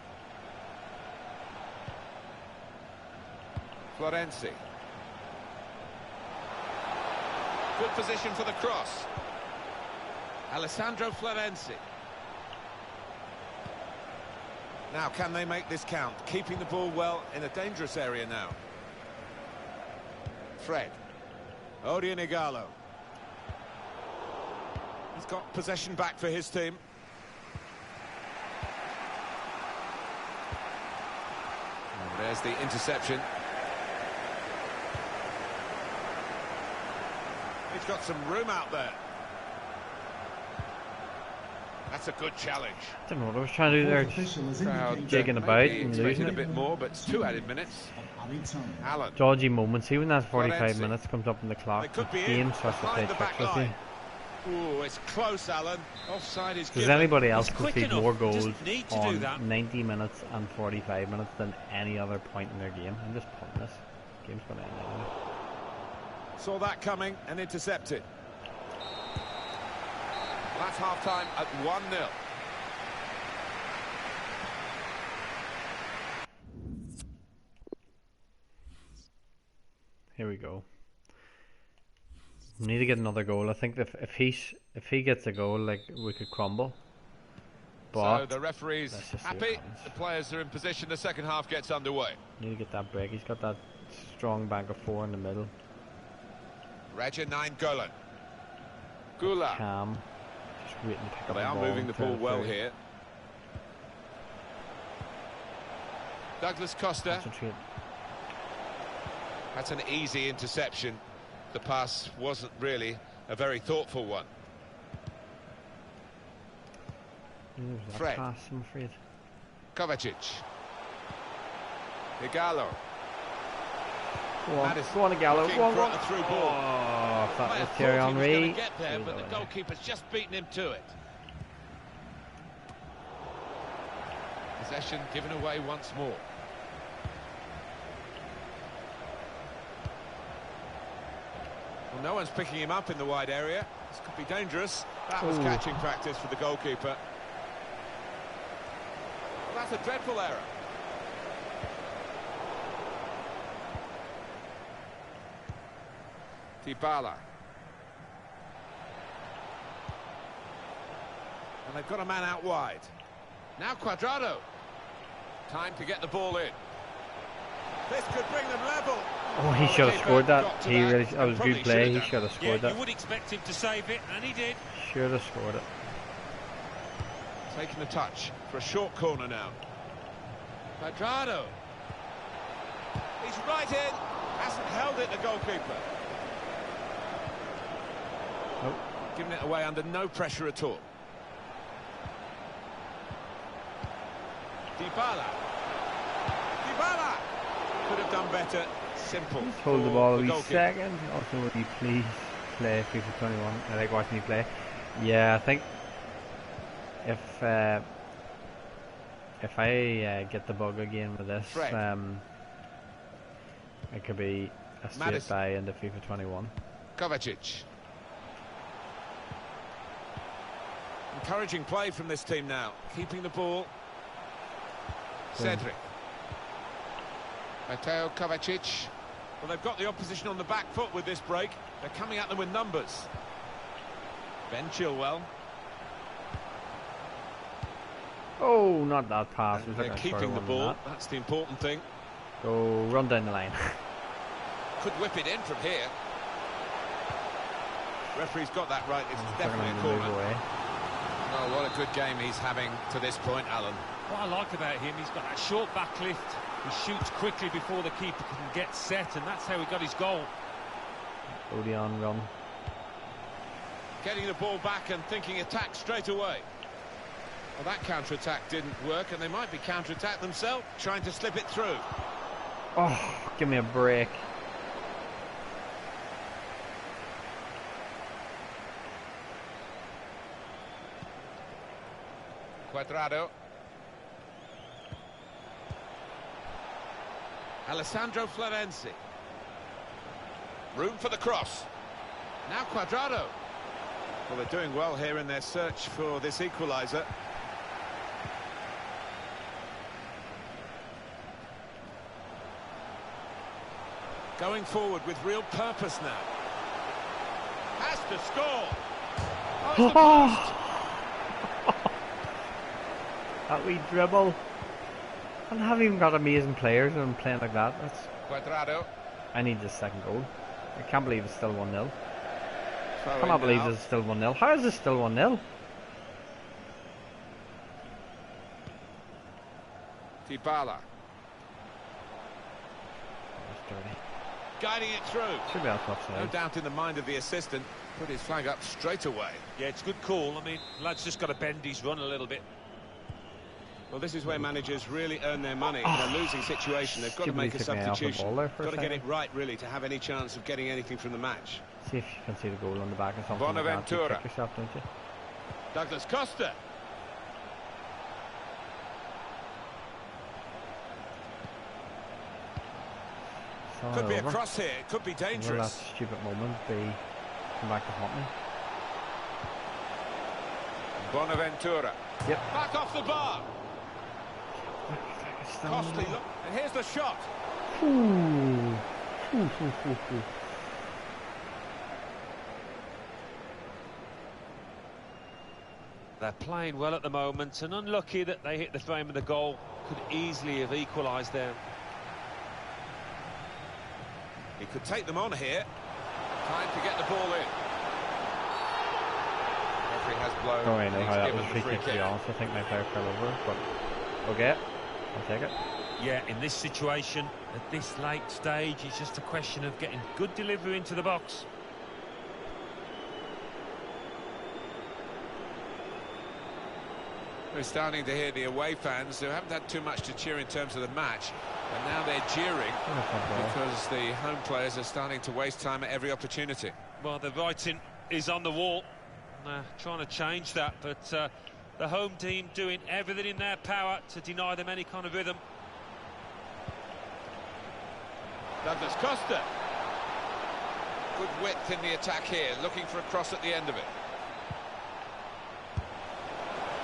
Speaker 4: Florenzi. Good position for the cross. Alessandro Florenzi. Now, can they make this count? Keeping the ball well in a dangerous area now. Fred.
Speaker 2: Odion Igalo. He's got possession back for his team.
Speaker 4: And there's the interception.
Speaker 2: He's got some room out there. That's a good challenge.
Speaker 1: I don't know what I was trying to do there.
Speaker 4: Crowd
Speaker 1: Jigging about and
Speaker 4: expected
Speaker 1: losing
Speaker 4: a
Speaker 1: it.
Speaker 4: bit more, but it's 2 added minutes. Alan.
Speaker 1: Dodgy moments. See when that 45
Speaker 2: Florenzi.
Speaker 1: minutes comes up in the clock,
Speaker 2: They could
Speaker 1: the
Speaker 2: be
Speaker 1: game
Speaker 2: in
Speaker 1: starts to play
Speaker 2: behind the
Speaker 1: tricks
Speaker 2: back
Speaker 1: with you.
Speaker 2: line. Ooh, it's close, Alan. Offside is
Speaker 1: Does
Speaker 2: given.
Speaker 1: anybody else
Speaker 3: He's quick
Speaker 1: concede
Speaker 3: enough.
Speaker 1: more
Speaker 3: He
Speaker 1: goals
Speaker 3: doesn't need to do
Speaker 1: on
Speaker 3: that.
Speaker 1: 90 minutes and 45 minutes than any other point in their game? I'm just putting this. Game's going to end anyway.
Speaker 2: Saw that coming and intercepted.
Speaker 4: That's half-time at 1-0.
Speaker 1: Here we go. We need to get another goal. I think if he gets a goal, like, we could crumble. But
Speaker 4: So the referee's
Speaker 1: let's just see what
Speaker 4: happy.
Speaker 1: happens.
Speaker 4: The players are in position. The second half gets underway.
Speaker 1: Need to get that break. He's got that strong bank of 4 in the middle.
Speaker 4: Raja Nainggolan. Gula.
Speaker 1: Cam, just waiting to pick up
Speaker 4: They
Speaker 1: the
Speaker 4: are
Speaker 1: ball.
Speaker 4: moving the ball
Speaker 1: turn it
Speaker 4: well
Speaker 1: through.
Speaker 4: here. Douglas Costa.
Speaker 1: Concentrate.
Speaker 4: That's an easy interception. The pass wasn't really a very thoughtful one.
Speaker 1: There was that
Speaker 4: Fred.
Speaker 1: pass, I'm afraid.
Speaker 4: Kovacic. Igalo.
Speaker 1: Go on,
Speaker 4: Madison
Speaker 1: go on, Gallo.
Speaker 2: looking
Speaker 1: Go on,
Speaker 2: for
Speaker 1: go on.
Speaker 2: a through ball.
Speaker 1: Oh, if that
Speaker 2: Player
Speaker 1: was
Speaker 2: thought
Speaker 1: Thierry
Speaker 2: he was
Speaker 1: Henry.
Speaker 2: going to get there,
Speaker 1: he'd
Speaker 2: but the
Speaker 1: have won it.
Speaker 2: goalkeeper's just beaten him to it.
Speaker 4: Possession given away once more.
Speaker 2: Well, no one's picking him up in the wide area. This could be dangerous. That was
Speaker 1: Ooh.
Speaker 2: catching practice for the goalkeeper.
Speaker 4: Well, that's a dreadful error. Dybala.
Speaker 2: And they've got a man out wide.
Speaker 4: Now Cuadrado. Time to get the ball in.
Speaker 2: This could bring them level.
Speaker 1: Oh, he should have scored that.
Speaker 2: Got to
Speaker 1: He
Speaker 2: that.
Speaker 1: really, that was
Speaker 2: Probably
Speaker 1: good play. He
Speaker 2: should
Speaker 1: should have
Speaker 3: Yeah,
Speaker 1: scored that.
Speaker 3: you would expect him to save it, and he did.
Speaker 1: Should have scored it.
Speaker 2: Taking a touch for a short corner now.
Speaker 4: Cuadrado.
Speaker 2: He's right in. Hasn't held it, the goalkeeper.
Speaker 1: Nope.
Speaker 2: Giving it away under no pressure at all. Dybala. Dybala! Could have done better. Simple.
Speaker 1: Just hold the
Speaker 2: for
Speaker 1: ball a
Speaker 2: the
Speaker 1: wee
Speaker 2: goalkeeper.
Speaker 1: second. Also, would you please play FIFA 21? I like watching you play. Yeah, I think if I get the bug again with this,
Speaker 4: Fred.
Speaker 1: it could be a straight
Speaker 4: Madison.
Speaker 1: buy into FIFA 21.
Speaker 4: Kovacic.
Speaker 2: Encouraging play from this team now. Keeping the ball.
Speaker 4: Cedric. Mateo Kovacic.
Speaker 2: Well, they've got the opposition on the back foot with this break. They're coming at them with numbers. Ben Chilwell.
Speaker 1: Oh, not that pass. It was
Speaker 2: They're
Speaker 1: like a shorter
Speaker 2: keeping the
Speaker 1: one than
Speaker 2: ball.
Speaker 1: that.
Speaker 2: That's the important thing.
Speaker 1: Go run down the line.
Speaker 4: Could whip it in from here.
Speaker 2: Referee's got that right. It's
Speaker 1: They're
Speaker 2: definitely a
Speaker 1: gonna move
Speaker 2: corner.
Speaker 1: away.
Speaker 4: Oh, what a good game he's having to this point, Alan.
Speaker 3: What I like about him, he's got that short back lift. He shoots quickly before the keeper can get set, and that's how he got his goal.
Speaker 1: Odeon run.
Speaker 2: Getting the ball back and thinking attack straight away. Well, that counter-attack didn't work, and they might be counter-attack themselves, trying to slip it through.
Speaker 1: Oh, give me a break.
Speaker 2: Cuadrado. Alessandro Florenzi. Room for the cross. Now Cuadrado. Well, they're doing well here in their search for this equaliser. Going forward with real purpose now. Has to score. Oh, it's the post.
Speaker 1: That wee dribble. I haven't even got amazing players and I'm playing like that.
Speaker 2: Cuadrado.
Speaker 1: I need this second goal. I can't believe it's still 1-0. I cannot believe it's still 1-0. How is it still 1-0?
Speaker 2: Dybala.
Speaker 1: That's dirty.
Speaker 2: Guiding it through.
Speaker 1: Should be out offside.
Speaker 2: No doubt in the mind of the assistant. Put his flag up straight away.
Speaker 3: Yeah, it's a good call. I mean, lad's just got to bend his run a little bit.
Speaker 2: Well, this is where managers really earn their money. In a losing situation, they've got to make a substitution. Got to get it right, really, to have any chance of getting anything from the match.
Speaker 1: See if you can see the goal on the back or something.
Speaker 2: Bonaventura.
Speaker 1: Like that. You kick yourself, don't you?
Speaker 2: Douglas Costa. Could be a cross here. It could be dangerous.
Speaker 1: Will that stupid moment come back to haunt me?
Speaker 2: Bonaventura.
Speaker 1: Yep.
Speaker 2: Back off the bar. Costly look. And here's the shot.
Speaker 1: Ooh.
Speaker 3: They're playing well at the moment, and unlucky that they hit the frame of the goal. Could easily have equalised there.
Speaker 2: He could take them on here. Time to get the ball in. Referee has blown.
Speaker 1: Oh, I know how that was
Speaker 2: the
Speaker 1: free
Speaker 2: free
Speaker 1: kick, to be
Speaker 2: kick.
Speaker 1: honest. I think my player fell over, but okay, I'll take it.
Speaker 3: Yeah, in this situation, at this late stage, it's just a question of getting good delivery into the box.
Speaker 2: We're starting to hear the away fans who haven't had too much to cheer in terms of the match, and now they're jeering because the home players are starting to waste time at every opportunity.
Speaker 3: Well, the writing is on the wall. Trying to change that, but the home team doing everything in their power to deny them any kind of rhythm.
Speaker 2: Douglas Costa. Good width in the attack here, looking for a cross at the end of it.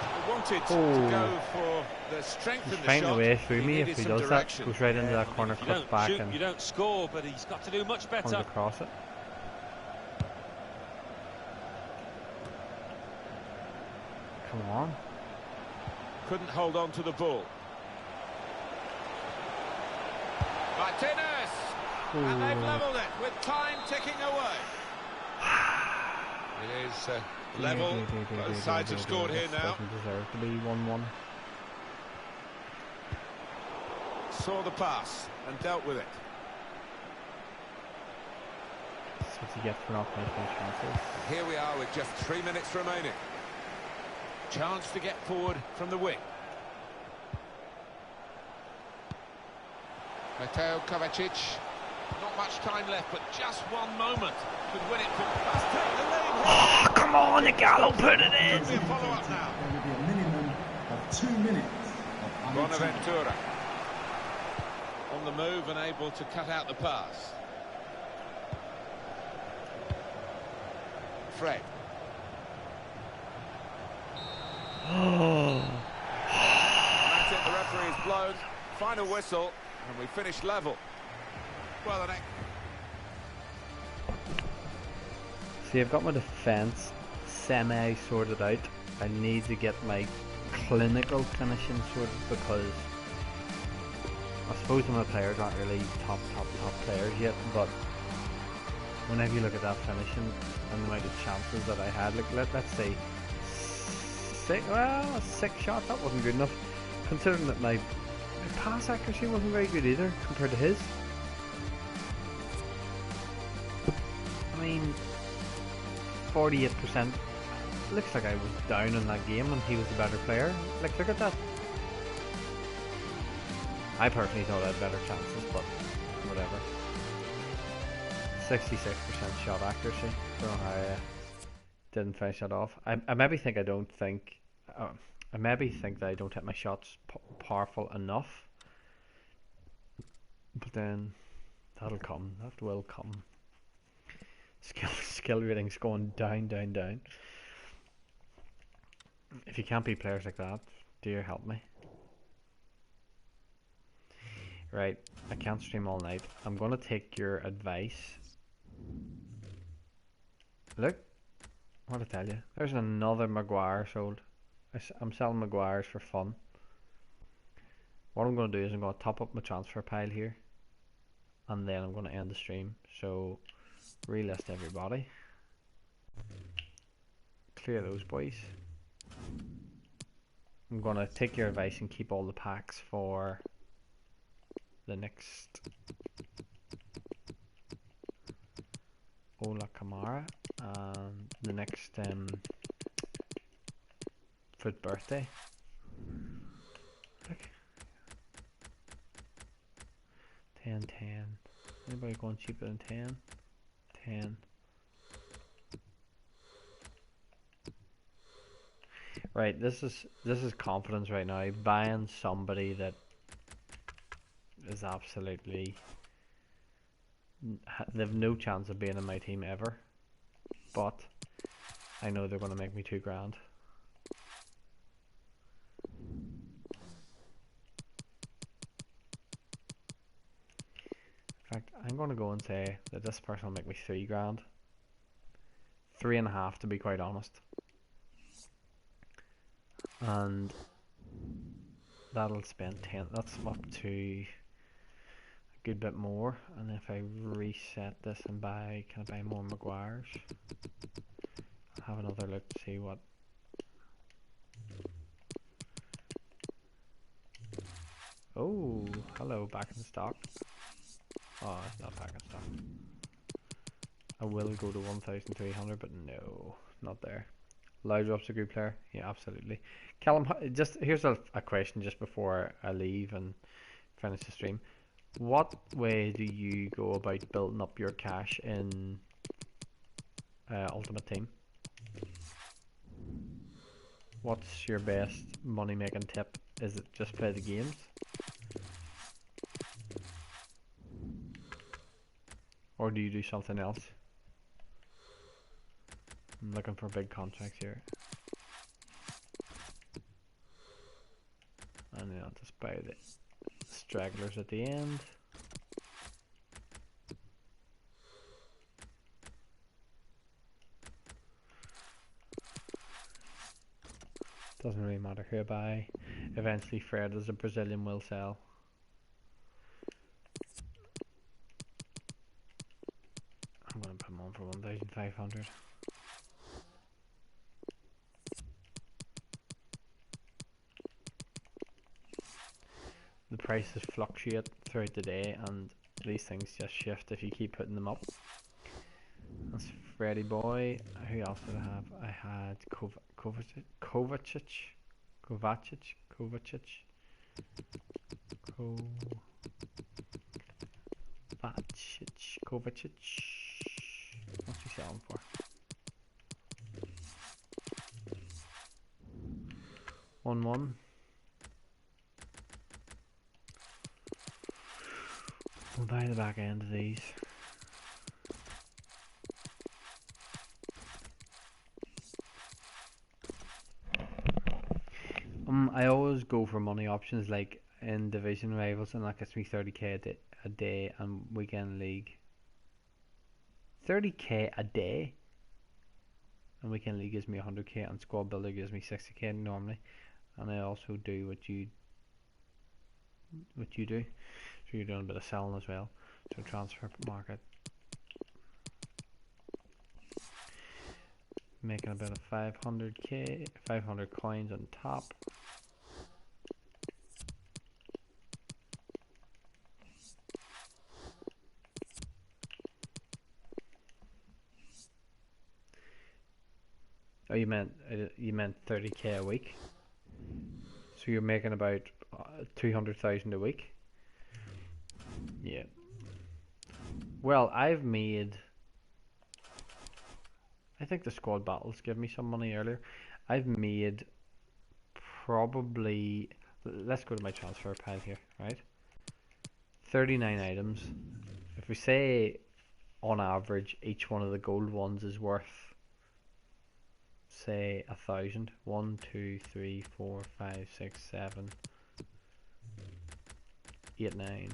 Speaker 2: He wanted to go for the strength in the
Speaker 1: Find
Speaker 2: shot.
Speaker 1: a way through me if
Speaker 2: needed
Speaker 1: he
Speaker 2: some
Speaker 1: does
Speaker 2: direction.
Speaker 1: that. Goes right into that corner,
Speaker 3: If you
Speaker 1: cuts
Speaker 3: don't
Speaker 1: back
Speaker 3: shoot,
Speaker 1: and
Speaker 3: you don't score, but he's got to do much
Speaker 1: comes
Speaker 3: better.
Speaker 1: across it. Come on.
Speaker 2: Couldn't hold on to the ball. Martinez! And they've levelled it with time ticking away. It is level. Both sides have scored here now.
Speaker 1: Doesn't deserve to be 1-1.
Speaker 2: Saw the pass and dealt with it.
Speaker 1: That's what you get for not making chances.
Speaker 2: Here we are with just 3 minutes remaining. Chance to get forward from the wing. Mateo Kovacic. Not much time left, but just one moment could win it. Must take the lead.
Speaker 1: Oh, come on, the Gallo, put it in!
Speaker 2: Could be a follow-up now.
Speaker 7: There will be a minimum of 2 minutes of added time.
Speaker 2: Bonaventura. On the move and able to cut out the pass. Fred. That's it, the referee is blown. Final whistle, and we finish level. Well, the next...
Speaker 1: See, I've got my defence semi-sorted out. I need to get my clinical finishing sorted because I suppose my players aren't really top players yet, but whenever you look at that finishing and the amount of chances that I had, like let's say a 6 shot, that wasn't good enough, considering that my pass accuracy wasn't very good either compared to his. I mean, 48%. Looks like I was down in that game and he was the better player. Like, look at that. I personally thought I had better chances, but whatever. 66% shot accuracy. So I didn't finish that off. I maybe think I don't think. I maybe think that I don't hit my shots powerful enough. But then that'll come. That will come. Skill ratings going down, down, down. If you can't beat players like that, dear help me. Right, I can't stream all night. I'm gonna take your advice. Look, what did I tell you? There's another Maguire sold. I'm selling Maguires for fun. What I'm gonna do is I'm gonna top up my transfer pile here, and then I'm gonna end the stream. So, relist everybody. Clear those boys. I'm gonna take your advice and keep all the packs for the next Ola Kamara and the next Foot birthday. Look. 10, 10. Anybody going cheaper than 10? 10. Right, this is confidence right now. Buying somebody that is absolutely, they've no chance of being in my team ever, but I know they're going to make me $2,000. In fact, I'm going to go and say that this person will make me $3,000, 3.5 to be quite honest, and that'll spend 10. That's up to a good bit more. And if I reset this and buy, can I buy more Maguires? I'll have another look to see what. Oh, hello, back in stock. Oh, it's not back in stock. I will go to 1,300, but no, not there. Loudrop's a good player. Yeah, absolutely. Callum, just here's a question just before I leave and finish the stream. What way do you go about building up your cash in Ultimate Team? What's your best money making tip? Is it just play the games? Or do you do something else? I'm looking for big contracts here. And then I'll just buy the stragglers at the end. Doesn't really matter who I buy. Eventually Fred as a Brazilian will sell. I'm going to put him on for 1,500. The prices fluctuate throughout the day and these things just shift if you keep putting them up. That's Freddy boy. Who else did I have? I had Kovacic. What's he selling for? 1-1. We'll buy the back end of these. I always go for money options like in division rivals, and that gets me 30k a day and weekend league. 30k a day, and weekend league gives me 100k, and squad builder gives me 60k normally. And I also do what you do. So you're doing a bit of selling as well. So transfer market, making a bit of 500k, 500 coins on top. Oh, you meant 30k a week. So you're making about 200,000 a week. Yeah. Well, I've made. I think the squad battles give me some money earlier. I've made probably. Let's go to my transfer pile here, right? 39 items. If we say on average each one of the gold ones is worth, say, 1,000. 1, 2, 3, 4, 5, 6, 7, 8, 9,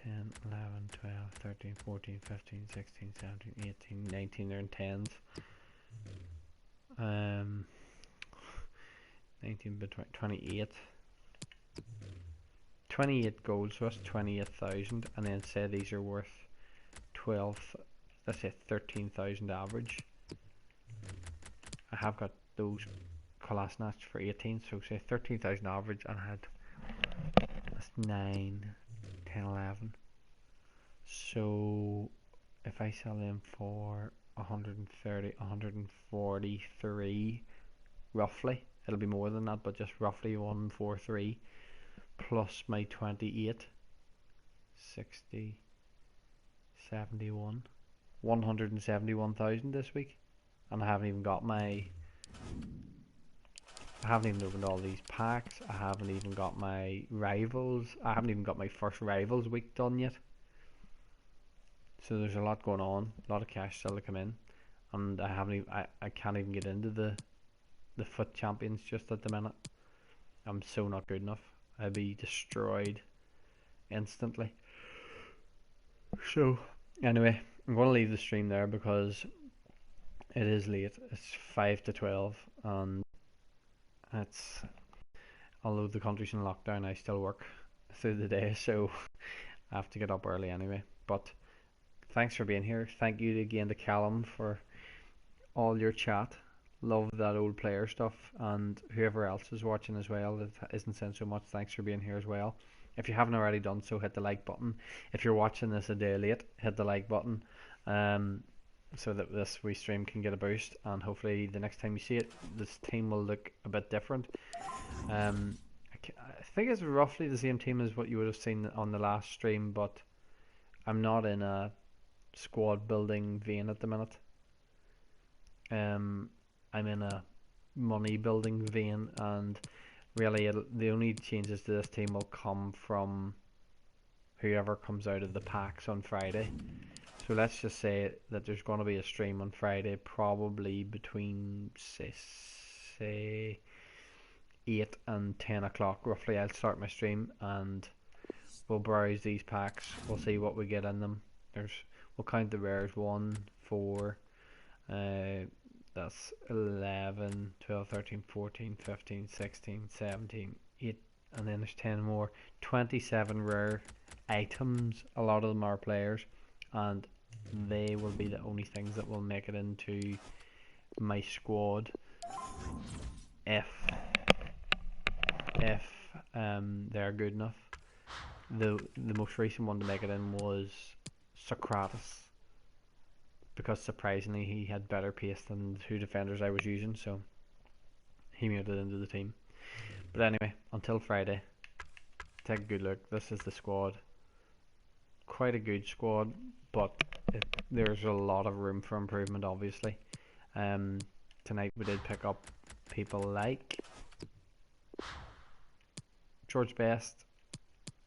Speaker 1: 10, 11, 12, 13, 14, 15, 16, 17, 18, 19. They're in tens. 19 by 28. 28 gold, so that's 28,000, and then say these are worth 12, let's say 13,000 average. I have got those Kolasinac for 18, so say 13,000 average, and I had that's 9, 10, 11. So if I sell them for 130, 143 roughly, it'll be more than that, but just roughly 143 plus my 28, 60, 71, 171,000 this week, and I haven't even opened all these packs. I haven't even got my rivals. I haven't even got my first rivals week done yet. So there's a lot going on, a lot of cash still to come in, and I can't even get into the foot champions just at the minute. I'm so not good enough. I'd be destroyed instantly. So anyway, I'm going to leave the stream there because it is late. It's 5 to 12, and it's, although the country's in lockdown, I still work through the day, so I have to get up early anyway. But thanks for being here. Thank you again to Callum for all your chat. Love that old player stuff, and whoever else is watching as well that isn't saying so much, thanks for being here as well. If you haven't already done so, hit the like button. If you're watching this a day late, hit the like button, so that this wee stream can get a boost, and hopefully the next time you see it, this team will look a bit different. I think it's roughly the same team as what you would have seen on the last stream, but I'm not in a squad building vein at the minute. I'm in a money building vein, and really the only changes to this team will come from whoever comes out of the packs on Friday. So let's just say that there's going to be a stream on Friday, probably between say 8 and 10 o'clock roughly. I'll start my stream and we'll browse these packs. We'll see what we get in them. We'll count the rares: 1, 4, that's 11, 12, 13, 14, 15, 16, 17, 8, and then there's 10 more. 27 rare items. A lot of them are players, and they will be the only things that will make it into my squad if they're good enough. The most recent one to make it in was Socrates, because surprisingly he had better pace than the two defenders I was using, so he made it into the team. But anyway, until Friday, take a good look. This is the squad. Quite a good squad, but there's a lot of room for improvement, obviously. Tonight we did pick up people like George Best,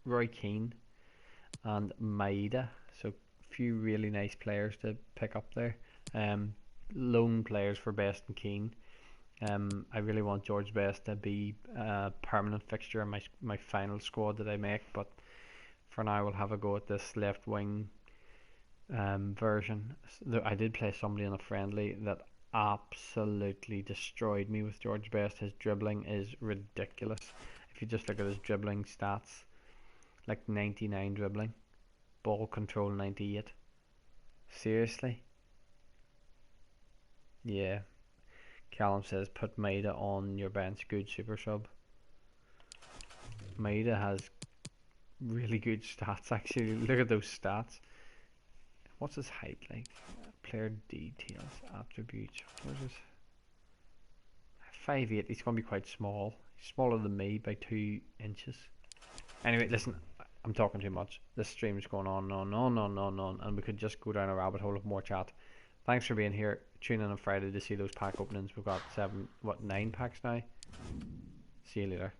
Speaker 1: Roy Keane, and Maeda. So few really nice players to pick up there. Lone players for Best and Keane. I really want George Best to be a permanent fixture in my final squad that I make, but for now we'll have a go at this left wing version. I did play somebody in a friendly that absolutely destroyed me with George Best. His dribbling is ridiculous. If you just look at his dribbling stats, like 99 dribbling, ball control 98. Seriously? Yeah. Callum says put Maeda on your bench, good super sub. Maeda has really good stats actually. Look at those stats. What's his height like? Player details, attributes. What is this? 5'8", he's going to be quite small. He's smaller than me by 2 inches. Anyway, listen, I'm talking too much. This stream is going on, and we could just go down a rabbit hole of more chat. Thanks for being here. Tune in on Friday to see those pack openings. We've got 9 packs now. See you later.